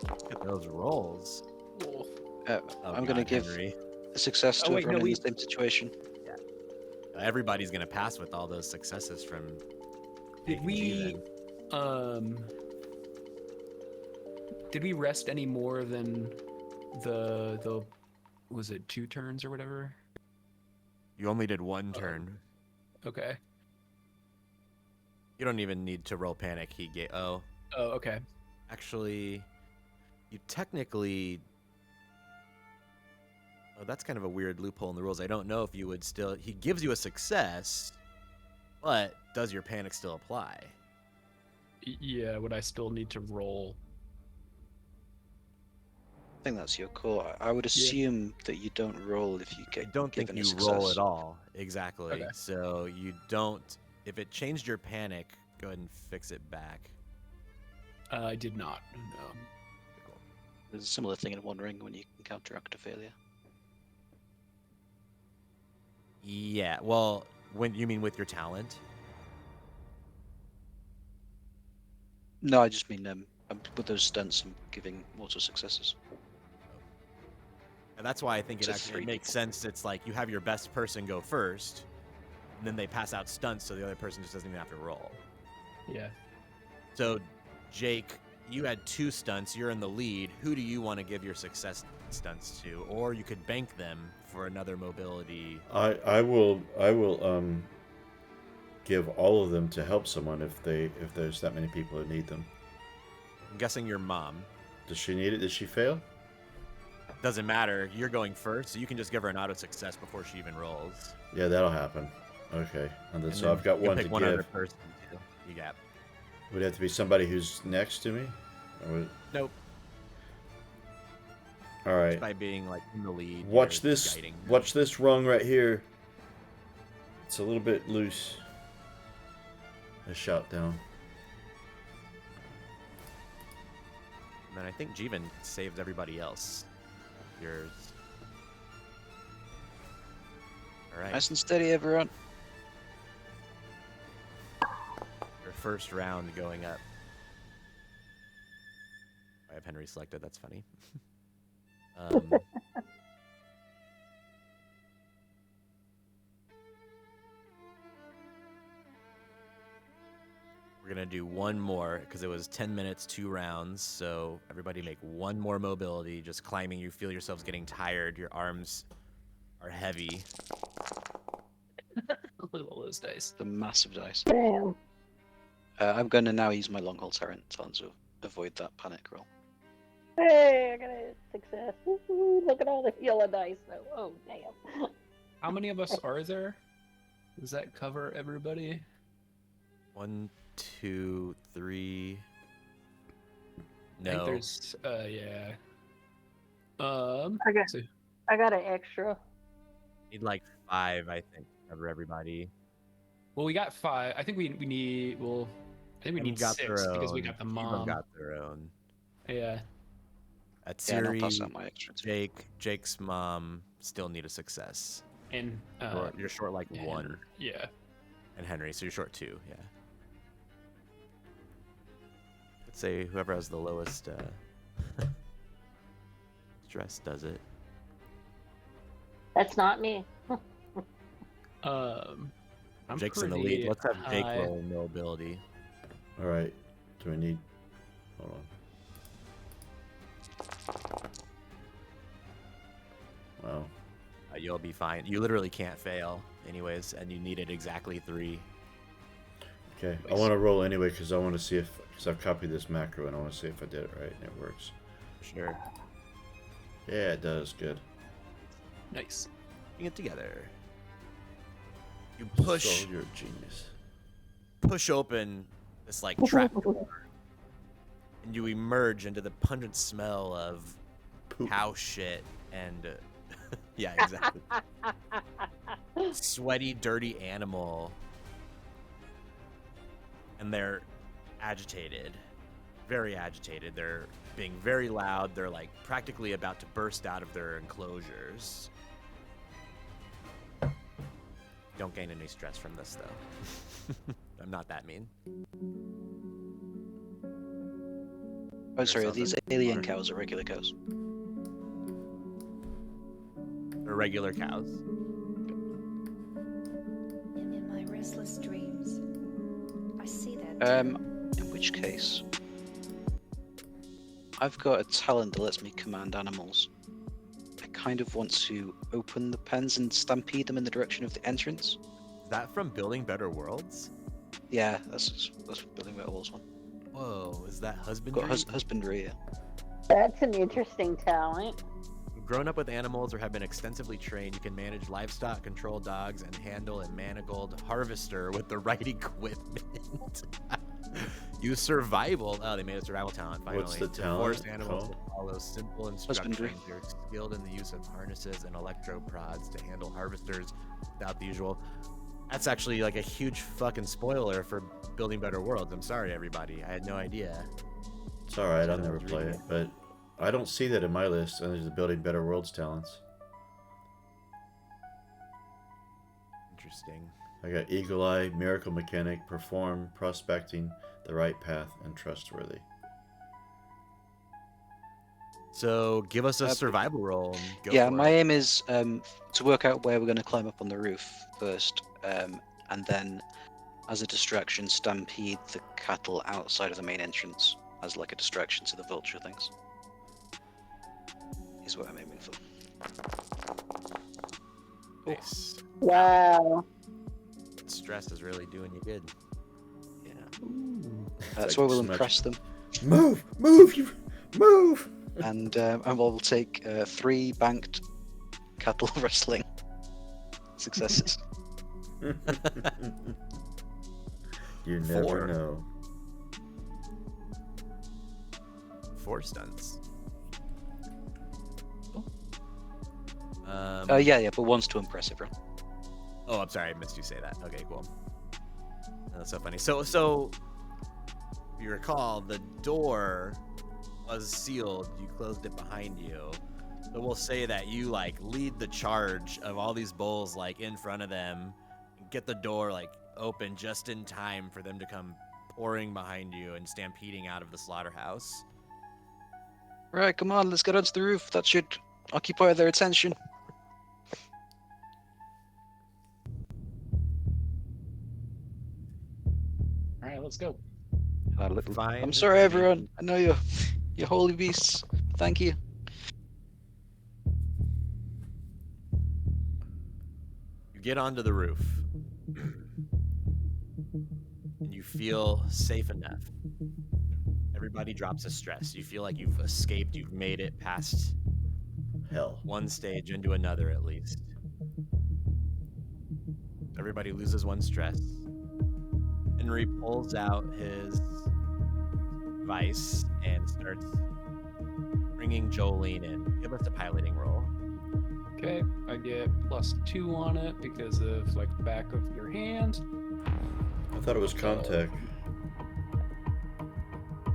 Look at those rolls. I'm Oh, going to God, give Henry. a success to Oh, wait, everyone no, in the same situation. Everybody's gonna pass with all those successes from. Did we did we rest any more than the was it 2 turns or whatever? You only did one turn. Okay. You don't even need to roll panic. He gave. Oh, Okay. actually, you technically. Oh, that's kind of a weird loophole in the rules. I don't know if you would still. He gives you a success, but does your panic still apply? Yeah. Would I still need to roll? I think that's your call. I would assume that you don't roll if you I get don't think given a you roll success. at all. Exactly. Okay. So you don't. If it changed your panic, go ahead and fix it back. I did not. No. There's a similar thing in One Ring when you can counteract a failure. Yeah. Well, when you mean with your talent? No, I just mean with those stunts and giving auto successes. And that's why I think it So actually 3 makes sense. It's like you have your best person go first, and then they pass out stunts, so the other person just doesn't even have to roll. Yeah. So, Jake, you had 2 stunts. You're in the lead. Who do you want to give your success stunts to? Or you could bank them for another mobility. I will give all of them to help someone if there's that many people that need them. I'm guessing your mom. Does she need it? Did she fail? Doesn't matter. You're going first, so you can just give her an auto success before she even rolls. Yeah, that'll happen. Okay, and then And so then I've got you one pick to one other give. person too. You got. Would it have to be somebody who's next to me? Nope. All right. Just by being like in the lead. Watch you're this. guiding them. Watch this rung right here. It's a little bit loose. I shot down. And then I think Jeevan saves everybody else. Yours. All right. Nice and steady, everyone. Your first round going up. I have Henry selected. That's funny. We're gonna do one more because it was 10 minutes, 2 rounds. So everybody make one more mobility. Just climbing. You feel yourselves getting tired. Your arms are heavy. Look at all those dice. The massive dice. Damn. I'm going to now use my long haul Tyrant talent to avoid that panic roll. Hey, I got a success. Woo-hoo, look at all the yellow dice, though. Oh, damn. How many of us are there? Does that cover everybody? 1, 2, 3. I think No. there's yeah. I got, so- I got an extra. Need like 5, I think, to cover everybody. well, we got 5. I think we need. Well, I think we Them need got 6 their because we own. got the Jeevan mom. got their own. Yeah. At Yeah, and I'll Siri, pass out my extra too. Jake's mom still need a success. And You're short like and 1. Henry. Yeah. And Henry, so you're short 2, yeah. Let's say whoever has the lowest stress does it. That's not me. I'm Jake's in the pretty lead. Let's have Jake high. roll mobility. All right. Do I need? Hold on. Wow. You'll be fine. You literally can't fail, anyways, and you needed exactly 3. Okay. I Nice. want to roll anyway because I want to see because I've copied this macro and I want to see if I did it right and it works. Sure. Yeah, it does. Good. Nice. Putting it together. You push So you're a genius. open this like trap door, and you emerge into the pungent smell of Poop. cow shit and yeah, exactly. Sweaty, dirty animal. And they're agitated. Very agitated. They're being very loud. They're like practically about to burst out of their enclosures. Don't gain any stress from this though. I'm not that mean. Oh, sorry, are Yourself these in? alien cows or regular cows? They're regular cows. And in my restless dreams, I see that. In which case, I've got a talent that lets me command animals. kind of want to open the pens and stampede them in the direction of the entrance. Is that from Building Better Worlds? Yeah, that's Building Better Worlds one. Whoa, is that husbandry? Got husbandry. Yeah. That's an interesting talent. Grown up with animals or have been extensively trained, you can manage livestock, control dogs, and handle a manacled harvester with the right equipment. Use survival. Oh, they made a survival talent finally. What's the to talent force animals called? to follow simple instructions. Husbandry. You're skilled in the use of harnesses and electroprods to handle harvesters without the usual. That's actually like a huge fucking spoiler for Building Better Worlds. I'm sorry, everybody. I had no idea. It's alright, I'll So I never was play reading it, but I don't see that in my list under the Building Better Worlds talents. Interesting. I got Eagle Eye, Miracle Mechanic, Perform, Prospecting, The Right Path, and Trustworthy. So give us a survival roll. And go Yeah, for my it. aim is to work out where we're going to climb up on the roof first, and then, as a distraction, stampede the cattle outside of the main entrance as like a distraction to the vulture things. Is what I'm aiming for. Nice. Wow. Stress is really doing you good. Yeah, It's that's like where we'll so much- impress them, Move! Move! You move! and we'll take 3 banked cattle wrestling successes. You never 4. know. 4 stunts. Yeah, but one's to impress everyone. Oh, I'm sorry, I missed you say that. Okay, cool. That's so funny. So, if you recall, the door was sealed. You closed it behind you. So we'll say that you like lead the charge of all these bulls like in front of them, and get the door like open just in time for them to come pouring behind you and stampeding out of the slaughterhouse. Right, come on, let's get onto the roof. That should occupy their attention. All right, let's go. Fine. I'm sorry, everyone. I know you're holy beasts. Thank you. You get onto the roof. And you feel safe enough. Everybody drops a stress. You feel like you've escaped, you've made it past Hell. one stage into another at least. Everybody loses one stress. Henry pulls out his device and starts bringing Jolene in. Give us a piloting roll. Okay, I get +2 on it because of like the back of your hand. I thought it was Comtech.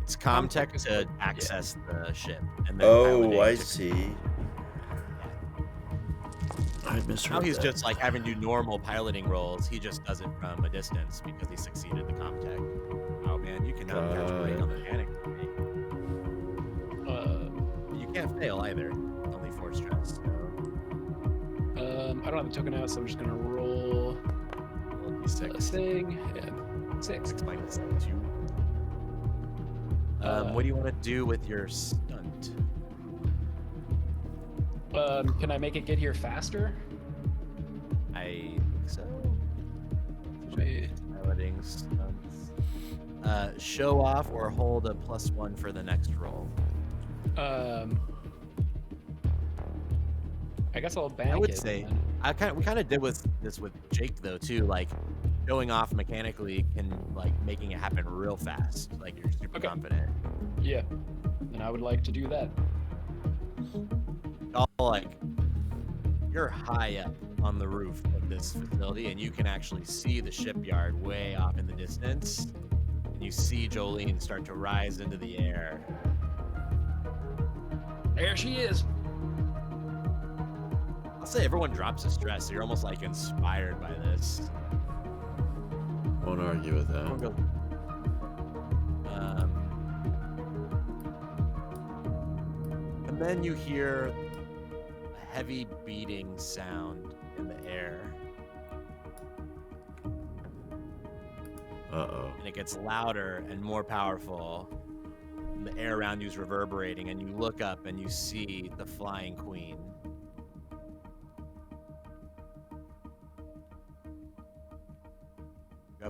It's Comtech Comtech is to what- access the ship. And then Oh, piloting I to- see. I misread Now he's that. just like having to do normal piloting rolls. He just does it from a distance because he succeeded the Comtech. Oh man, you cannot catch a break on the mechanic. You can't fail either. Only 4 stress. So I don't have a token out, so I'm just gonna roll roll a d6. thing. Yeah, 6. 6 minus 2. What do you want to do with your stunt? Can I make it get here faster? I think so. Wait. Piloting stunts. Show off or hold a +1 for the next roll. I guess I'll bank I would it, say then. we kind of did this with Jake though too. Like showing off mechanically can like making it happen real fast. Like you're super Okay. confident. Yeah, then I would like to do that. All like you're high up on the roof of this facility, and you can actually see the shipyard way off in the distance. And you see Jolene start to rise into the air. There she is. I'll say everyone drops a stress. So you're almost like inspired by this. Won't argue with Everyone that. goes, and then you hear a heavy beating sound in the air, Uh-oh. and it gets louder and more powerful. And the air around you is reverberating, and you look up and you see the Flying Queen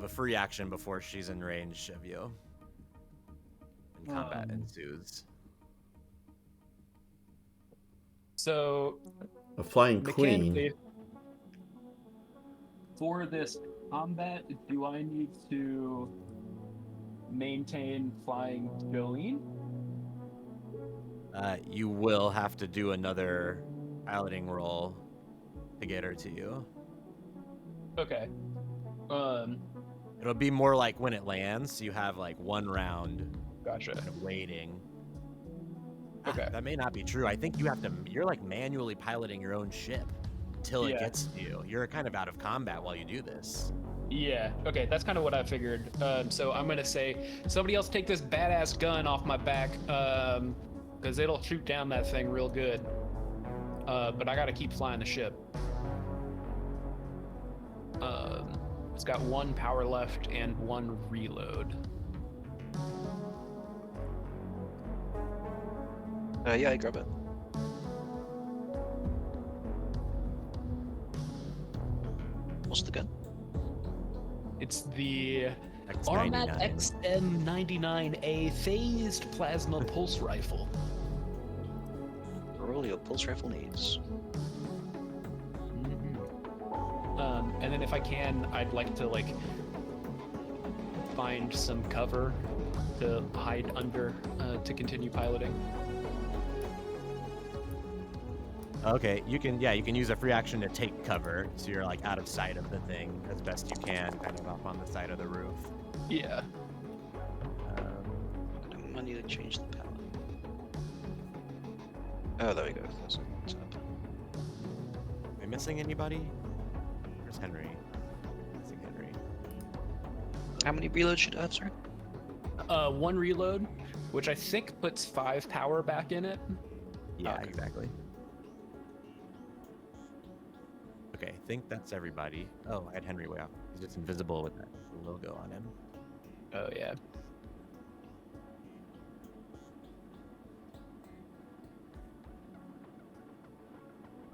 have a free action before she's in range of you. And combat ensues. So A flying mechanically, queen. for this combat, do I need to maintain flying Jolene? You will have to do another piloting roll to get her to you. Okay. It'll be more like when it lands, so you have like one round Gotcha. kind of waiting. Okay. That may not be true. I think you're like manually piloting your own ship till it Yeah. gets to you. You're kind of out of combat while you do this. Yeah, okay, that's kind of what I figured. So I'm gonna say, somebody else take this badass gun off my back, because it'll shoot down that thing real good. But I gotta keep flying the ship. It's got 1 power left and 1 reload. Yeah, I grab it. What's the gun? It's the X99. Armat XM99A phased plasma pulse rifle. For all your pulse rifle needs. And then if I can, I'd like to find some cover to hide under to continue piloting. Okay, you can use a free action to take cover, so you're like out of sight of the thing as best you can, kind of up on the side of the roof. Yeah. I don't manually change the power. Oh, there we go. That's up. Am I missing anybody? Where's Henry? Missing Henry. How many reloads should I have, sorry? 1 reload, which I think puts 5 power back in it. Yeah, Okay. exactly. Okay, I think that's everybody. Oh, I had Henry way off. He's just invisible with that logo on him. Oh yeah.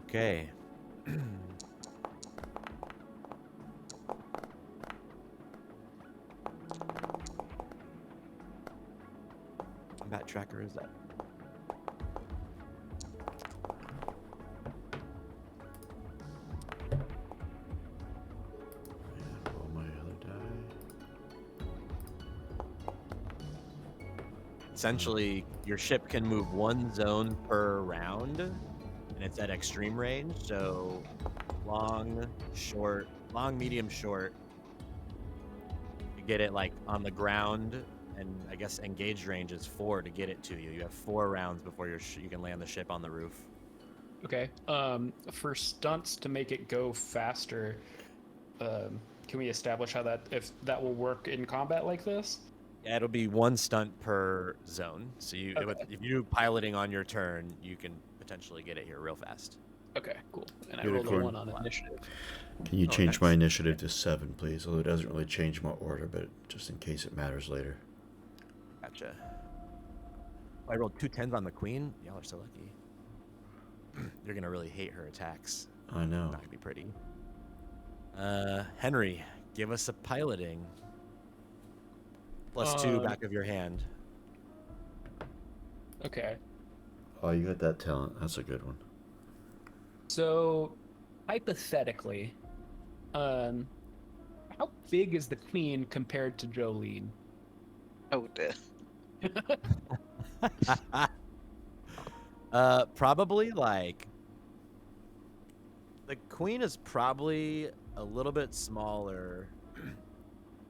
Okay. Combat tracker is up. Roll my other die. Essentially, your ship can move 1 zone per round, and it's at extreme range. So, long, short, long, medium, short. You get it like on the ground, and I guess engaged range is 4 to get it to you. You have 4 rounds before you can land the ship on the roof. Okay. For stunts to make it go faster, can we establish if that will work in combat like this? Yeah, it'll be 1 stunt per zone. So if you piloting on your turn, you can potentially get it here real fast. Okay, cool. And I Unicorn. rolled a 1 on initiative. Can you Oh, change my nice. initiative to 7, please? Although it doesn't really change my order, but just in case it matters later. Gotcha. I rolled 2 10s on the queen. Y'all are so lucky. You're gonna really hate her attacks. I know. Not gonna be pretty. Henry, give us a piloting. +2 back of your hand. Okay. Oh, you got that talent. That's a good one. So, hypothetically, how big is the queen compared to Jolene? Oh dear. Probably like the queen is probably a little bit smaller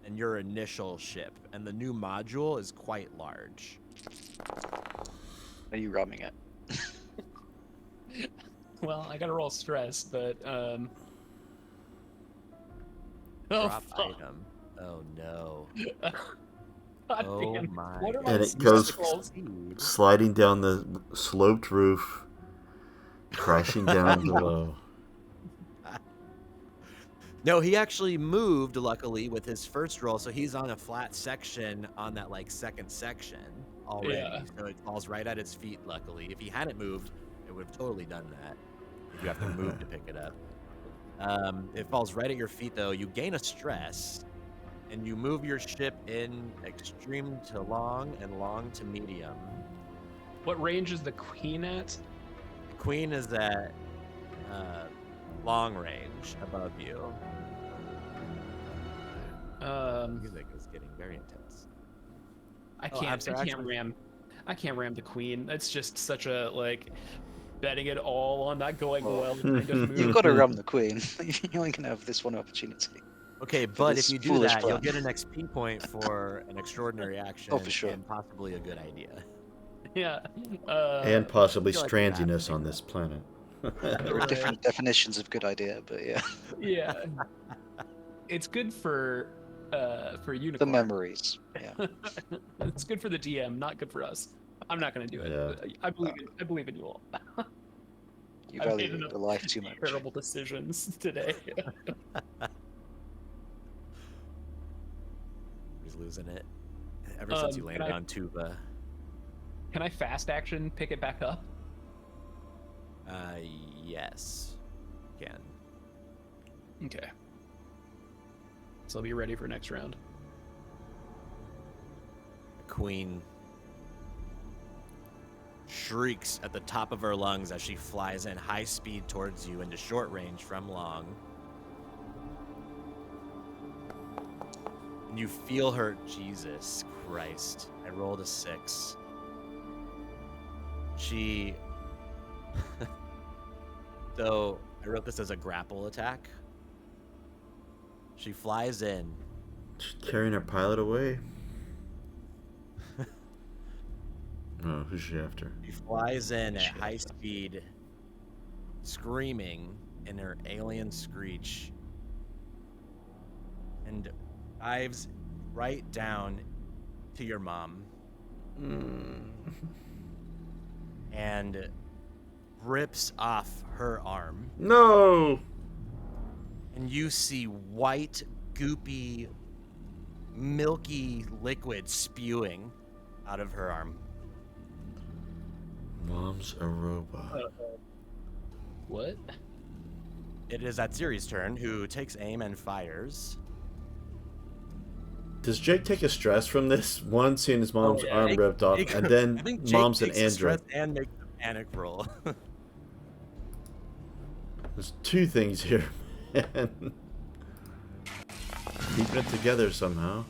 than your initial ship, and the new module is quite large. Are you ramming it? Well, I gotta roll stress, but Oh, Drop fuck. item. Oh no. God Oh damn. my. What are my And it goes testicles? sliding down the sloped roof, crashing down below. No, he actually moved, luckily, with his first roll, so he's on a flat section on that like second section already. Yeah. So it falls right at his feet, luckily. If he hadn't moved, it would have totally done that. You have to move to pick it up. It falls right at your feet, though. You gain a stress, and you move your ship in extreme to long and long to medium. What range is the queen at? The queen is at long range above you. Music is getting very intense. I Oh, I'm can't. sorry, I can't actually- ram. I can't ram the queen. That's just such a like betting it all on not going well kind of move. You've got to ram the queen. You only can have this one opportunity. Okay, for but this if you do foolish that, you'll plan. get an XP point for an extraordinary action for sure. and possibly a good idea. Yeah. And possibly I feel like we have to strandiness take on that. this planet. There are different definitions of good idea, but yeah, Yeah. It's good for unicorn. the memories. Yeah, It's good for the DM, not good for us. I'm not gonna do it. Yeah. I believe in you all. you I've value made enough your life too much. terrible decisions today. He's losing it. Ever since you Can landed I- on Tuba. Can I fast action pick it back up? Yes. Can. Okay. So I'll be ready for next round. The queen shrieks at the top of her lungs as she flies in high speed towards you into short range from long. And you feel her. Jesus Christ. I rolled a 6. She. So I wrote this as a grapple attack. She flies in. She's carrying her pilot away. Oh, who's she after? She flies in at high speed, screaming in her alien screech, and dives right down to your mom and rips off her arm. No! And you see white, goopy, milky liquid spewing out of her arm. Mom's a robot. What? It is Atziri's turn, who takes aim and fires. Does Jake take a stress from this? One, seeing his mom's yeah. arm Jake- ripped off, Jake- and I then think Jake mom's an takes a stress android. and makes a panic roll. There's two things here, man. Keeping it together somehow.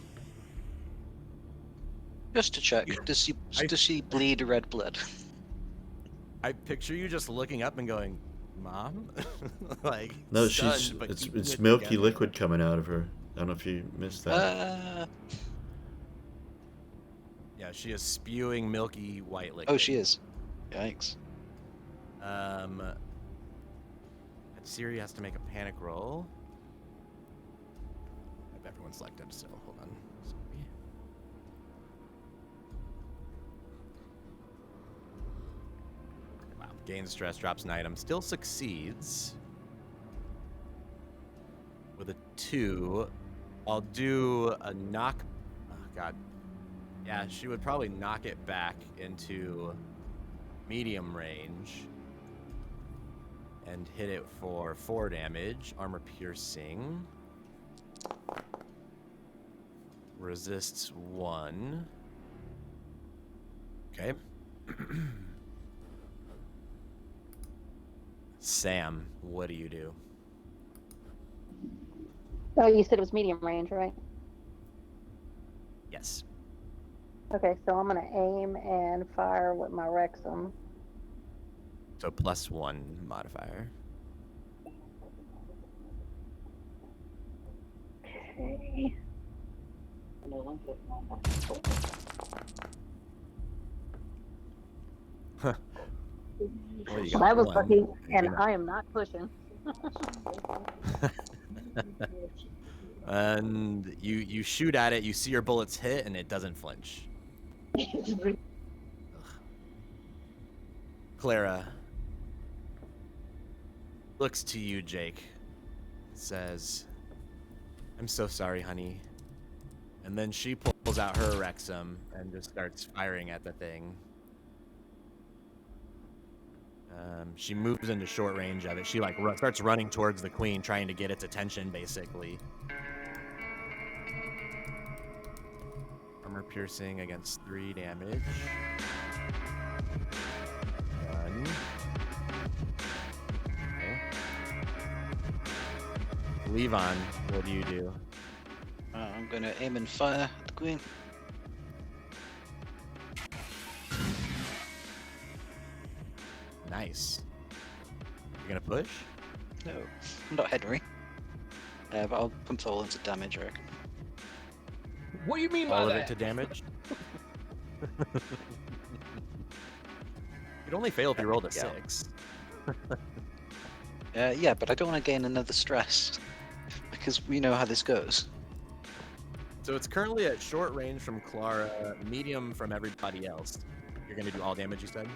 Just to check, does she bleed red blood? I picture you just looking up and going, "Mom," like No, stunned, but it's keeping it milky together. liquid coming out of her. I don't know if you missed that. Yeah, she is spewing milky white liquid. Oh, she is. Yikes. Siri has to make a panic roll. I have everyone selected, so hold on. Sorry. Wow. Gains stress, drops an item, still succeeds. With a 2, I'll do a knock. Oh, God. Yeah, she would probably knock it back into medium range and hit it for 4 damage. Armor piercing. Resists 1. Okay. Sam, what do you do? Oh, you said it was medium range, right? Yes. Okay, so I'm gonna aim and fire with my Rexum. So +1 modifier. Okay. Huh. Well, you Well, got that was 1. lucky, and You know. I am not pushing. And you shoot at it, you see your bullets hit, and it doesn't flinch. Clara looks to you, Jake, says, "I'm so sorry, honey." And then she pulls out her Rexum and just starts firing at the thing. She moves into short range of it. She like starts running towards the queen, trying to get its attention, basically. Armor piercing against 3 damage. 1. Okay. Levon, what do you do? I'm going to aim and fire at the queen. Nice. You gonna push? No, I'm not Henry. But I'll pump all into damage, I reckon. What do you mean by All of that? it to damage? You'd only fail if you rolled a Yeah. 6. Yeah, but I don't want to gain another stress. Because we know how this goes. So it's currently at short range from Clara, medium from everybody else. You're gonna do all damage, you said?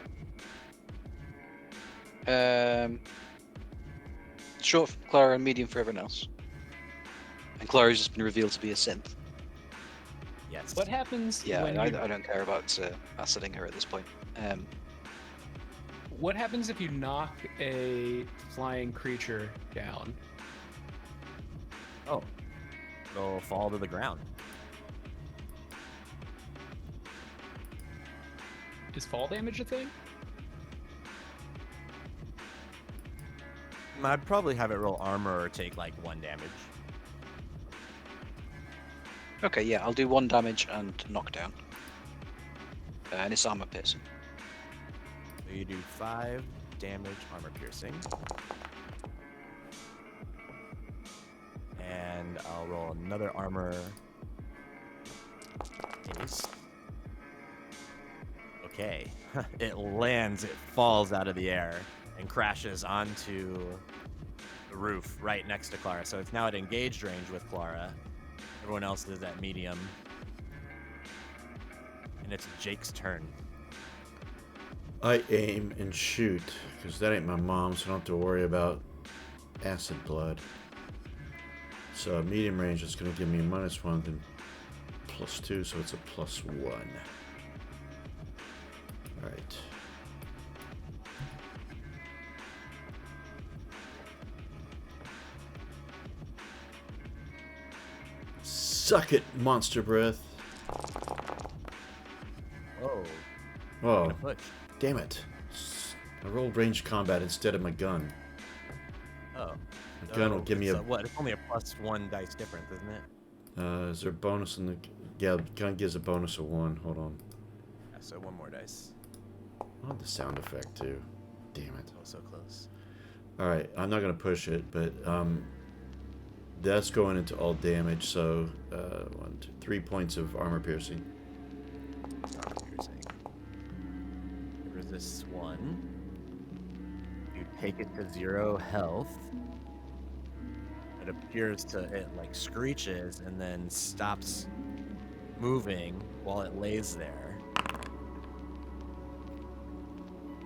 Short for Clara and medium for everyone else. And Clara's just been revealed to be a synth. Yes. What happens Yeah, when I you, don't care about aciding her at this point. what happens if you knock a flying creature down? Oh. It'll fall to the ground. Is fall damage a thing? I'd probably have it roll armor or take like 1 damage. Okay, yeah, I'll do 1 damage and knockdown. And it's armor piercing. So you do 5 damage armor piercing. And I'll roll another armor ace. Okay. It lands, it falls out of the air and crashes onto the roof right next to Clara. So it's now at engaged range with Clara. Everyone else is at medium. And it's Jake's turn. I aim and shoot, because that ain't my mom, so I don't have to worry about acid blood. So medium range is going to give me a -1, then +2, so it's a +1. Alright. Suck it, monster breath. Whoa. Oh, Gonna push. damn it. I rolled ranged combat instead of my gun. Oh. The gun will give me it's a... what? It's only a +1 dice difference, isn't it? Is there a bonus in the... Yeah, the gun gives a bonus of 1. Hold on. Yeah, so 1 more dice. I want the sound effect, too. Damn it. Oh, so close. Alright, I'm not going to push it, but that's going into all damage, so 1, 2, 3 points of armor piercing. Armor piercing. It resists 1. You take it to 0 health. It appears to, it like screeches and then stops moving while it lays there.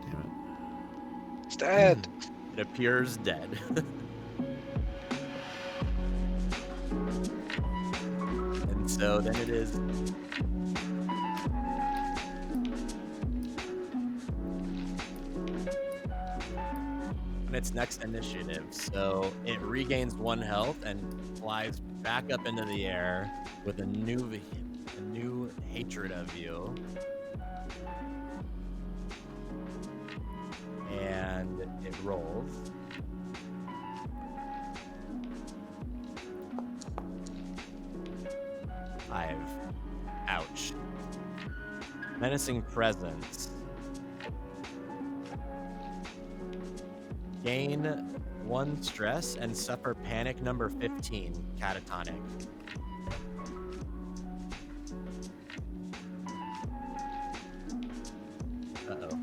Damn it. It's dead! It appears dead. And so then it is on its next initiative. So it regains 1 health and flies back up into the air with a new hatred of you. And it rolls. Ouch. Menacing presence. Gain 1 stress and suffer panic number 15, catatonic. Uh-oh.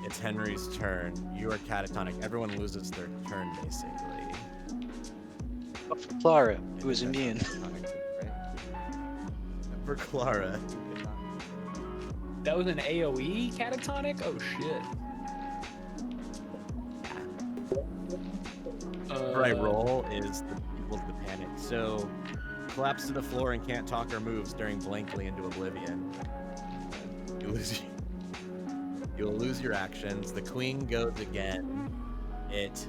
It's Henry's turn. You are catatonic. Everyone loses their turn, basically. But for Clara, who is immune. For Clara. That was an AoE catatonic? Oh shit. Whatever I roll is equals the panic. So collapse to the floor and can't talk or moves, staring blankly into oblivion. You'll lose your actions. The queen goes again. It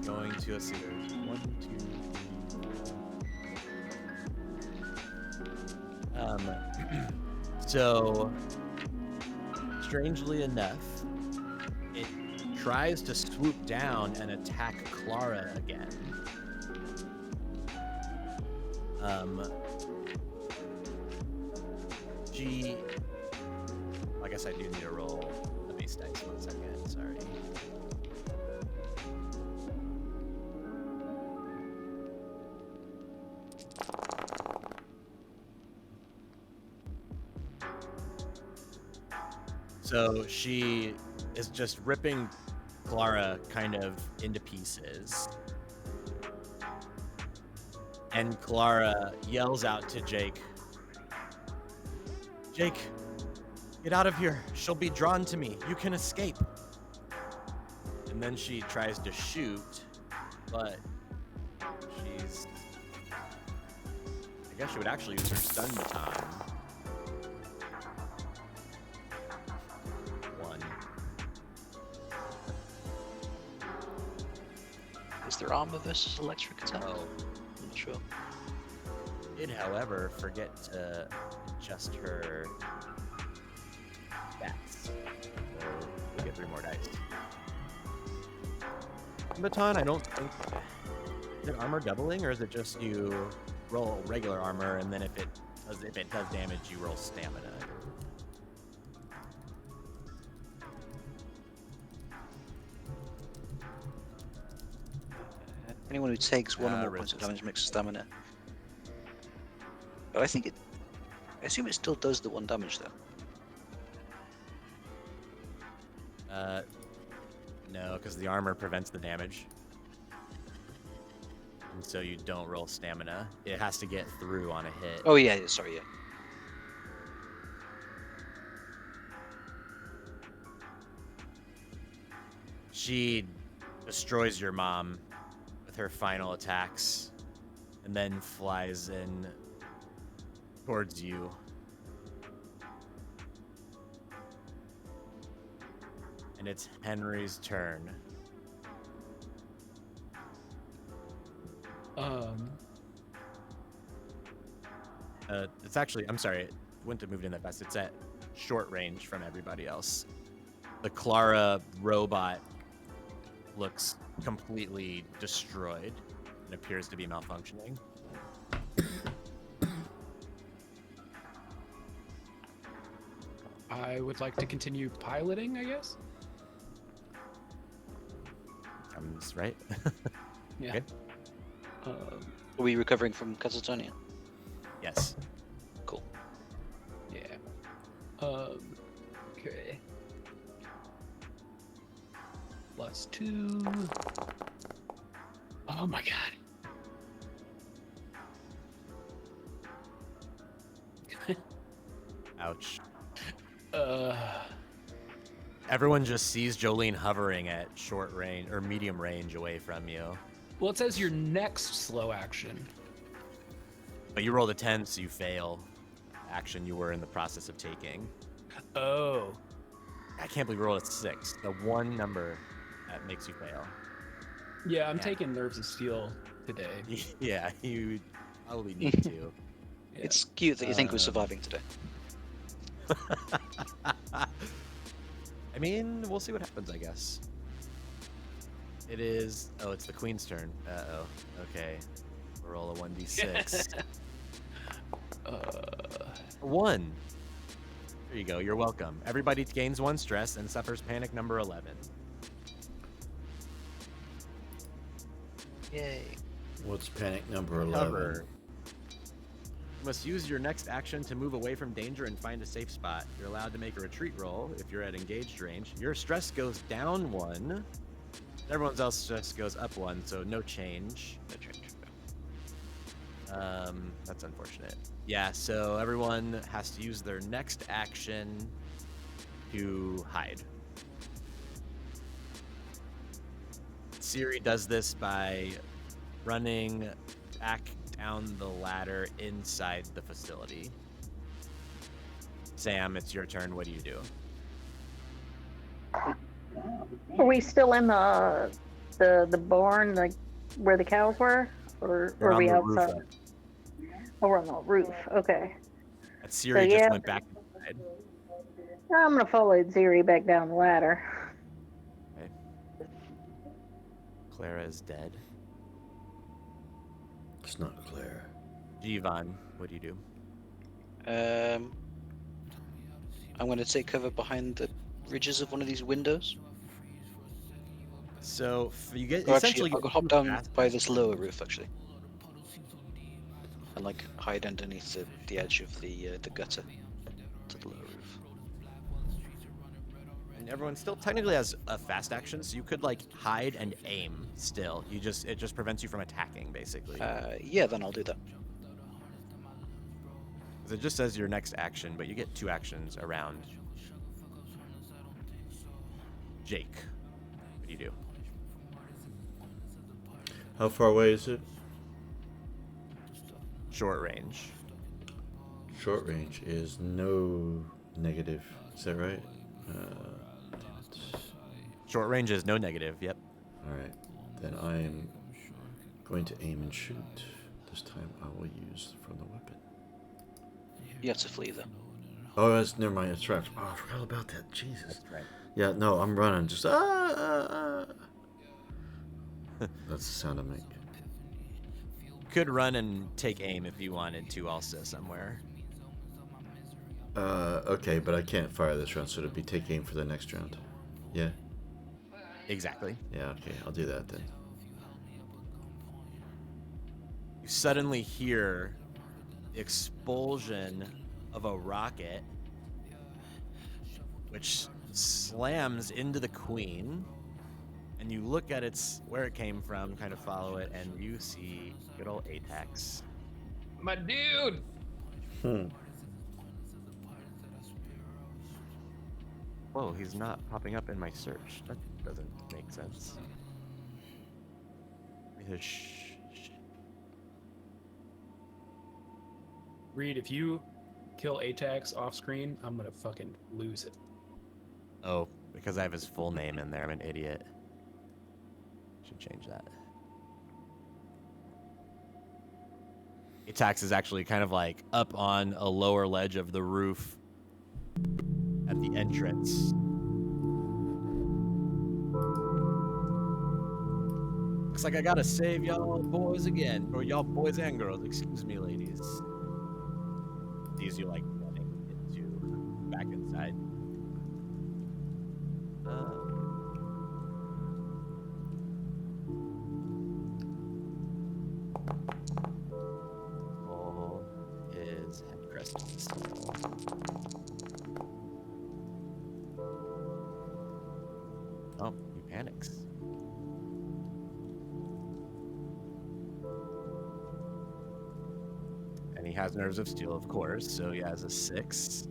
going to, let's see, there's 1, 2, 3. So, strangely enough, it tries to swoop down and attack Clara again. I guess I do need to roll the base dice. 1 second, sorry. So she is just ripping Clara kind of into pieces. And Clara yells out to Jake, Jake, get out of here. She'll be drawn to me. You can escape. And then she tries to shoot, but she's... I guess she would actually use her stun baton. 1. Is there armor versus electric attack? Oh. I'm not sure. Did, however, forget to adjust her stats. So we get 3 more dice. Baton, I don't think... Is it armor doubling, or is it just you roll regular armor, and then if it does damage, you roll stamina? Anyone who takes 1 or more points of resist. damage makes stamina. But I assume it still does the 1 damage though. No, because the armor prevents the damage. And so you don't roll stamina. It has to get through on a hit. Oh yeah, sorry, yeah. She destroys your mom with her final attacks and then flies in towards you. And it's Henry's turn. It's actually, I'm sorry, it wouldn't have moved in that fast. It's at short range from everybody else. The Clara robot looks completely destroyed and appears to be malfunctioning. I would like to continue piloting, I guess. Sounds right. Yeah. Okay. Are we recovering from Catatonia? Yes. Cool. Yeah. Okay. +2. Oh my god. Ouch. Uh. Everyone just sees Jolene hovering at short range or medium range away from you. Well, it says your next slow action. But you rolled a 10, so you fail action you were in the process of taking. Oh. I can't believe you rolled a 6. The one number that makes you fail. Yeah, I'm Yeah. taking Nerves of Steel today. Yeah, you probably need to. Yeah. It's cute that you think we're surviving today. I mean, we'll see what happens, I guess. It is... Oh, it's the Queen's turn. Uh-oh. Okay. We'll roll a 1d6. 1. There you go. You're welcome. Everybody gains 1 stress and suffers panic number 11. Yay. What's panic number 11? Cover. You must use your next action to move away from danger and find a safe spot. You're allowed to make a retreat roll if you're at engaged range. Your stress goes down 1. Everyone's else stress goes up 1, so no change. No change. That's unfortunate. Yeah, so everyone has to use their next action to hide. Siri does this by running back down the ladder inside the facility. Sam, it's your turn. What do you do? Are we still in the the barn, like where the cows were, or They're are on we the roof. outside? Oh, we're on the roof. Okay. That Siri yeah. just went back inside. I'm gonna follow Ziri back down the ladder. Okay. Clara is dead. It's not Clara. Jivan, what do you do? I'm going to take cover behind the ridges of one of these windows. So you get Or essentially actually, I'll get hop two down fast by actions. this lower roof, actually. And, like, hide underneath the edge of the gutter to the lower roof. And everyone still technically has a fast action, so you could like hide and aim still. It just prevents you from attacking, basically. Yeah, then I'll do that. 'Cause it just says your next action, but you get 2 actions around. Jake, what do you do? How far away is it? Short range. Short range is no negative. Is that right? Short range is no negative. Yep. Alright. Then I am going to aim and shoot. This time I will use from the weapon. You have to flee, though. Oh, that's never mind. It's trapped. Oh, I forgot all about that. Jesus. That's right. Yeah, no, I'm running. Just That's the sound I make. You could run and take aim if you wanted to, also somewhere. Okay, but I can't fire this round, so it'd be take aim for the next round. Yeah? Exactly. Yeah, okay, I'll do that then. You suddenly hear the expulsion of a rocket, which slams into the queen, and you look at where it came from, kind of follow it, and you see good old Atax. My dude! Whoa, he's not popping up in my search. That doesn't make sense. Reed, if you kill Atax off screen, I'm gonna fucking lose it. Oh, because I have his full name in there. I'm an idiot. Should change that. Atax is actually kind of like up on a lower ledge of the roof at the entrance. Looks like I gotta save y'all boys again, or y'all boys and girls. Excuse me, ladies. These you like running into back inside. Roll his head crest. Oh, he panics. And he has nerves of steel, of course, so he has a 6.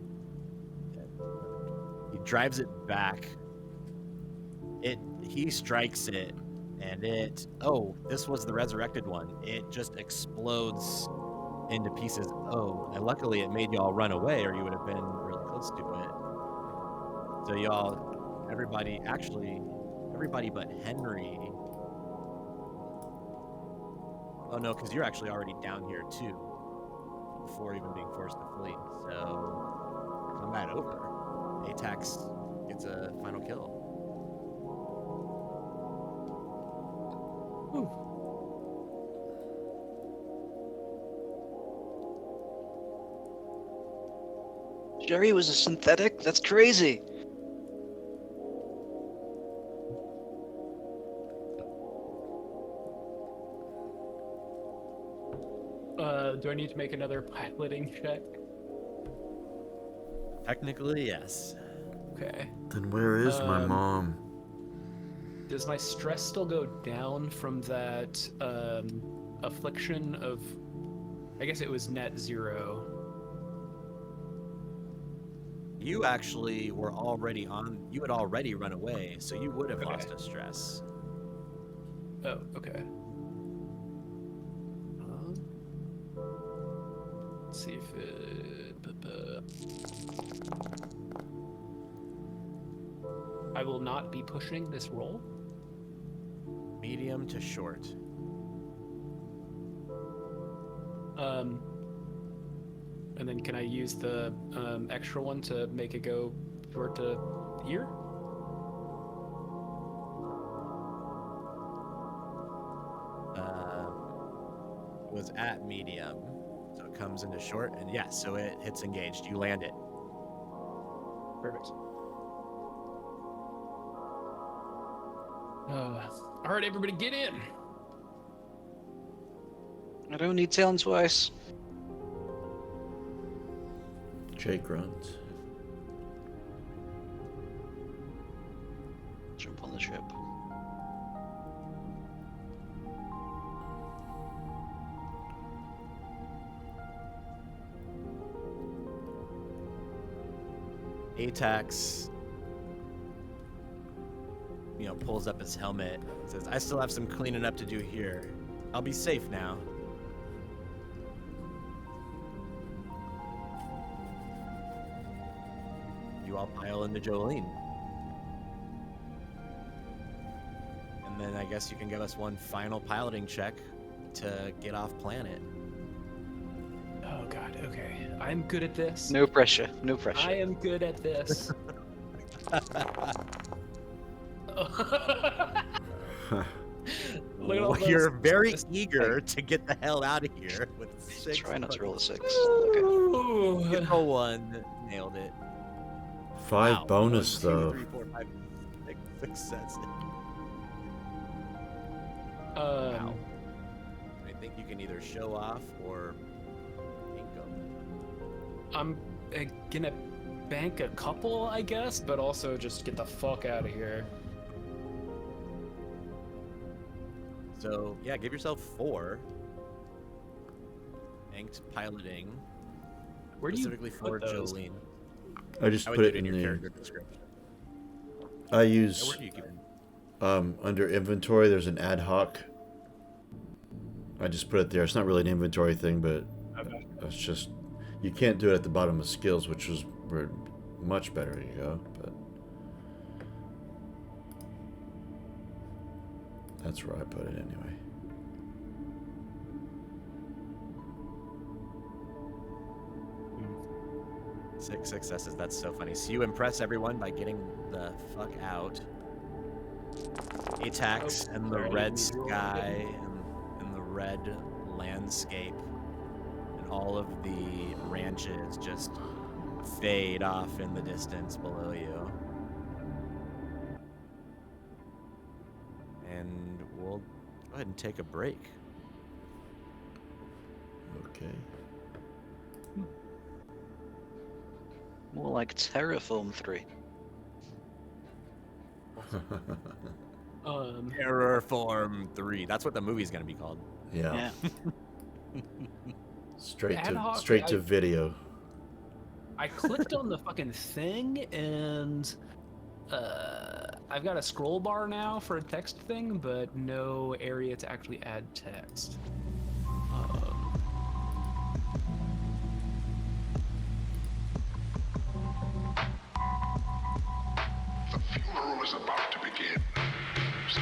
He drives it back. He strikes it, and this was the resurrected one. It just explodes into pieces. Oh, and luckily it made y'all run away, or you would have been really close to it. So everybody but Henry. Oh no, because you're actually already down here too, before even being forced to flee. So, combat over. Atax gets a final kill. Whew. Jerry was a synthetic? That's crazy! Do I need to make another piloting check? Technically, yes. Okay. Then where is my mom? Does my stress still go down from that affliction of... I guess it was net 0. You actually were already you had already run away, so you would have lost a stress. Oh, okay. Let's see if it... I will not be pushing this roll. Me medium to short. And then can I use the extra one to make it go short to here? It was at medium, so it comes into short, and yeah, so it hits engaged. You land it. Perfect. All right, everybody, get in. I don't need telling twice. Jake runs. Jump on the ship. Atax, pulls up his helmet and says, I still have some cleaning up to do here. I'll be safe now. You all pile into Jolene. And then I guess you can give us one final piloting check to get off planet. Oh God. Okay, I'm good at this. No pressure. No pressure. I am good at this. Look at all those- You're very eager to get the hell out of here with 6. Try not to roll a 6. Okay. Ooh. You roll 1, nailed it. 5 Wow. bonus 1, 2, though. 3, 4, 5, 6 successes. Wow. I think you can either show off or ink them. I'm gonna bank a couple, I guess, but also just get the fuck out of here. So yeah, give yourself 4. Banked piloting. Where do you Specifically for put those? Jolene. I just I would put do it it in in your the. character description. I Where use do you keep it? under inventory. There's an ad hoc. I just put it there. It's not really an inventory thing, but Okay. it's just you can't do it at the bottom of skills, which is where much better you go. But that's where I put it anyway. Hmm. 6 successes. That's so funny. So you impress everyone by getting the fuck out. Atax Oh, and the sorry, I red didn't roll sky and the red landscape and all of the ranches just fade off in the distance below you. And we'll go ahead and take a break. Okay. More like Terraform 3. Terrorform 3. That's what the movie's gonna be called. Yeah. Yeah. Straight Ad to hoc, straight to video. I clicked on the fucking thing and I've got a scroll bar now for a text thing, but no area to actually add text. The funeral is about to begin, sir.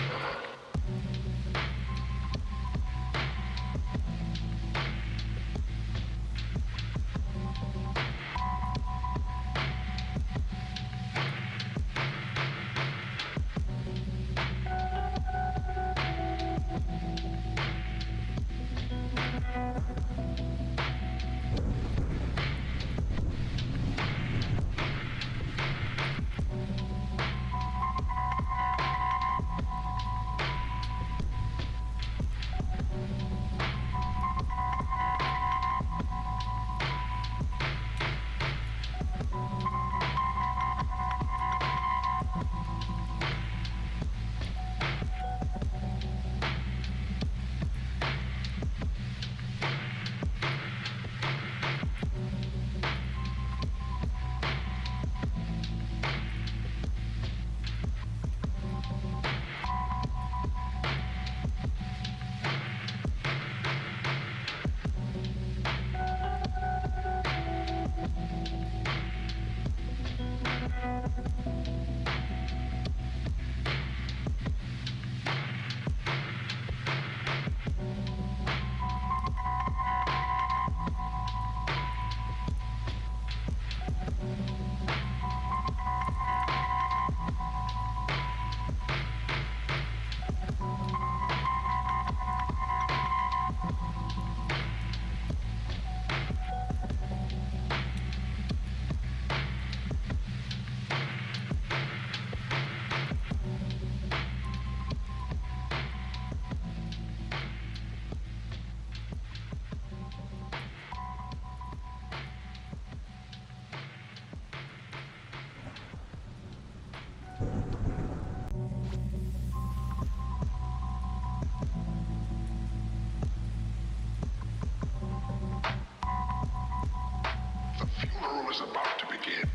funeral is about to begin,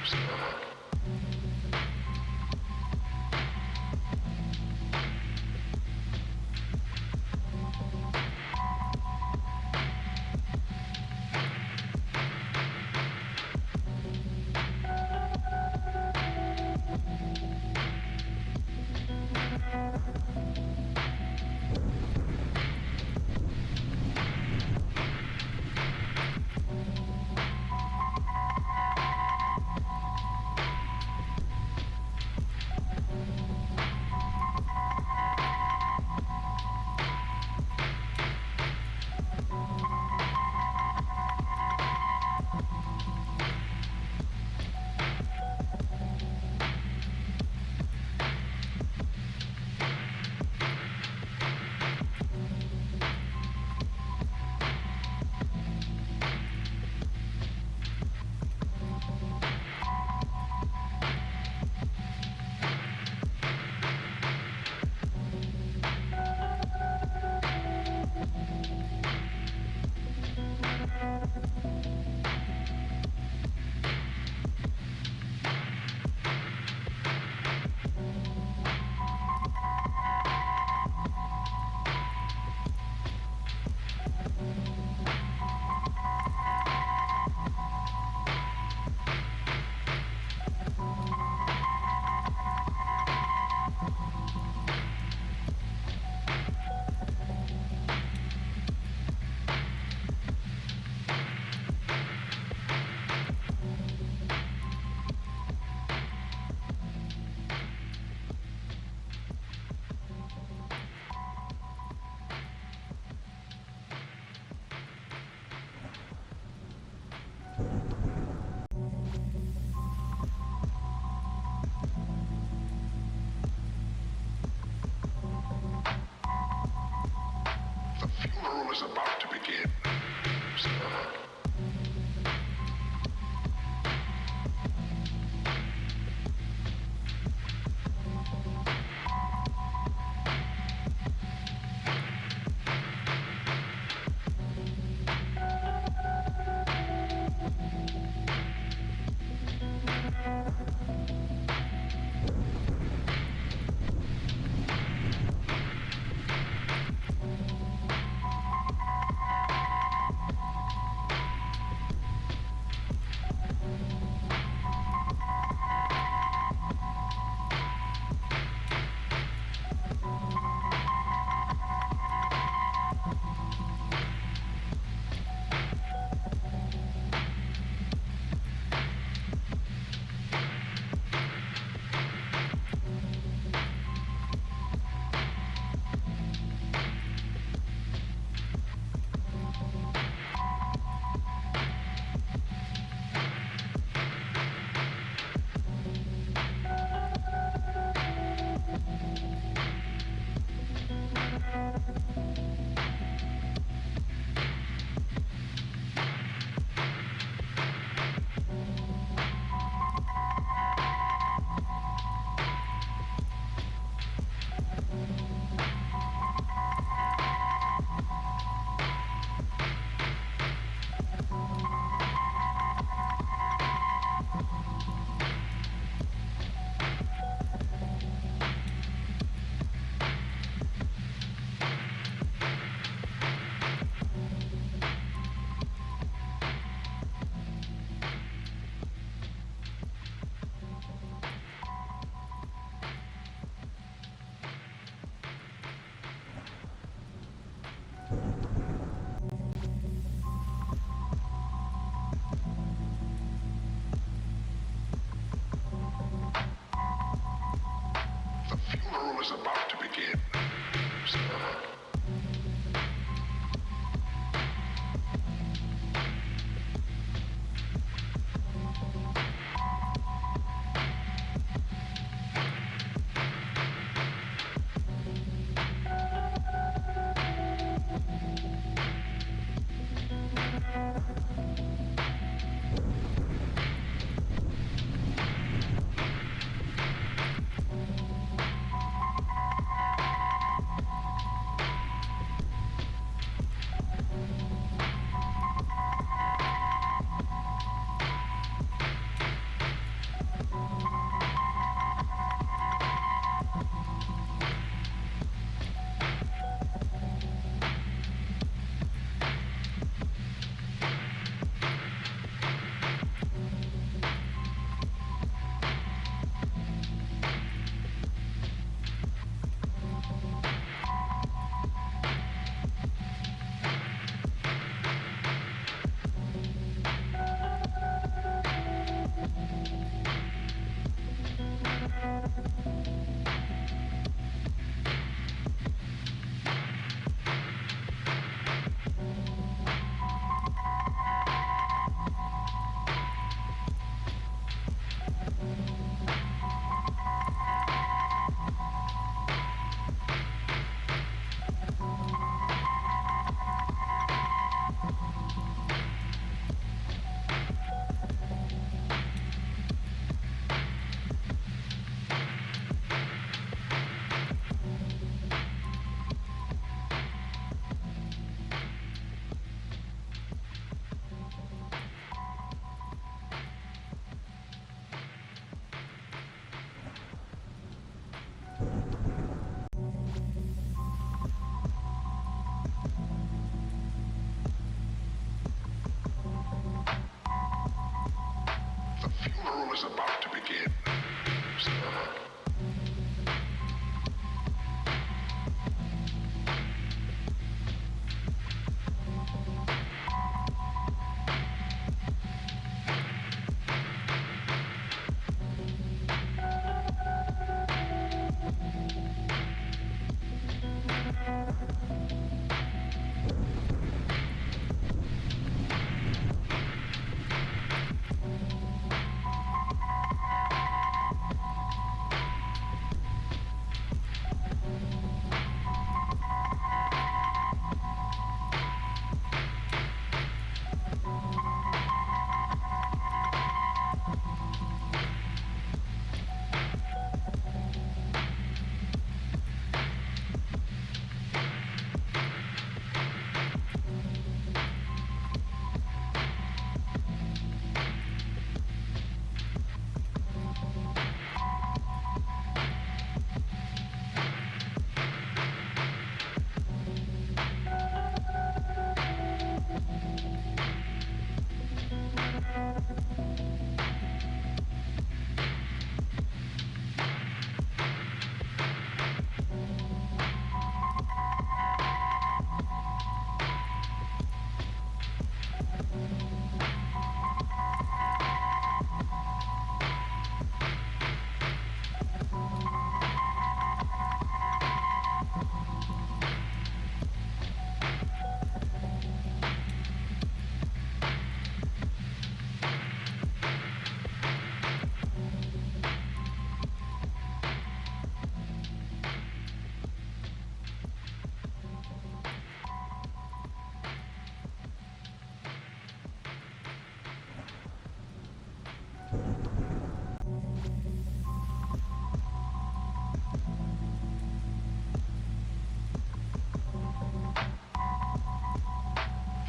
sir. The funeral is about to begin, sir. is about to begin. Sir.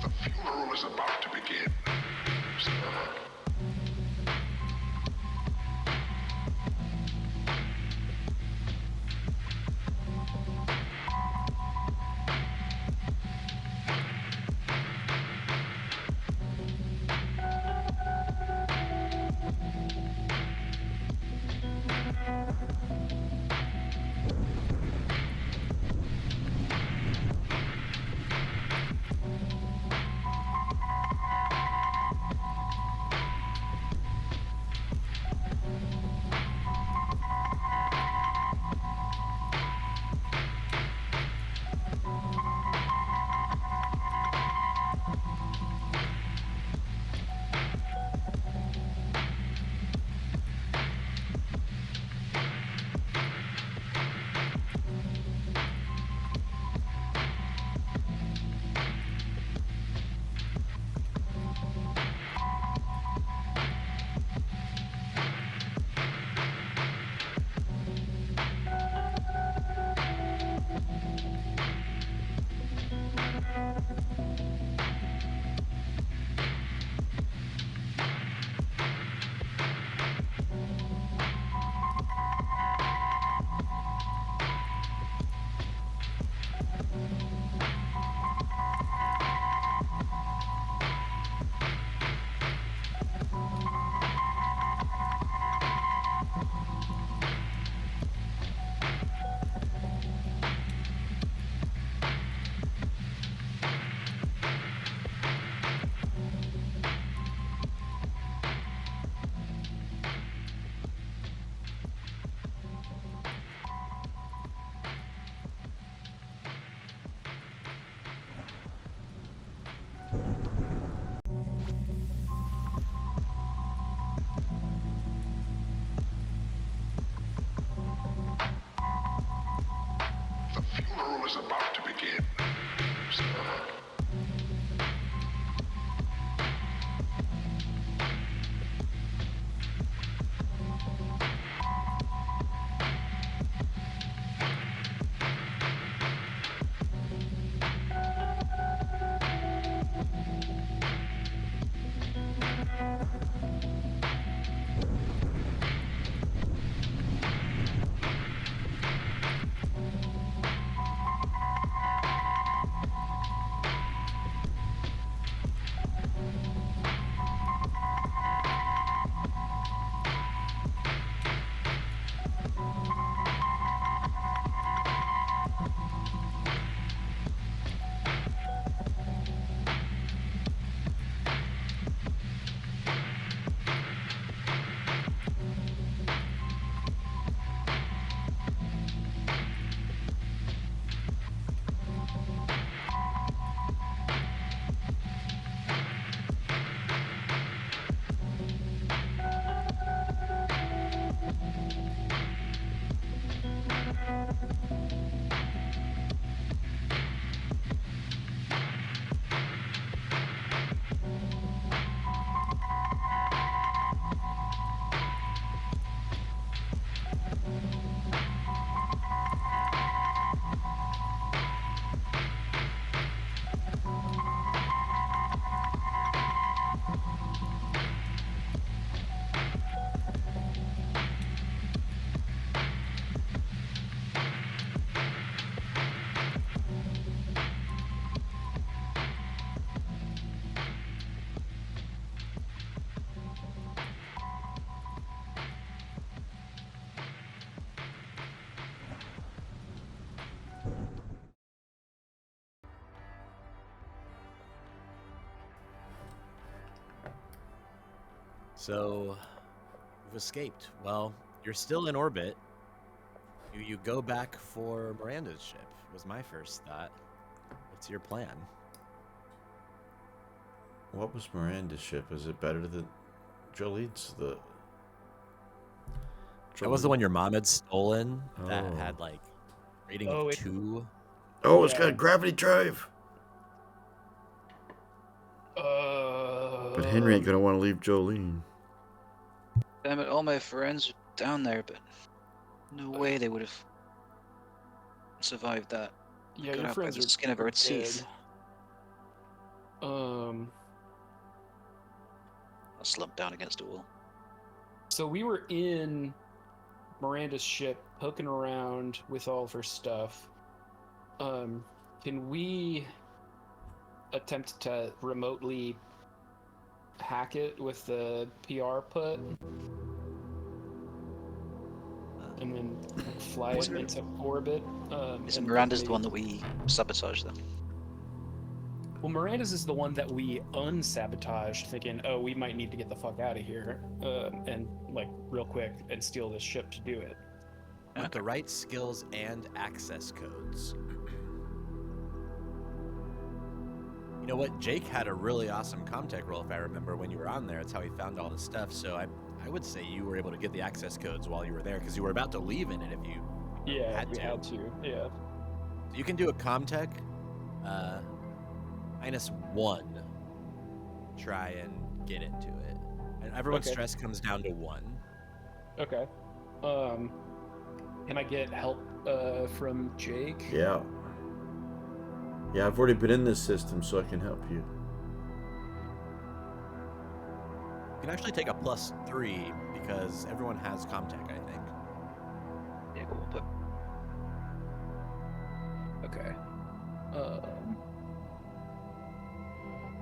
The funeral is about to begin. Sir. The funeral is about to begin. Sir. So, you've escaped. Well, you're still in orbit. You go back for Miranda's ship, was my first thought. What's your plan? What was Miranda's ship? Is it better than Jolene's? That was the one your mom had stolen that Oh. had like rating Oh, of it- 2. Oh, it's Yeah. got a gravity drive. But Henry ain't gonna want to leave Jolene. Damn it, all my friends are down there, but no way they would have survived that. Yeah, Got your out by friends the are skin of our dead. teeth. Um. I slumped down against a wall. So we were in Miranda's ship, poking around with all of her stuff. Can we attempt to remotely hack it with the PR put? And then fly it into orbit? Is it and Miranda's maybe- the one that we sabotaged then? Well, Miranda's is the one that we unsabotaged, thinking, oh, we might need to get the fuck out of here, and like real quick, and steal this ship to do it. With the right skills and access codes. You know what? Jake had a really awesome Comtech roll, if I remember, when you were on there. That's how he found all the stuff. So I would say you were able to get the access codes while you were there, because you were about to leave in it if you Yeah, had we to. had to. Yeah. You can do a Comtech -1. Try and get into it. And everyone's Okay. stress comes down to 1. Okay. Can I get help from Jake? Yeah. Yeah, I've already been in this system, so I can help you. You can actually take a +3 because everyone has Comtech, I think. Yeah, go on, but Okay.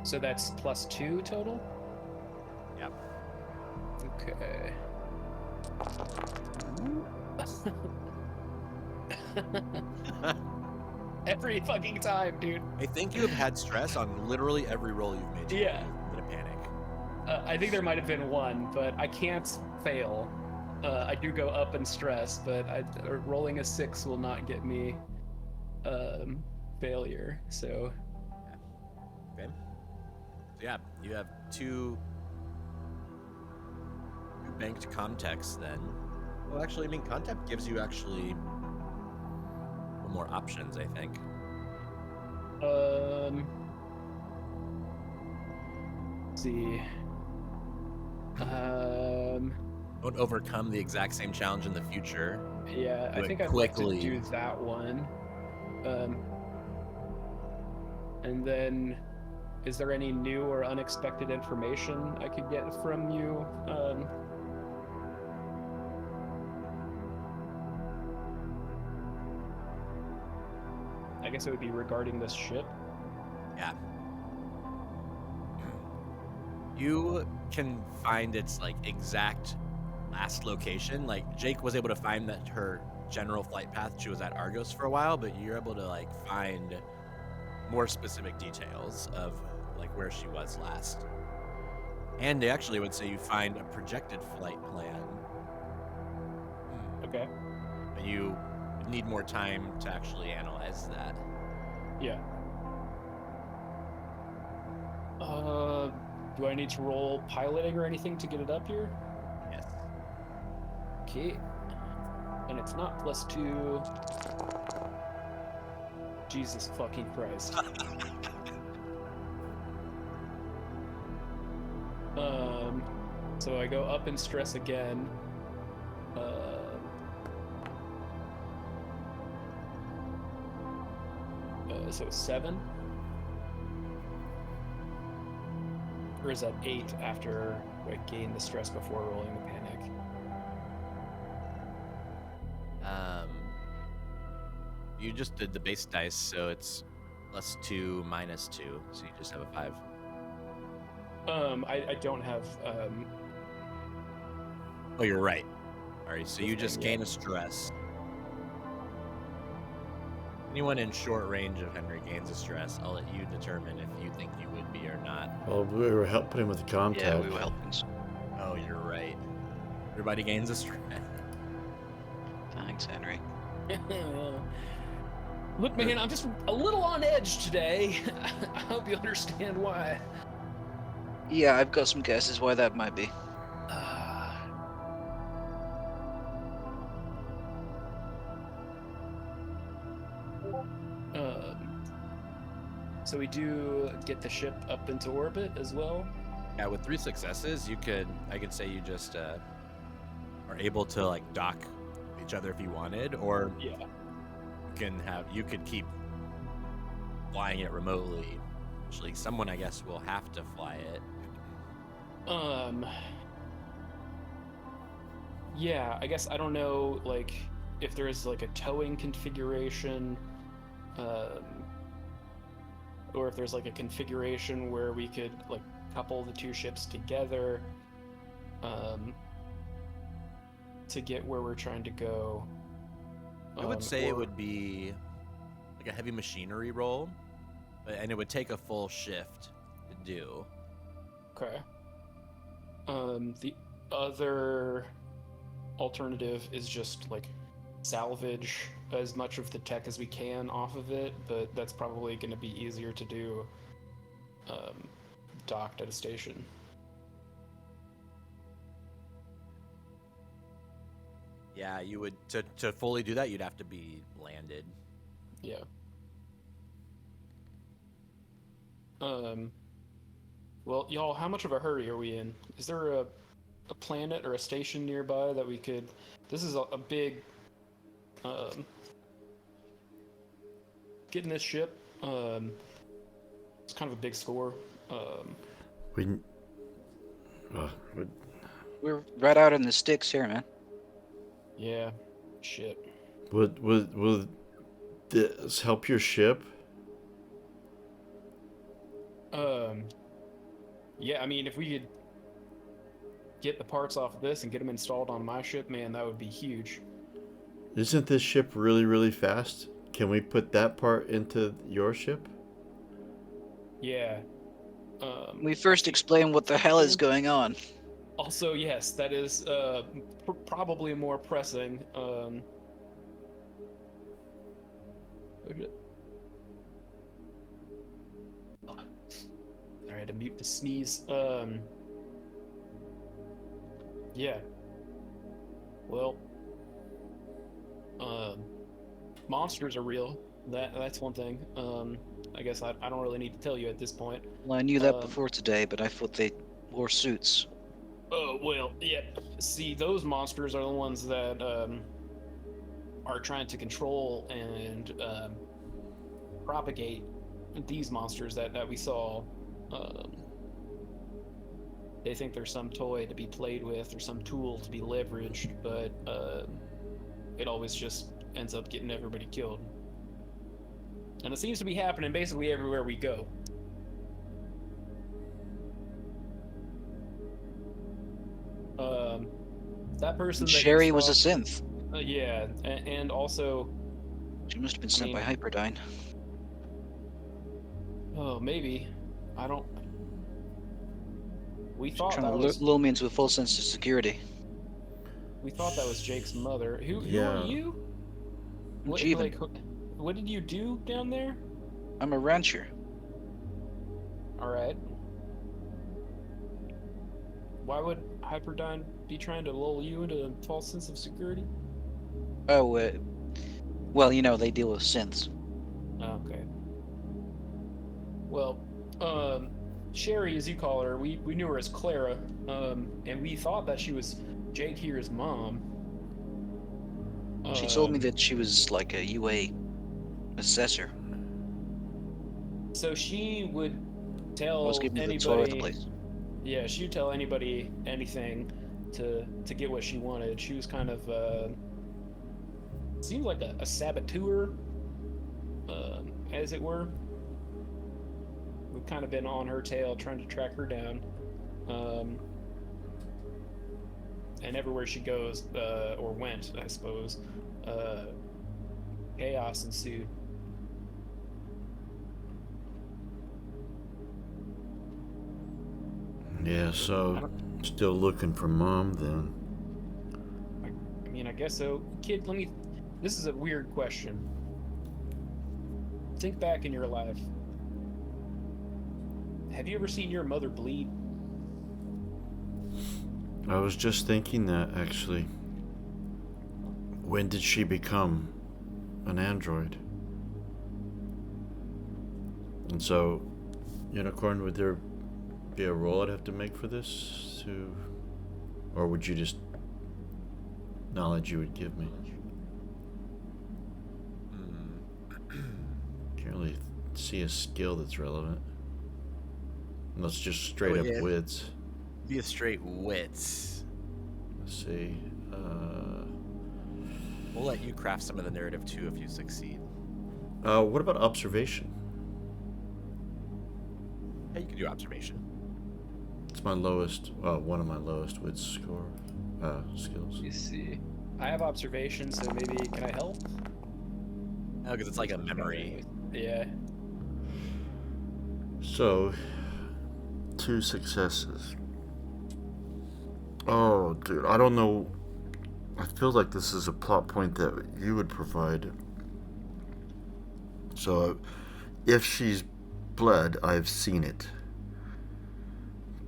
So that's +2 total? Yep. Okay. Every fucking time, dude. I think you have had stress on literally every roll you've made. Yeah. You've been a panic. I think there might have been one, but I can't fail. I do go up in stress, but rolling a 6 will not get me failure. So Okay. So yeah, you have two banked Comtechs then. Well, actually, I mean, Comtech gives you actually more options, I think. let's see. Don't overcome the exact same challenge in the future. Yeah, Do I it think I'd quickly. like to do that one. And then, is there any new or unexpected information I could get from you? I guess it would be regarding this ship. Yeah. You can find its like exact last location. Like Jake was able to find that her general flight path, she was at Argos for a while, but you're able to like find more specific details of like where she was last. And they actually would say you find a projected flight plan. Okay. But you need more time to actually analyze that. Yeah. Do I need to roll piloting or anything to get it up here? Yes. Okay. And it's not +2. Jesus fucking Christ. So I go up in stress again. So 7? Or is that 8 after I gain the stress before rolling the panic? You just did the base dice, so it's +2 -2, so you just have a 5. I don't have Oh, you're right. All right, so you just Yeah. gain a stress. Anyone in short range of Henry gains a stress. I'll let you determine if you think you would be or not. Well, we were helping him with the contact. yeah, we were helping. Oh, you're right. Everybody gains a strength. Thanks, Henry. Look, man, I'm just a little on edge today. I hope you understand why. Yeah, I've got some guesses why that might be. So we do get the ship up into orbit as well. Yeah, with 3 successes, I could say you just are able to like dock each other if you wanted, or Yeah. you could keep flying it remotely. Actually, someone I guess will have to fly it. Yeah, I guess I don't know, like, if there's like a towing configuration, or if there's like a configuration where we could like couple the 2 ships together, to get where we're trying to go. I would say it or- would be like a heavy machinery roll, and it would take a full shift to do. Okay. The other alternative is just like salvage as much of the tech as we can off of it, but that's probably going to be easier to do docked at a station. Yeah, you would to fully do that, you'd have to be landed. Yeah. Well, y'all, how much of a hurry are we in? Is there a planet or a station nearby that we could... This is a big... Getting this ship, it's kind of a big score. We, We're right out in the sticks here, man. Yeah, shit. will this help your ship? Yeah, I mean, if we could get the parts off of this and get them installed on my ship, man, that would be huge. Isn't this ship really, really fast? Can we put that part into your ship? Yeah. We first explain what the hell is going on. Also, yes, that is probably more pressing. Okay. I had to mute the sneeze. Yeah. Well, monsters are real. That's one thing. I guess I don't really need to tell you at this point. Well, I knew that before today, but I thought they wore suits. Oh, well, yeah. See, those monsters are the ones that are trying to control and propagate these monsters that we saw. They think there's some toy to be played with or some tool to be leveraged, but it always just ends up getting everybody killed. And it seems to be happening basically everywhere we go. That person that you Sherry was a saw- synth. yeah, and also, She must have been sent mean- by Hyperdyne. oh, maybe, I don't. We She's thought trying that to was lull me into a false sense of security. Jake's mother. Who Yeah. are you? What, Jeevan. like, what did you do down there? I'm a rancher. All right. Why would Hyperdyne be trying to lull you into a false sense of security? Oh, well, you know, they deal with synths. Okay. Well, Sherry, as you call her, we knew her as Clara, and we thought that she was Jake here's mom. She told me that she was like a UA assessor. So she would I tell was giving her the tour of the anybody. place. Yeah, she'd tell anybody anything to get what she wanted. She was kind of seemed like a saboteur, as it were. We've kind of been on her tail trying to track her down. And everywhere she goes, or went, I suppose, chaos ensued. Yeah, so Still looking for Mom, then. I mean, I guess so. Kid, let me. This is a weird question. Think back in your life. Have you ever seen your mother bleed? I was just thinking that, actually. When did she become an android? And so, Unicorn, would there be a roll I'd have to make for this? Or would you just... knowledge you would give me? Can't really see a skill that's relevant. Unless just straight up yeah. wits. Be a straight wits. Let's see. We'll let you craft some of the narrative too if you succeed. What about observation? Yeah, you can do observation. It's my lowest, one of my lowest wits score skills. You see, I have observation, so maybe can I help? No, because it's like a memory. Yeah. So, 2 successes. Oh, dude, I don't know. I feel like this is a plot point that you would provide. So, if she's bled, I've seen it.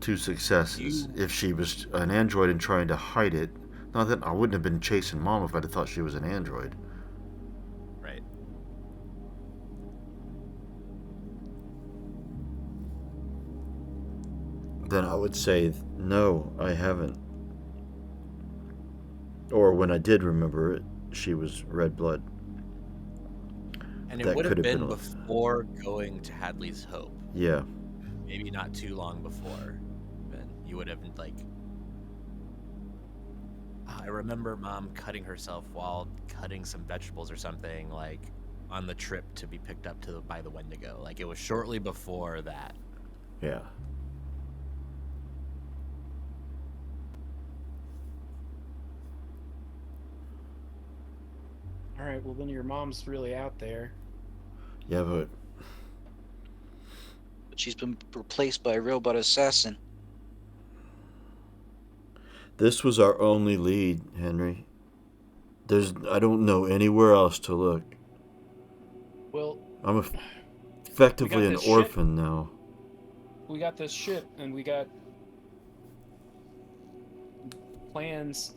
2 successes. If she was an android and trying to hide it, now then I wouldn't have been chasing Mom if I'd have thought she was an android. Right. Then I would say, no, I haven't. Or when I did remember it, she was red blood. And it That would have could have been been a- before going to Hadley's Hope. Yeah. Maybe not too long before. Then you would have like. I remember Mom cutting herself while cutting some vegetables or something, like on the trip to be picked up by the Wendigo. Like it was shortly before that. Yeah. All right. Well, then your mom's really out there. Yeah, but But she's been replaced by a robot assassin. this was our only lead, Henry. I don't know anywhere else to look. Well, I'm effectively an this ship. orphan now. we got this ship, and we got plans.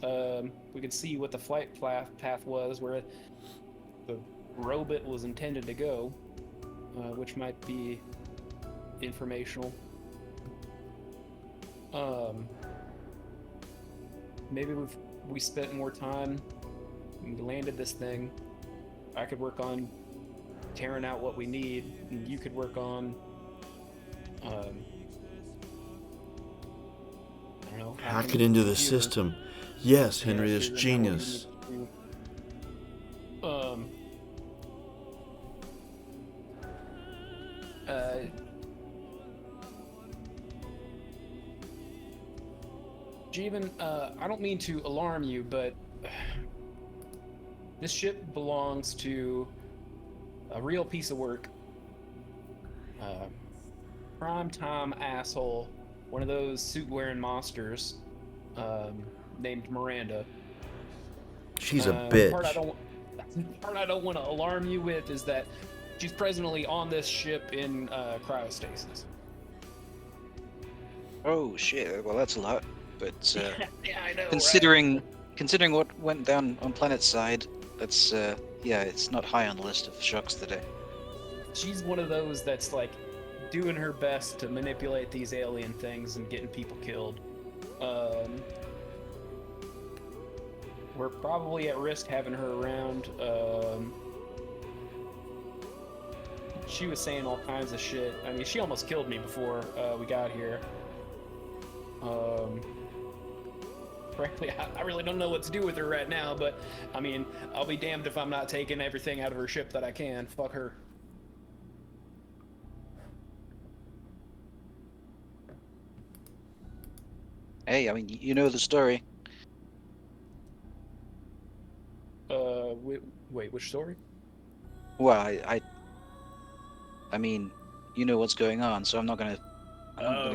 We could see what the flight path was, where the robot was intended to go, which might be informational. Maybe we spent more time and landed this thing. I could work on tearing out what we need, and you could work on I don't know, Hack it into the computer. system. Yes, Henry, Yeah, that's figuring out what we genius. need to do. Jeevan, I don't mean to alarm you, but this ship belongs to a real piece of work. Prime time asshole, one of those suit-wearing monsters, named Miranda. She's a The bitch. part I don't want to alarm you with is that she's presently on this ship in cryostasis. Oh shit! Well, that's a lot. But Yeah, I know. considering what went down on Planet's side, that's yeah, it's not high on the list of shocks today. She's one of those that's like doing her best to manipulate these alien things and getting people killed. We're probably at risk having her around. She was saying all kinds of shit. I mean, she almost killed me before we got here. Frankly, I really don't know what to do with her right now, but I mean, I'll be damned if I'm not taking everything out of her ship that I can. Fuck her. Hey, I mean, you know the story. Wait, which story? Well, I mean, you know what's going on, so I'm not gonna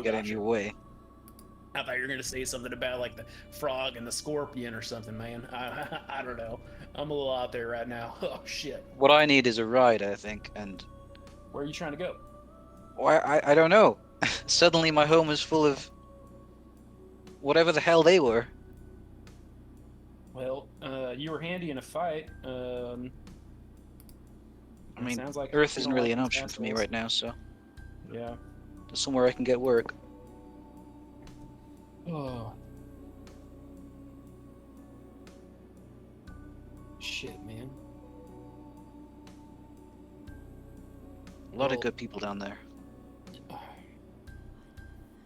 get in gotcha. your way. I thought you were gonna say something about like the frog and the scorpion or something, man. I don't know. I'm a little out there right now. Oh shit. What I need is a ride, I think, and Where are you trying to go? why I don't know. Suddenly my home is full of whatever the hell they were. Well, you were handy in a fight. I It mean, sounds like Earth you isn't don't really like an these option for me assholes. right now, so Yeah. there's somewhere I can get work. Oh. Shit, man. A lot Well, of good people down there.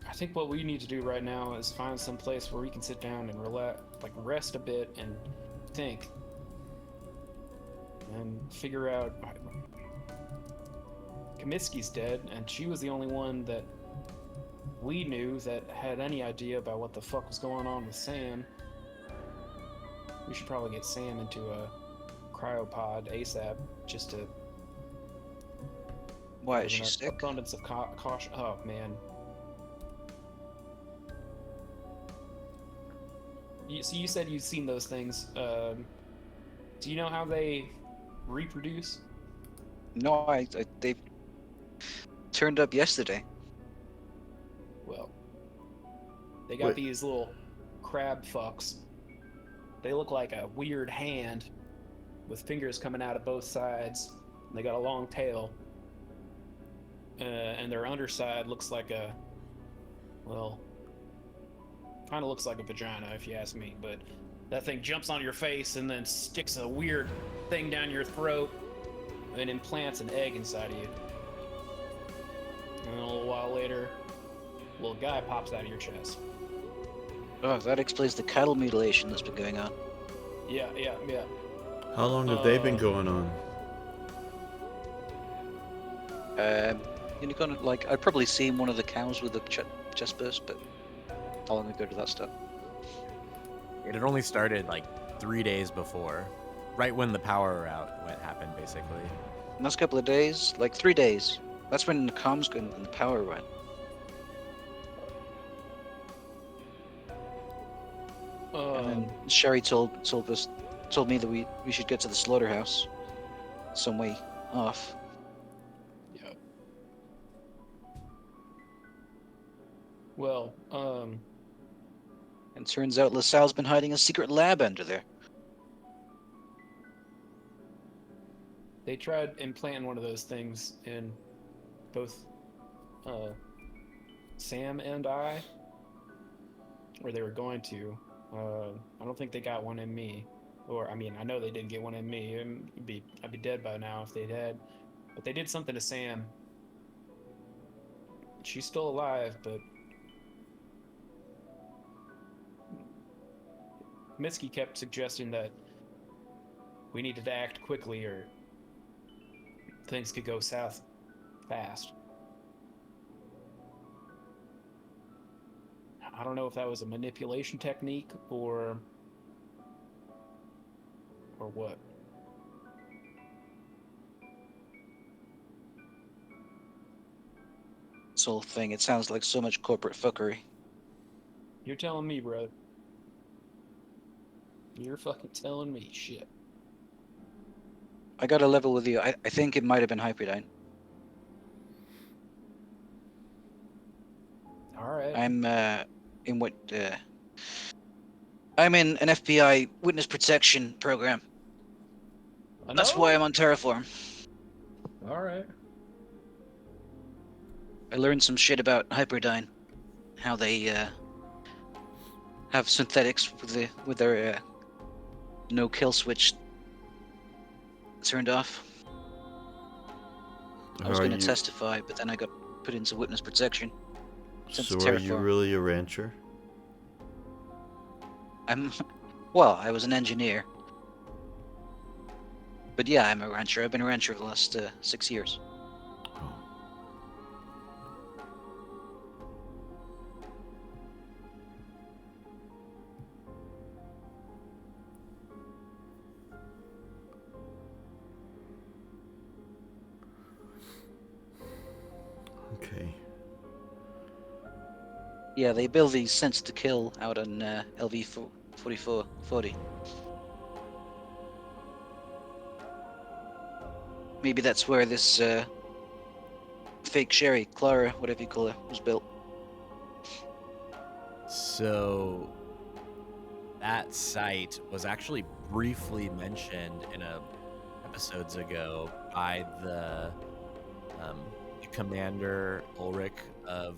I think what we need to do right now is find some place where we can sit down and relax, like rest a bit and think, and figure out. Kamitsky's dead, and she was the only one that we knew that had any idea about what the fuck was going on with Sam. We should probably get Sam into a cryopod ASAP, just to. Why is with she an sick? abundance of caution. Oh man. So you said you've seen those things. Do you know how they reproduce? No, they turned up yesterday. Well, they got Wait. these little crab fucks. They look like a weird hand with fingers coming out of both sides. And they got a long tail. And their underside looks like a, well, kind of looks like a vagina if you ask me. But that thing jumps on your face and then sticks a weird thing down your throat and implants an egg inside of you. And then a little while later, a little guy pops out of your chest. Oh, that explains the cattle mutilation that's been going on. Yeah. How long have they been Uh, going on? Unicorn, like, I'd probably seen one of the cows with the chest burst, but how long ago did that start? It had only started like 3 days before, right when the power out went happened, basically. Last couple of days, like 3 days. That's when the comms and the power went. And then Sherry told me that we should get to the slaughterhouse some way off. Yeah. Well, And turns out LaSalle's been hiding a secret lab under there. they tried implanting one of those things in both Sam and I, or they were going to. I don't think they got one in me, or I mean, I know they didn't get one in me. I'd be dead by now if they had. But they did something to Sam. She's still alive, but Mitski kept suggesting that we needed to act quickly or things could go south fast. I don't know if that was a manipulation technique or what. This whole thing, it sounds like so much corporate fuckery. You're telling me, bro. You're fucking telling me shit. I got a level with you. I think it might have been Hyperdyne. All right. I'm in what I'm in an FBI witness protection program. That's why I'm on Terraform. All right. I learned some shit about Hyperdyne, how they have synthetics with their no kill switch turned off. I was Are going to you- testify, but then I got put into witness protection. Sent to So are you Terraform. really a rancher? Well, I was an engineer. But yeah, I'm a rancher. I've been a rancher for the last 6 years. Oh. Okay. Yeah, they build these Sense to Kill out on LV 4440. Maybe that's where this fake Sherry, Clara, whatever you call her, was built. So that site was actually briefly mentioned in episodes ago by the Commander Ulrich of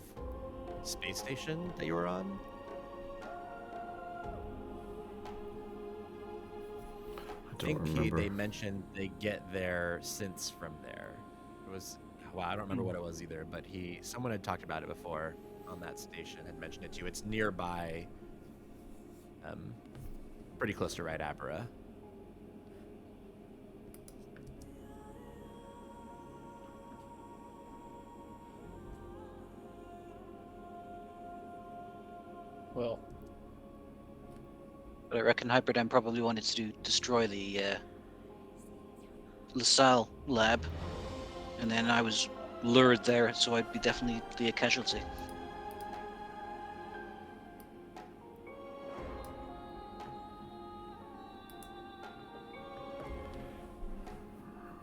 space station that you were on. I don't remember. They mentioned they get their synths from there. It was I don't remember what it was either, but someone had talked about it before on that station, had mentioned it to you. It's nearby, pretty close to Ride Apara. Well, But I reckon Hyperdam probably wanted to destroy the LaSalle lab, and then I was lured there, so I'd be definitely a casualty.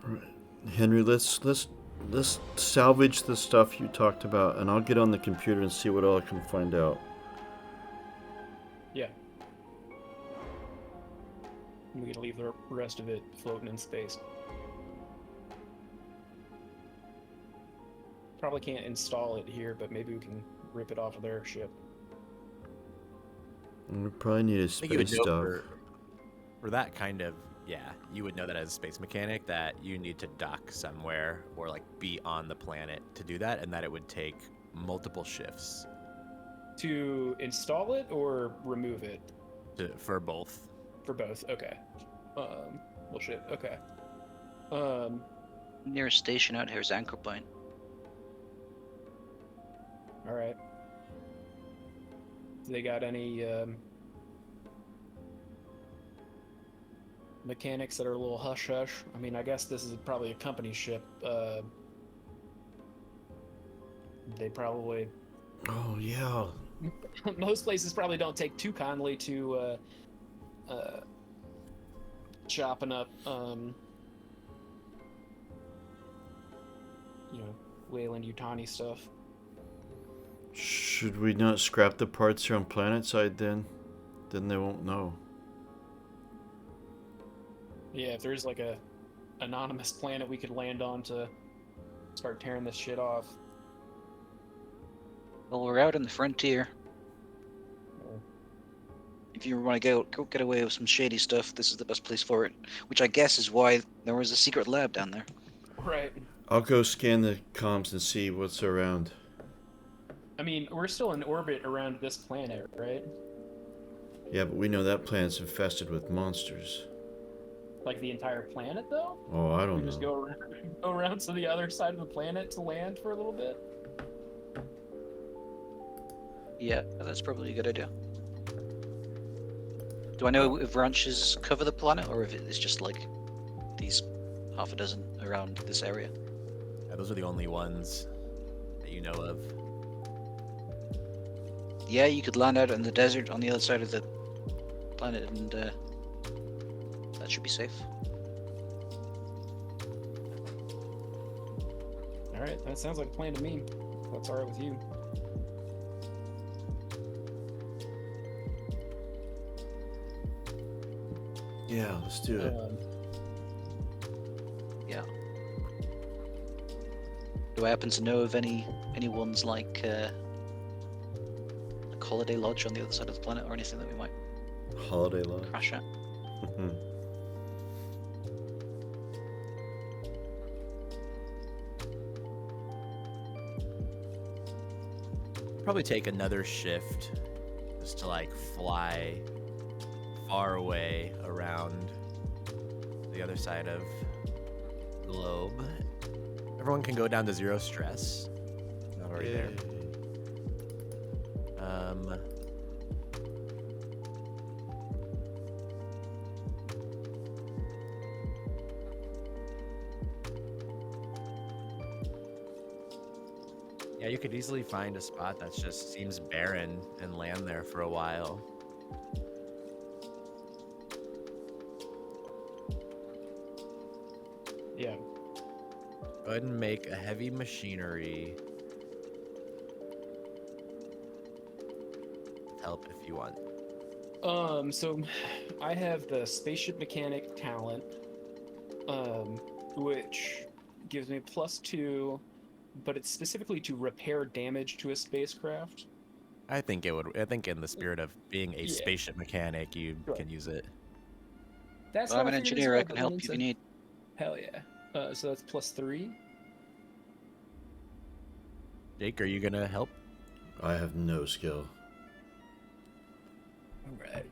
Right. Henry, let's salvage the stuff you talked about, and I'll get on the computer and see what all I can find out. yeah. We can leave the rest of it floating in space. Probably can't install it here, but maybe we can rip it off of their ship. And we probably need a I think you would space know dove. for that kind of, yeah, you would know that as a space mechanic that you need to dock somewhere or like be on the planet to do that, and that it would take multiple shifts To install it or remove it? for both. For both, okay. Well, shit, okay. Nearest station out here is Anchor Point. Alright. Do they got any, mechanics that are a little hush-hush? I mean, I guess this is probably a company ship. They probably... Oh yeah. Most places probably don't take too kindly to, chopping up, Wayland Yutani stuff. Should we not scrap the parts here on planet side then? Then they won't know. Yeah, if there's like a anonymous planet we could land on to start tearing this shit off. Well, we're out in the frontier. If you want to go get away with some shady stuff, this is the best place for it. Which I guess is why there was a secret lab down there. Right. I'll go scan the comms and see what's around. I mean, we're still in orbit around this planet, right? Yeah, but we know that planet's infested with monsters. Like the entire planet, though? Oh, I We don't just know. go around to the other side of the planet to land for a little bit? Yeah, that's probably a good idea. Do I know if ranches cover the planet, or if it's just like these half a dozen around this area? Yeah, those are the only ones that you know of. Yeah, you could land out in the desert on the other side of the planet, and that should be safe. Alright, that sounds like a plan to me. That's alright with you. Yeah, let's do it. Yeah. Do I happen to know of any ones like Holiday Lodge on the other side of the planet, or anything that we might Holiday Lodge. crash at? Probably take another shift just to like fly far away around the other side of the globe. Everyone can go down to 0 stress. Not already there. Yeah, you could easily find a spot that just seems barren and land there for a while. Yeah. Go ahead and make a heavy machinery. Help if you want. So I have the spaceship mechanic talent, which gives me +2, but it's specifically to repair damage to a spacecraft. I think it would. I think in the spirit of being a Yeah. spaceship mechanic, you Sure. can use it. That's Well, how I'm I an figured as engineer. well, I can but help Lynn if you said- need. Hell yeah. So that's +3. Jake, are you gonna help? I have no skill. All right.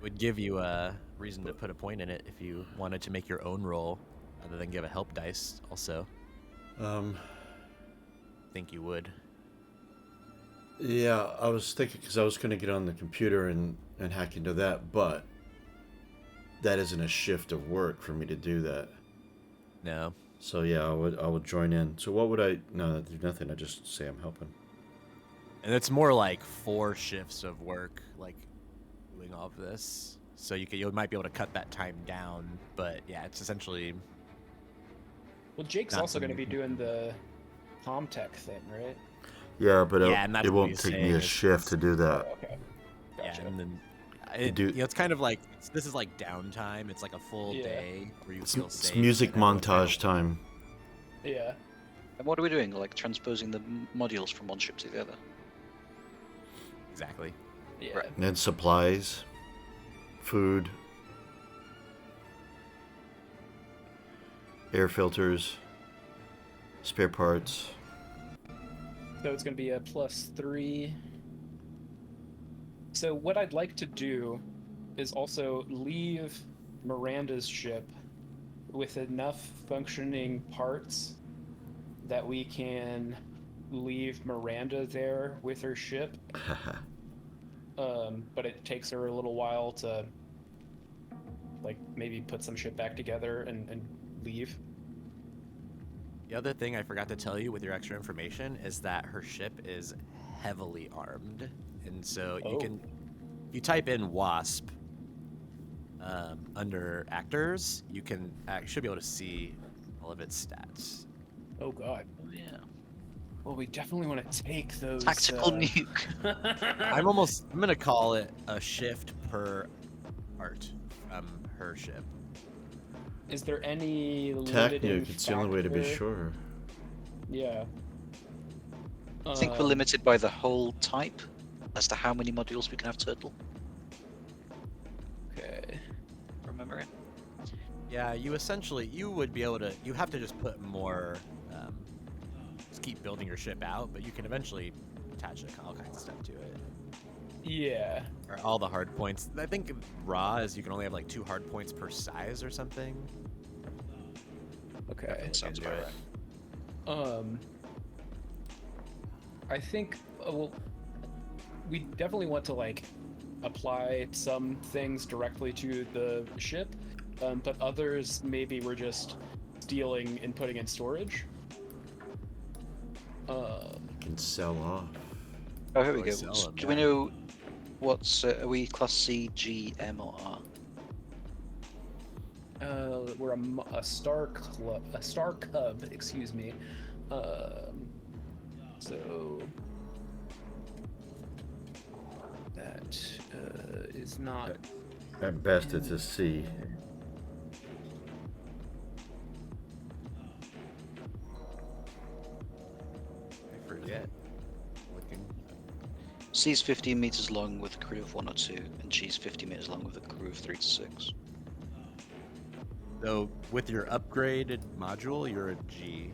Would give you a reason to put a point in it if you wanted to make your own roll, rather than give a help dice. Also, think you would. Yeah, I was thinking because I was going to get on the computer and hack into that, but that isn't a shift of work for me to do that. No. So yeah, I would join in. So what would I? No, do nothing. I just say I'm helping. And it's more like 4 shifts of work, like doing all of this. So you might be able to cut that time down, but yeah, it's essentially Well, Jake's Not also going to something be you can doing the Comtech thing, right? Yeah, but Yeah, and that's it what won't he's take me saying a is- shift to do that. Oh, okay. Gotcha. yeah, and then do- it's kind of like this is like downtime. It's like a full Yeah. day where you It's, feel it's safe. music and everyone kind montage of- time. Yeah. And what are we doing? Like transposing the modules from one ship to the other? Exactly. Yeah. Right. And supplies, food, air filters, spare parts. So it's going to be a +3. So what I'd like to do is also leave Miranda's ship with enough functioning parts that we can leave Miranda there with her ship. But it takes her a little while to, like, maybe put some shit back together and leave. The other thing I forgot to tell you with your extra information is that her ship is heavily armed, and so you Oh. can, if you type in WASP under actors, you can should be able to see all of its stats. Oh god. Oh yeah. Well, we definitely want to take those. Tactical nuke. I'm gonna call it a shift per art from her ship. Is there any Tac limiting nuke, it's the only way to be factor? sure. Yeah. I think we're limited by the whole type as to how many modules we can have total. Okay. Remember it? Yeah, you would be able to. You have to just put more. Just keep building your ship out, but you can eventually attach all kinds of stuff to it. Yeah. Or all the hard points. I think raw is you can only have like 2 hard points per size or something. Okay. Look Sounds into about it. right. I think well, we definitely want to like apply some things directly to the ship, but others maybe we're just stealing and putting in storage. Can sell off. Oh, here we Or go. sell 'em, Do we yeah. know what's are we class C, G, M, or R? We're a star club, a star cub, excuse me. So that is not. At best, it's a C. I forget. Looking. C's 15 meters long with a crew of 1 or 2, and G's 50 meters long with a crew of 3 to 6. So with your upgraded module, you're a G.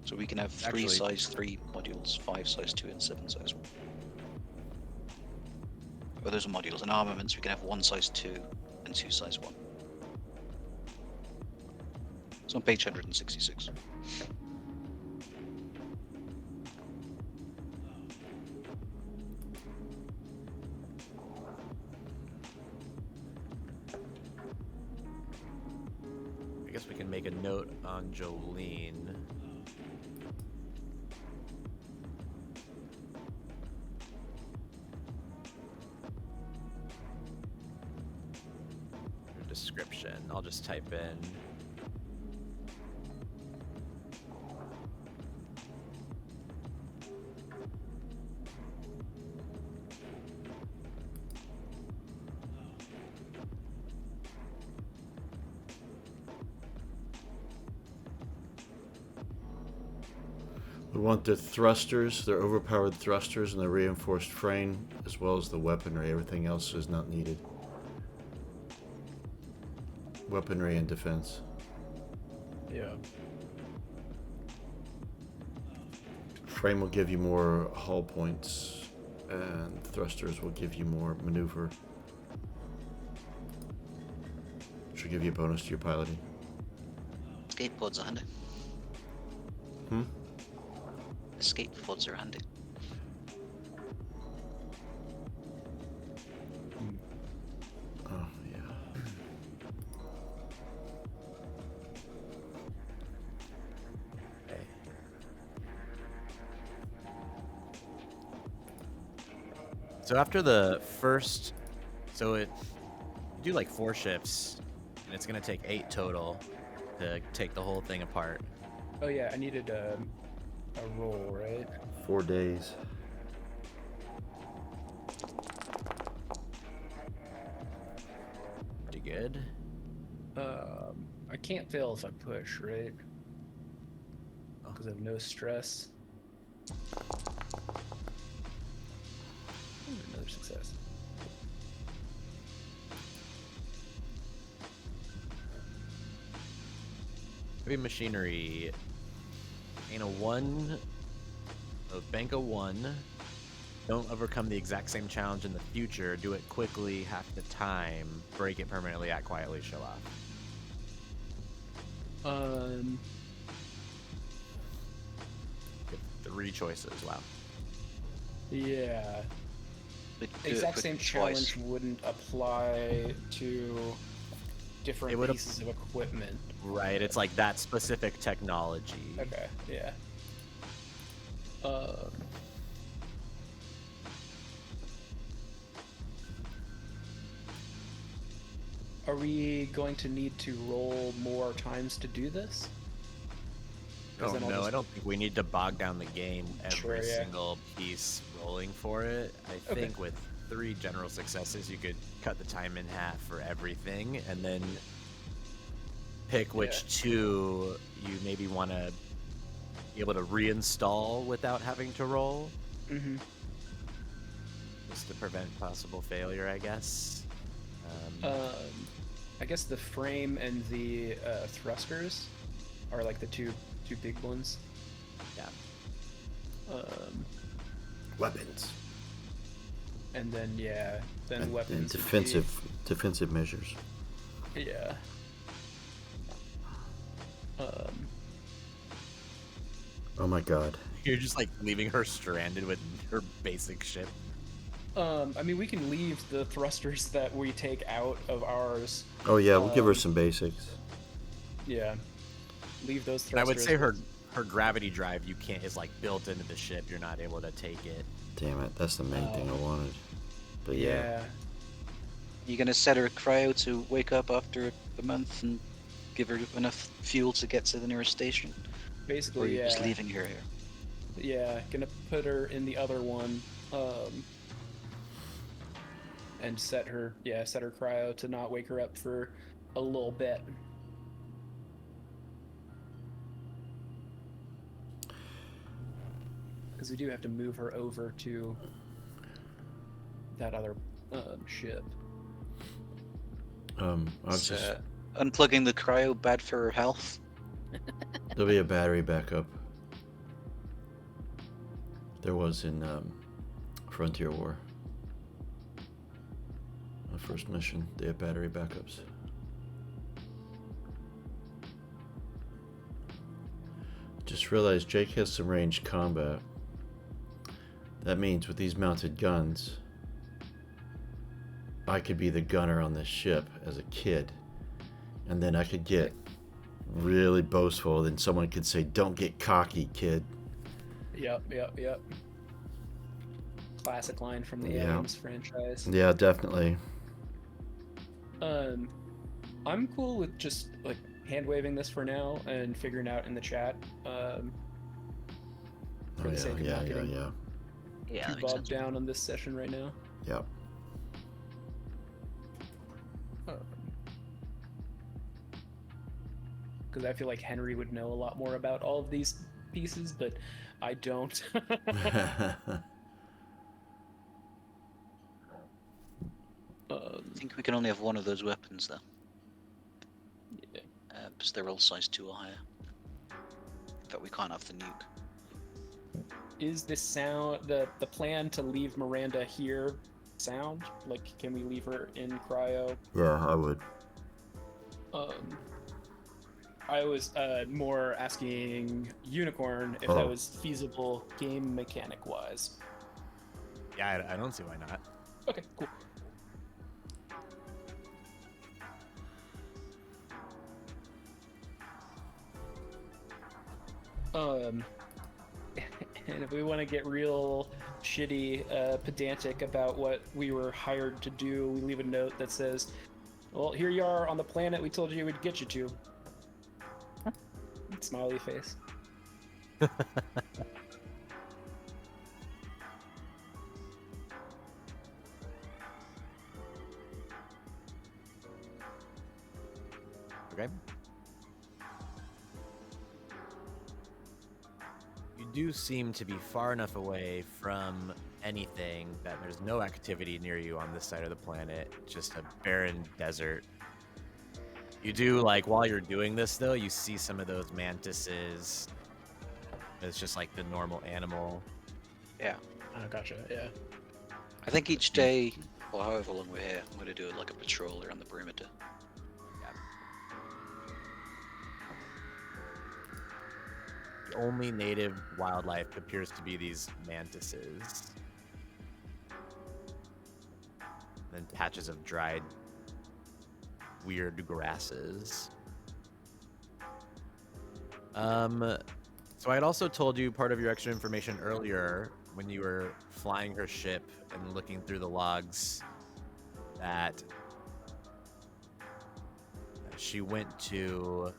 So we can have 3 Actually- size 3 modules, 5 size 2, and 7 size 1. Oh, those are modules. In armaments, we can have 1 size 2 and 2 size 1. It's on page 166. I guess we can make a note on Jolene. description. I'll just type in. We want the thrusters, their overpowered thrusters and the reinforced frame, as well as the weaponry. Everything else is not needed. Weaponry and defense. Yeah. Frame will give you more hull points, and thrusters will give you more maneuver. Should give you a bonus to your piloting. Escape pods are handy. Hmm? Escape pods are handy. Oh, yeah. Okay. So after the first, you do like 4 shifts, and it's gonna take 8 total to take the whole thing apart. Oh yeah, I needed a roll, right? 4 days. Pretty good. I can't fail if I push, right? Because I have no stress. Another success. Heavy machinery. Gain a 1. Bank a 1. Don't overcome the exact same challenge in the future. Do it quickly, half the time. Break it permanently, act quietly, show off. Get 3 choices. Wow. Yeah. But do it Exact quick same twice. challenge wouldn't apply to different It would pieces of equipment. Right. It's like that specific technology. Okay, yeah. Are we going to need to roll more times to do this? 'Cause Oh then I'll no, just- I don't think we need to bog down the game every Sure, yeah. single piece rolling for it. I Okay. think with 3 general successes, you could cut the time in half for everything, and then pick which 2 you maybe want to be able to reinstall without having to roll, Mm-hmm. just to prevent possible failure, I guess. I guess the frame and the thrusters are like the two big ones. Yeah. Weapons. And then And weapons. would defensive measures. be- yeah. Oh my god. You're just like leaving her stranded with her basic ship. I mean, we can leave the thrusters that we take out of ours. Oh yeah, we'll give her Um, some basics. Yeah. Leave those And I thrusters. would say her gravity drive is like built into the ship. You're not able to take it. Damn it, that's the main thing I wanted. But yeah. Yeah. You gonna set her cryo to wake up after a month and give her enough fuel to get to the nearest station? Or are Basically, you yeah. just leaving her here? Yeah, gonna put her in the other one, and set her cryo to not wake her up for a little bit. Because we do have to move her over to that other ship. I was Is, just unplugging the cryo bad for her health? there'll be a battery backup. There was in Frontier War. My first mission, they have battery backups. Just realized Jake has some ranged combat. That means with these mounted guns, I could be the gunner on this ship as a kid. And then I could get really boastful, then someone could say, "Don't get cocky, kid." Yep. Classic line from the Yeah. Aliens franchise. Yeah, definitely. I'm cool with just like hand waving this for now and figuring out in the chat. For Oh, the sake of yeah, not yeah, getting yeah. Yeah, too that makes bogged sense. down on this session right now. Yep. Because I feel like Henry would know a lot more about all of these pieces, but I don't. I think we can only have one of those weapons, though. Yeah. Because they're all size 2 or higher. But we can't have the nuke. Is this sound the plan to leave Miranda here sound? Like, can we leave her in cryo? Yeah, I would. I was more asking Unicorn if that was feasible game mechanic wise. Yeah, I don't see why not. Okay, cool. And if we want to get real shitty, pedantic about what we were hired to do, we leave a note that says, well, here you are on the planet we told you we'd get you to. Smiley face. Okay. You do seem to be far enough away from anything that there's no activity near you on this side of the planet, just a barren desert. You do, like, while you're doing this, though, you see some of those mantises. It's just like the normal animal. Yeah. Oh, gotcha, yeah. I think each day, or however long we're here, I'm going to do like a patrol around the perimeter. The only native wildlife appears to be these mantises. And patches of dried, weird grasses. So I had also told you part of your extra information earlier when you were flying her ship and looking through the logs that she went to,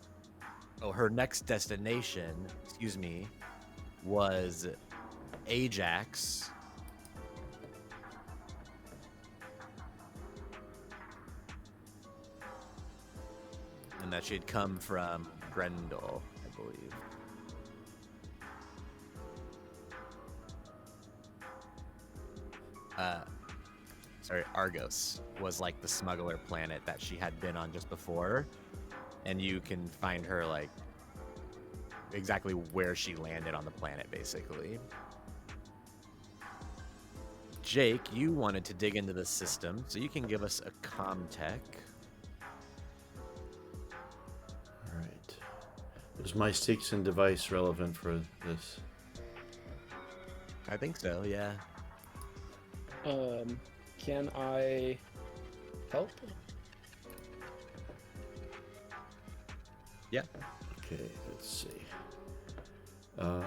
her next destination, was Ajax. And that she had come from Grendel, I believe. Argos was like the smuggler planet that she had been on just before. And you can find her like exactly where she landed on the planet, basically. Jake, you wanted to dig into the system, so you can give us a comm-tech. Alright. Is my Stixon device relevant for this? I think so, yeah. Can I help? Yeah. Okay, let's see. Well,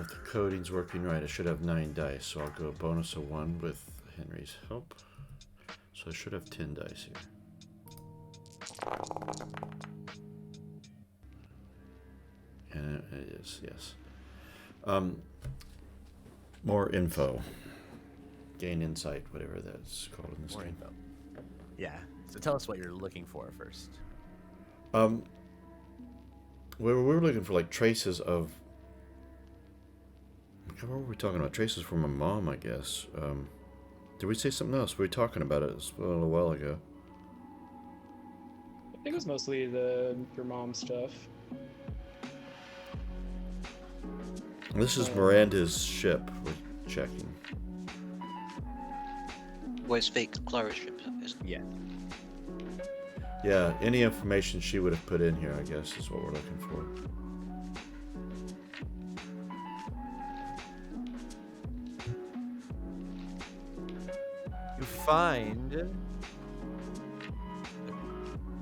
if the coding's working right, I should have 9 dice, so I'll go bonus of 1 with Henry's help. So I should have 10 dice here. And it is, yes. More info. Gain insight, whatever that's called in this More game. info. Yeah. So tell us what you're looking for first. We were looking for like traces of. What were we talking about? Traces from my mom, I guess. Did we say something else? We were talking about it a little while ago. I think it was mostly your mom stuff. This is Miranda's ship. We're checking. Well, it's fake Clara's ship, isn't it? Yeah. Yeah, any information she would have put in here, I guess, is what we're looking for. You find an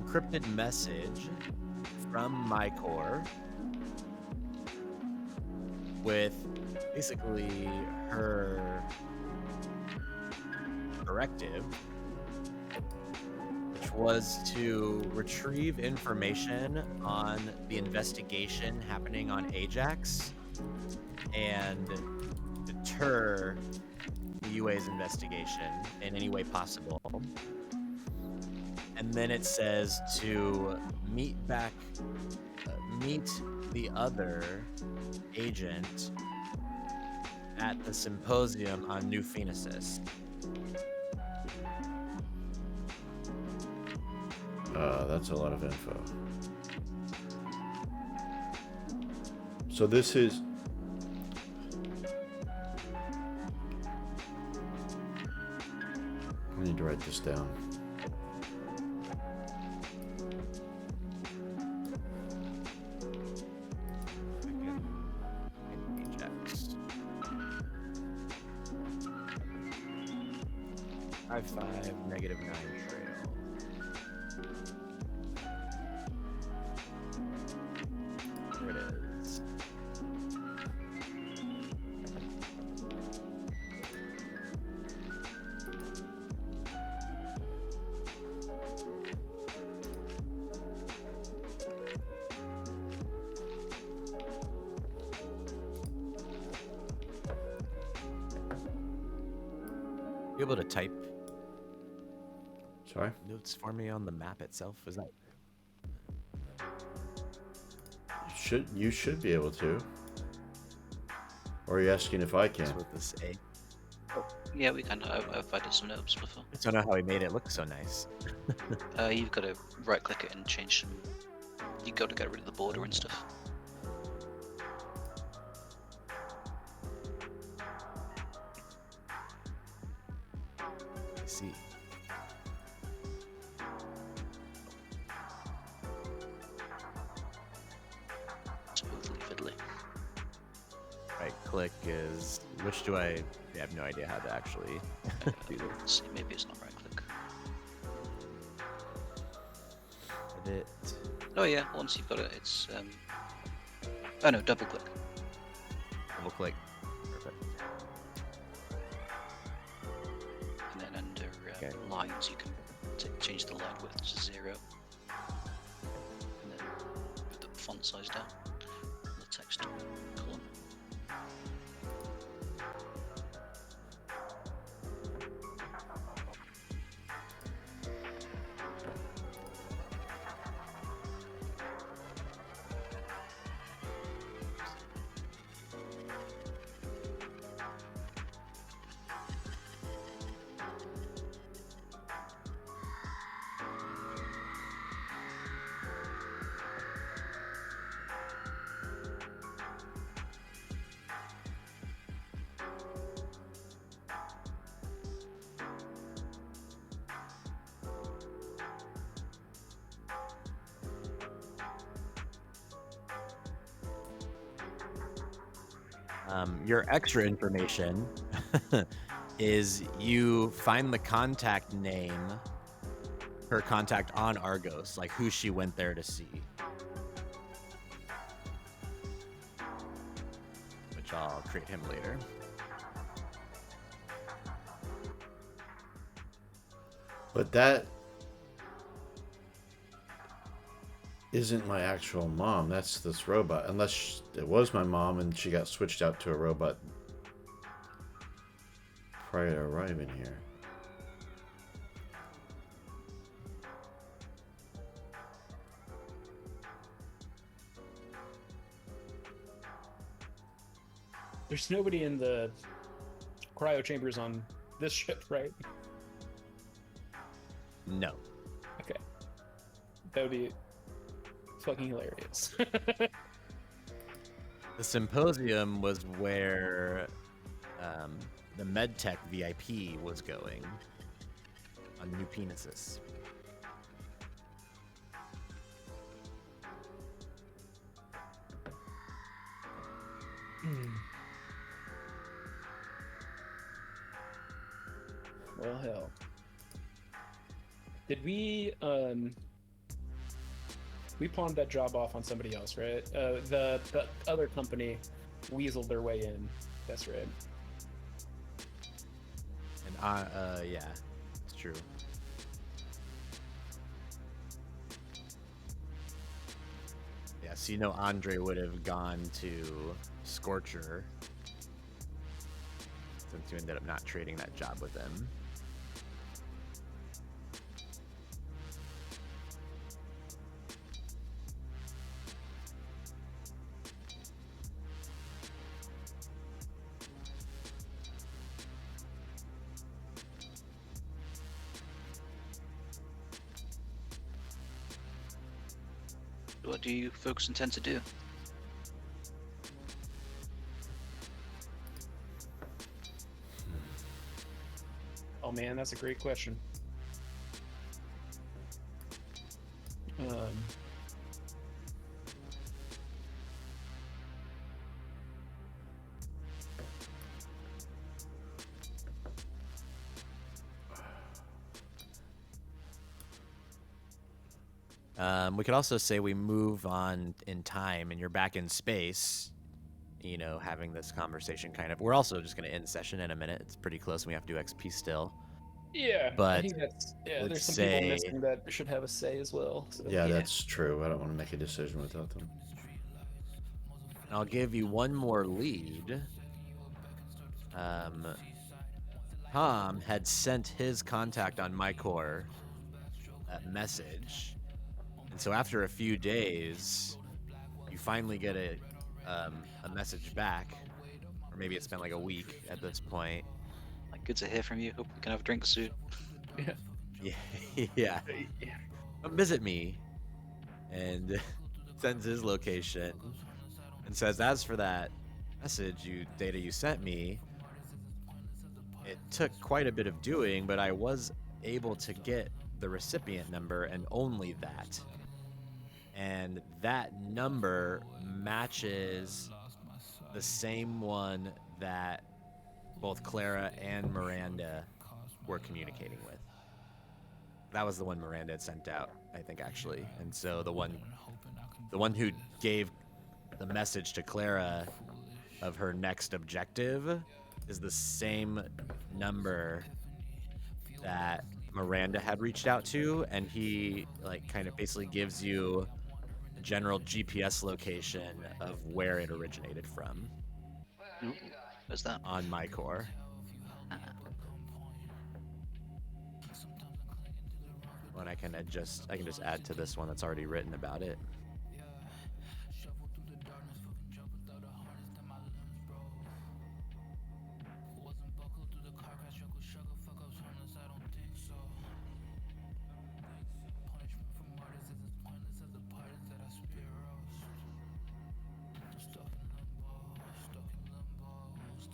encrypted message from Mycor with basically her corrective, which was to retrieve information on the investigation happening on Ajax and deter the UA's investigation in any way possible. And then it says to meet the other agent at the symposium on New Phoenicis. That's a lot of info. So this is... I need to write this down. Ajax. 5-5, -9 trail. There it is. You able to type Sorry? notes for me on the map itself? Is that You should be able to. Or are you asking if I can? with this A? Yeah, we can. I've added some notes before. I don't know how he made it look so nice. You've got to right-click it and change some. You got to get rid of the border and stuff. I see. Smoothly fiddly. Right click is which do I have no idea how to actually do this. Let's see, maybe it's not right-click. Edit. Oh yeah, once you've got it, it's oh no, double-click. Double click. Perfect. And then under Okay. lines, you can change the line width to 0. And then put the font size down. And the text column. Your extra information is you find the contact name, her contact on Argos, like who she went there to see. Which I'll create him later. But that isn't my actual mom. That's this robot. Unless it was my mom and she got switched out to a robot prior to arriving here. There's nobody in the cryo chambers on this ship, right? No. Okay. That would be fucking hilarious. The symposium was where the MedTech VIP was going on New Phoenicis. Well, hell. Did we pawned that job off on somebody else, right? The other company weaseled their way in. That's right. And yeah. true. Yeah, so you know Andre would have gone to Scorcher since you ended up not trading that job with him. What do you folks intend to do? Oh man, that's a great question. We could also say we move on in time and you're back in space, you know, having this conversation kind of. We're also just going to end session in a minute. It's pretty close and we have to do XP still. Yeah, I But think that's let's there's some people say- missing that should have a say as well. So. Yeah, that's true. I don't want to make a decision without them. I'll give you one more lead. Tom had sent his contact on MyCore that message. And so after a few days, you finally get a message back. Or maybe it's been like a week at this point. Like, good to hear from you. Hope we can have a drink soon. Yeah. Yeah. Come visit me. And sends his location and says, as for that message data you sent me, it took quite a bit of doing, but I was able to get the recipient number and only that. And that number matches the same one that both Clara and Miranda were communicating with. That was the one Miranda had sent out, I think, actually. And so the one who gave the message to Clara of her next objective is the same number that Miranda had reached out to, and he like kind of basically gives you a general GPS location of where it originated from Ooh, what's that? on MyCore. And I can just add to this one that's already written about it.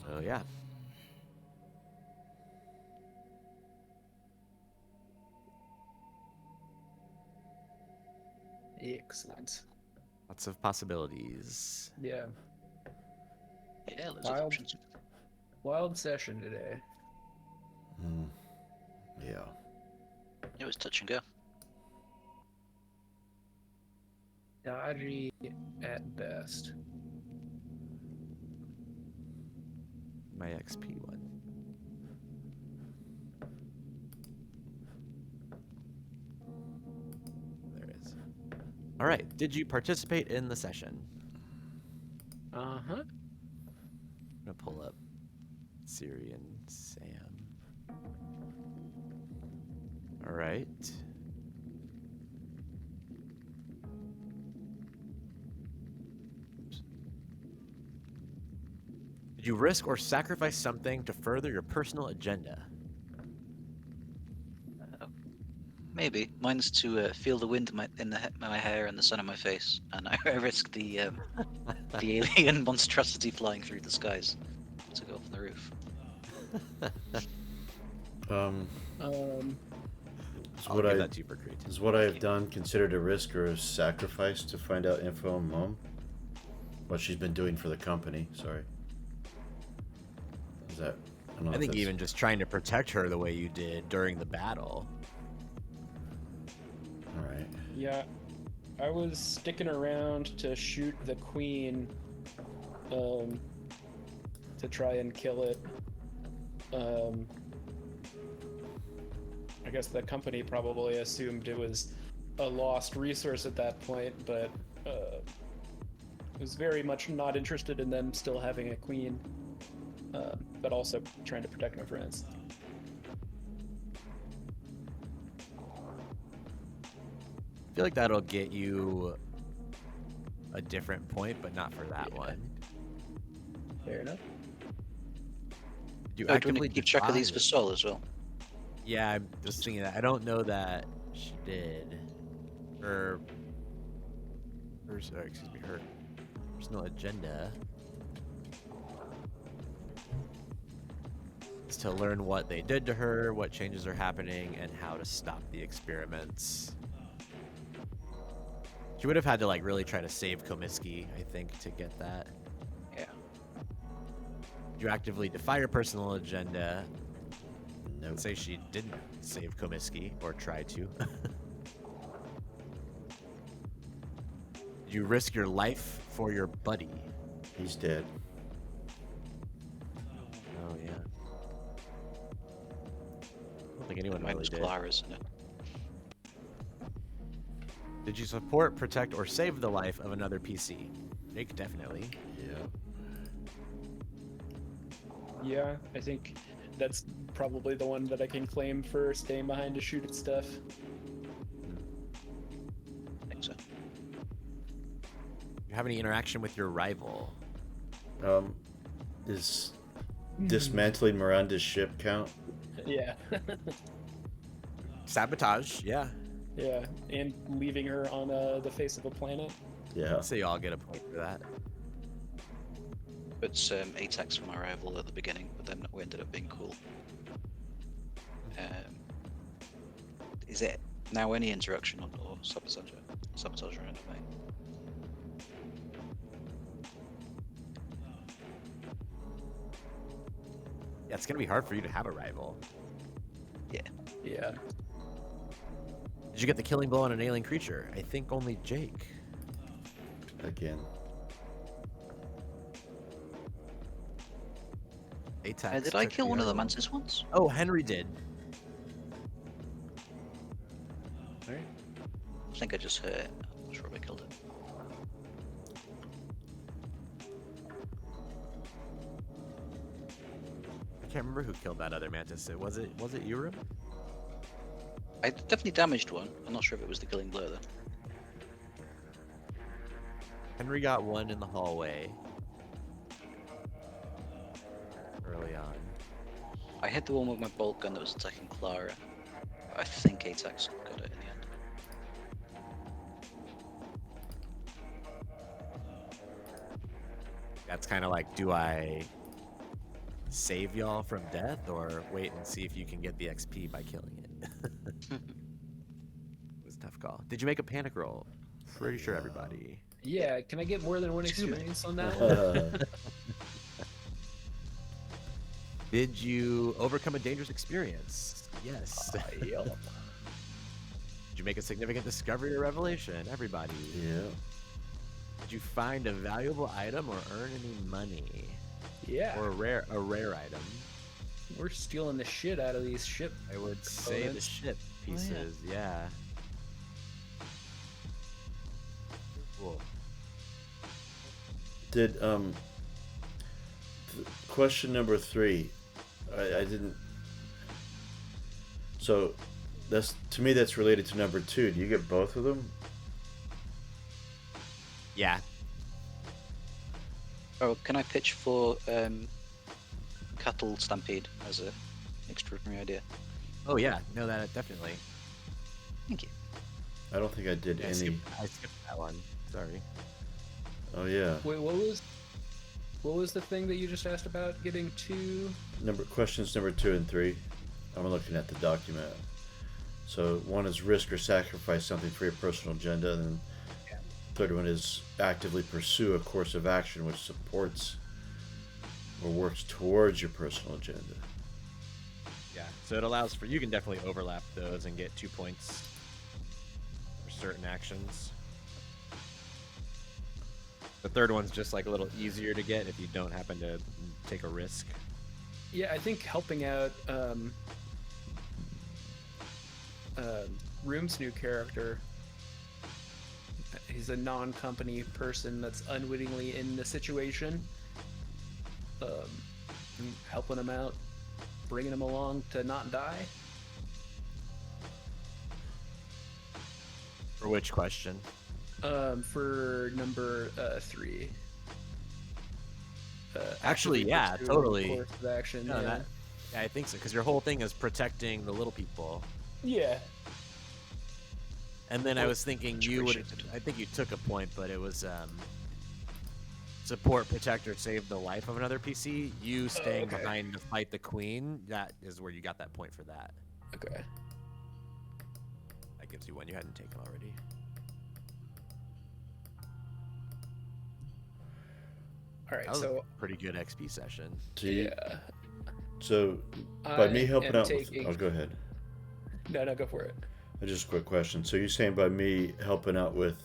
So yeah. Excellent. Lots of possibilities. Yeah. Yeah, loads of options. Wild session today. Yeah. It was touch and go. Dodgy at best. My XP one. There it is. All right. Did you participate in the session? Uh-huh. I'm gonna pull up Siri and Sam. All right. Did you risk or sacrifice something to further your personal agenda? Maybe. Mine's to feel the wind in my hair and the sun on my face, and I risk the alien monstrosity flying through the skies to go off on the roof. I'll give that to you for creativity. Is what I have done considered a risk or a sacrifice to find out info on Mom? What she's been doing for the company, sorry. Is that... I think even just trying to protect her the way you did during the battle. Alright. Yeah. I was sticking around to shoot the queen, to try and kill it. I guess the company probably assumed it was a lost resource at that point, but was very much not interested in them still having a queen, but also trying to protect my friends. I feel like that'll get you a different point, but not for that one. Fair enough. Did you Oh, do you actively want to keep track of these defy for it? Sol as well? Yeah, I'm just thinking that. I don't know that she did. Her personal agenda is to learn what they did to her, what changes are happening, and how to stop the experiments. She would have had to like really try to save Komisky, I think, to get that. Yeah. You actively defy your personal agenda. Nope. Say she didn't save Komisky or try to. You risk your life for your buddy. He's dead. Oh yeah. I don't think anyone Mine really was did. Clara's, isn't it? Did you support, protect, or save the life of another PC? Jake, definitely. Yeah. Yeah, I think that's probably the one that I can claim for staying behind to shoot at stuff. I think so. You have any interaction with your rival? Is dismantling Miranda's ship count? Yeah. Sabotage, yeah. Yeah, and leaving her on the face of a planet. Yeah. I'd say you all get a point for that. But ATAC's for my rival at the beginning, but then we ended up being cool. Is it now any interaction or sabotage around me? Yeah, it's gonna be hard for you to have a rival. Yeah. Yeah. Did you get the killing blow on an alien creature? I think only Jake. Again. Atax Did I took kill one of the arrow. mantis once? Oh, Henry did. Alright. I think I just hurt it. I'm not sure if I killed it. I can't remember who killed that other mantis. Was it Urim? I definitely damaged one. I'm not sure if it was the killing blow though. Henry got one in the hallway early on. I hit the one with my bolt gun that was attacking Clara. I think ATAX got it in the end. That's kind of like, do I save y'all from death or wait and see if you can get the XP by killing it? It was a tough call. Did you make a panic roll? Pretty sure everybody. Yeah, can I get more than one experience on that one? Did you overcome a dangerous experience? Yes. Yep. Did you make a significant discovery or revelation? Everybody. Yeah. Did you find a valuable item or earn any money? Yeah. Or a rare item? We're stealing the shit out of these ship. I would say the Components. ship pieces, yeah. Cool. Did question number 3? I didn't. So, that's to me that's related to number 2. Do you get both of them? Yeah. Oh, can I pitch for cattle stampede as a extraordinary idea? Oh yeah, no, that definitely. Thank you. I don't think I did Yeah, I any. skipped that one. Sorry. Oh yeah. Wait, what was the thing that you just asked about getting to? Questions number 2 and 3. I'm looking at the document. So one is risk or sacrifice something for your personal agenda, and then third one is actively pursue a course of action which supports or works towards your personal agenda. Yeah. So it allows for, you can definitely overlap those and get 2 points for certain actions. The third one's just like a little easier to get if you don't happen to take a risk. Yeah, I think helping out Room's new character. He's a non-company person that's unwittingly in the situation. Helping him out, bringing him along to not die. For which question? For number 3. Actually, actively yeah, pursuing totally. Course of action. No, Yeah. I think so, because your whole thing is protecting the little people. Yeah. And then I Well, was thinking much you would. appreciated. I think you took a point, but it was support, protect, or save the life of another PC. You staying okay. behind to fight the queen. That is where you got that point for that. Okay. That gives you one you hadn't taken already. All right. That was So a pretty good XP session. yeah. So by me helping out taking... with, oh, go ahead. No, go for it. Just a quick question. So you're saying by me helping out with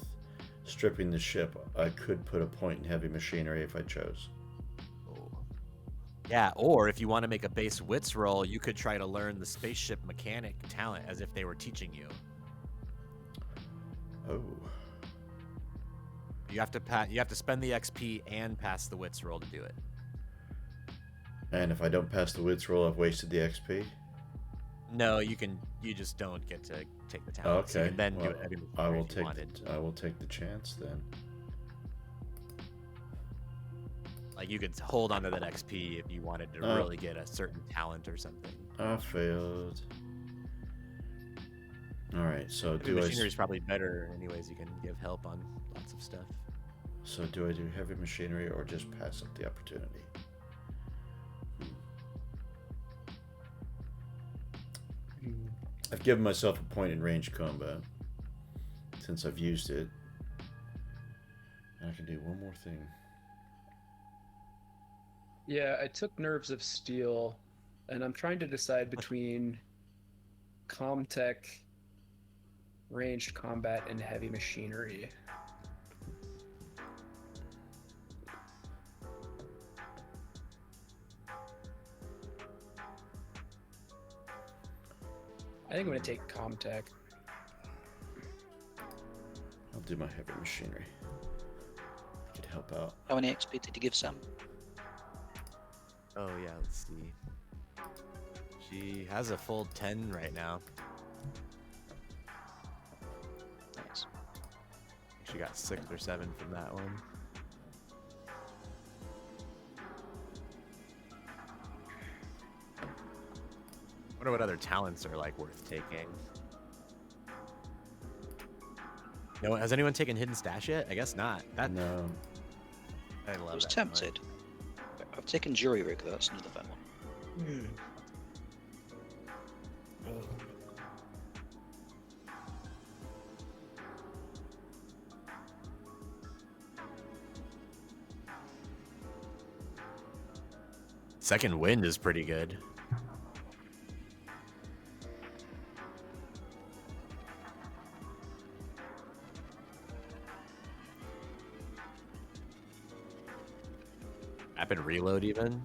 stripping the ship, I could put a point in heavy machinery if I chose? Oh. Yeah, or if you want to make a base wits roll, you could try to learn the spaceship mechanic talent as if they were teaching you. Oh. You have to spend the XP and pass the wits roll to do it. And if I don't pass the wits roll, I've wasted the XP? No, you just don't get to take the talent. So you Okay. can then do Well, it every I will if you take wanted. I will take the chance then. Like you could hold onto that XP if you wanted to really get a certain talent or something. I failed. All right. So Heavy do I? machinery is probably better. Anyways, you can give help on lots of stuff. So do I do heavy machinery or just pass up the opportunity? I've given myself a point in range combat since I've used it. And I can do one more thing. Yeah, I took Nerves of Steel, and I'm trying to decide between Comtech, ranged combat, and heavy machinery. I think I'm going to take Comtech. I'll do my heavy machinery. Could help out. How many XP did you give Sam? Oh yeah, let's see. She has a full 10 right now. Nice. She got 6 or 7 from that one. Wonder what other talents are like worth taking. No, has anyone taken Hidden Stash yet? I guess not. That No. I love I was that so much. tempted. I've taken Jury Rig, that's another fun one. Second Wind is pretty good. Rapid reload even.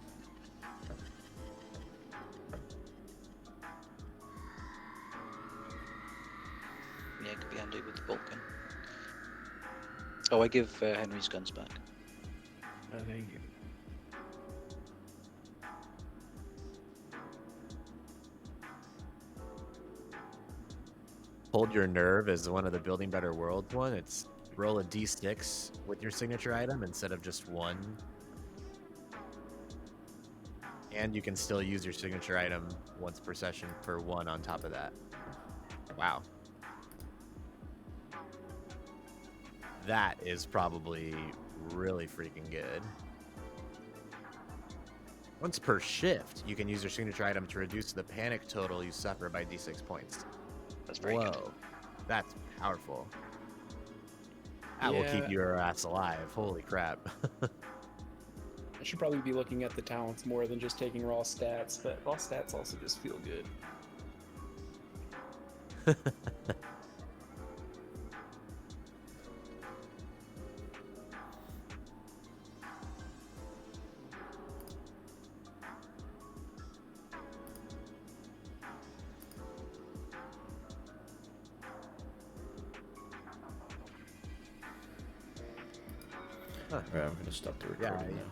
Yeah, it could be handy with the bolt gun. Oh, I give Henry's guns back. Oh, thank you. Hold Your Nerve is one of the Building Better World one. It's roll a d6 with your signature item instead of just one. And you can still use your signature item once per session for 1 on top of that. Wow. That is probably really freaking good. Once per shift, you can use your signature item to reduce the panic total you suffer by d6 points. That's very Whoa, good. that's powerful. That will keep Yeah. your ass alive. Holy crap. I should probably be looking at the talents more than just taking raw stats, but raw stats also just feel good. Alright, I'm gonna stop the recording Yeah, now.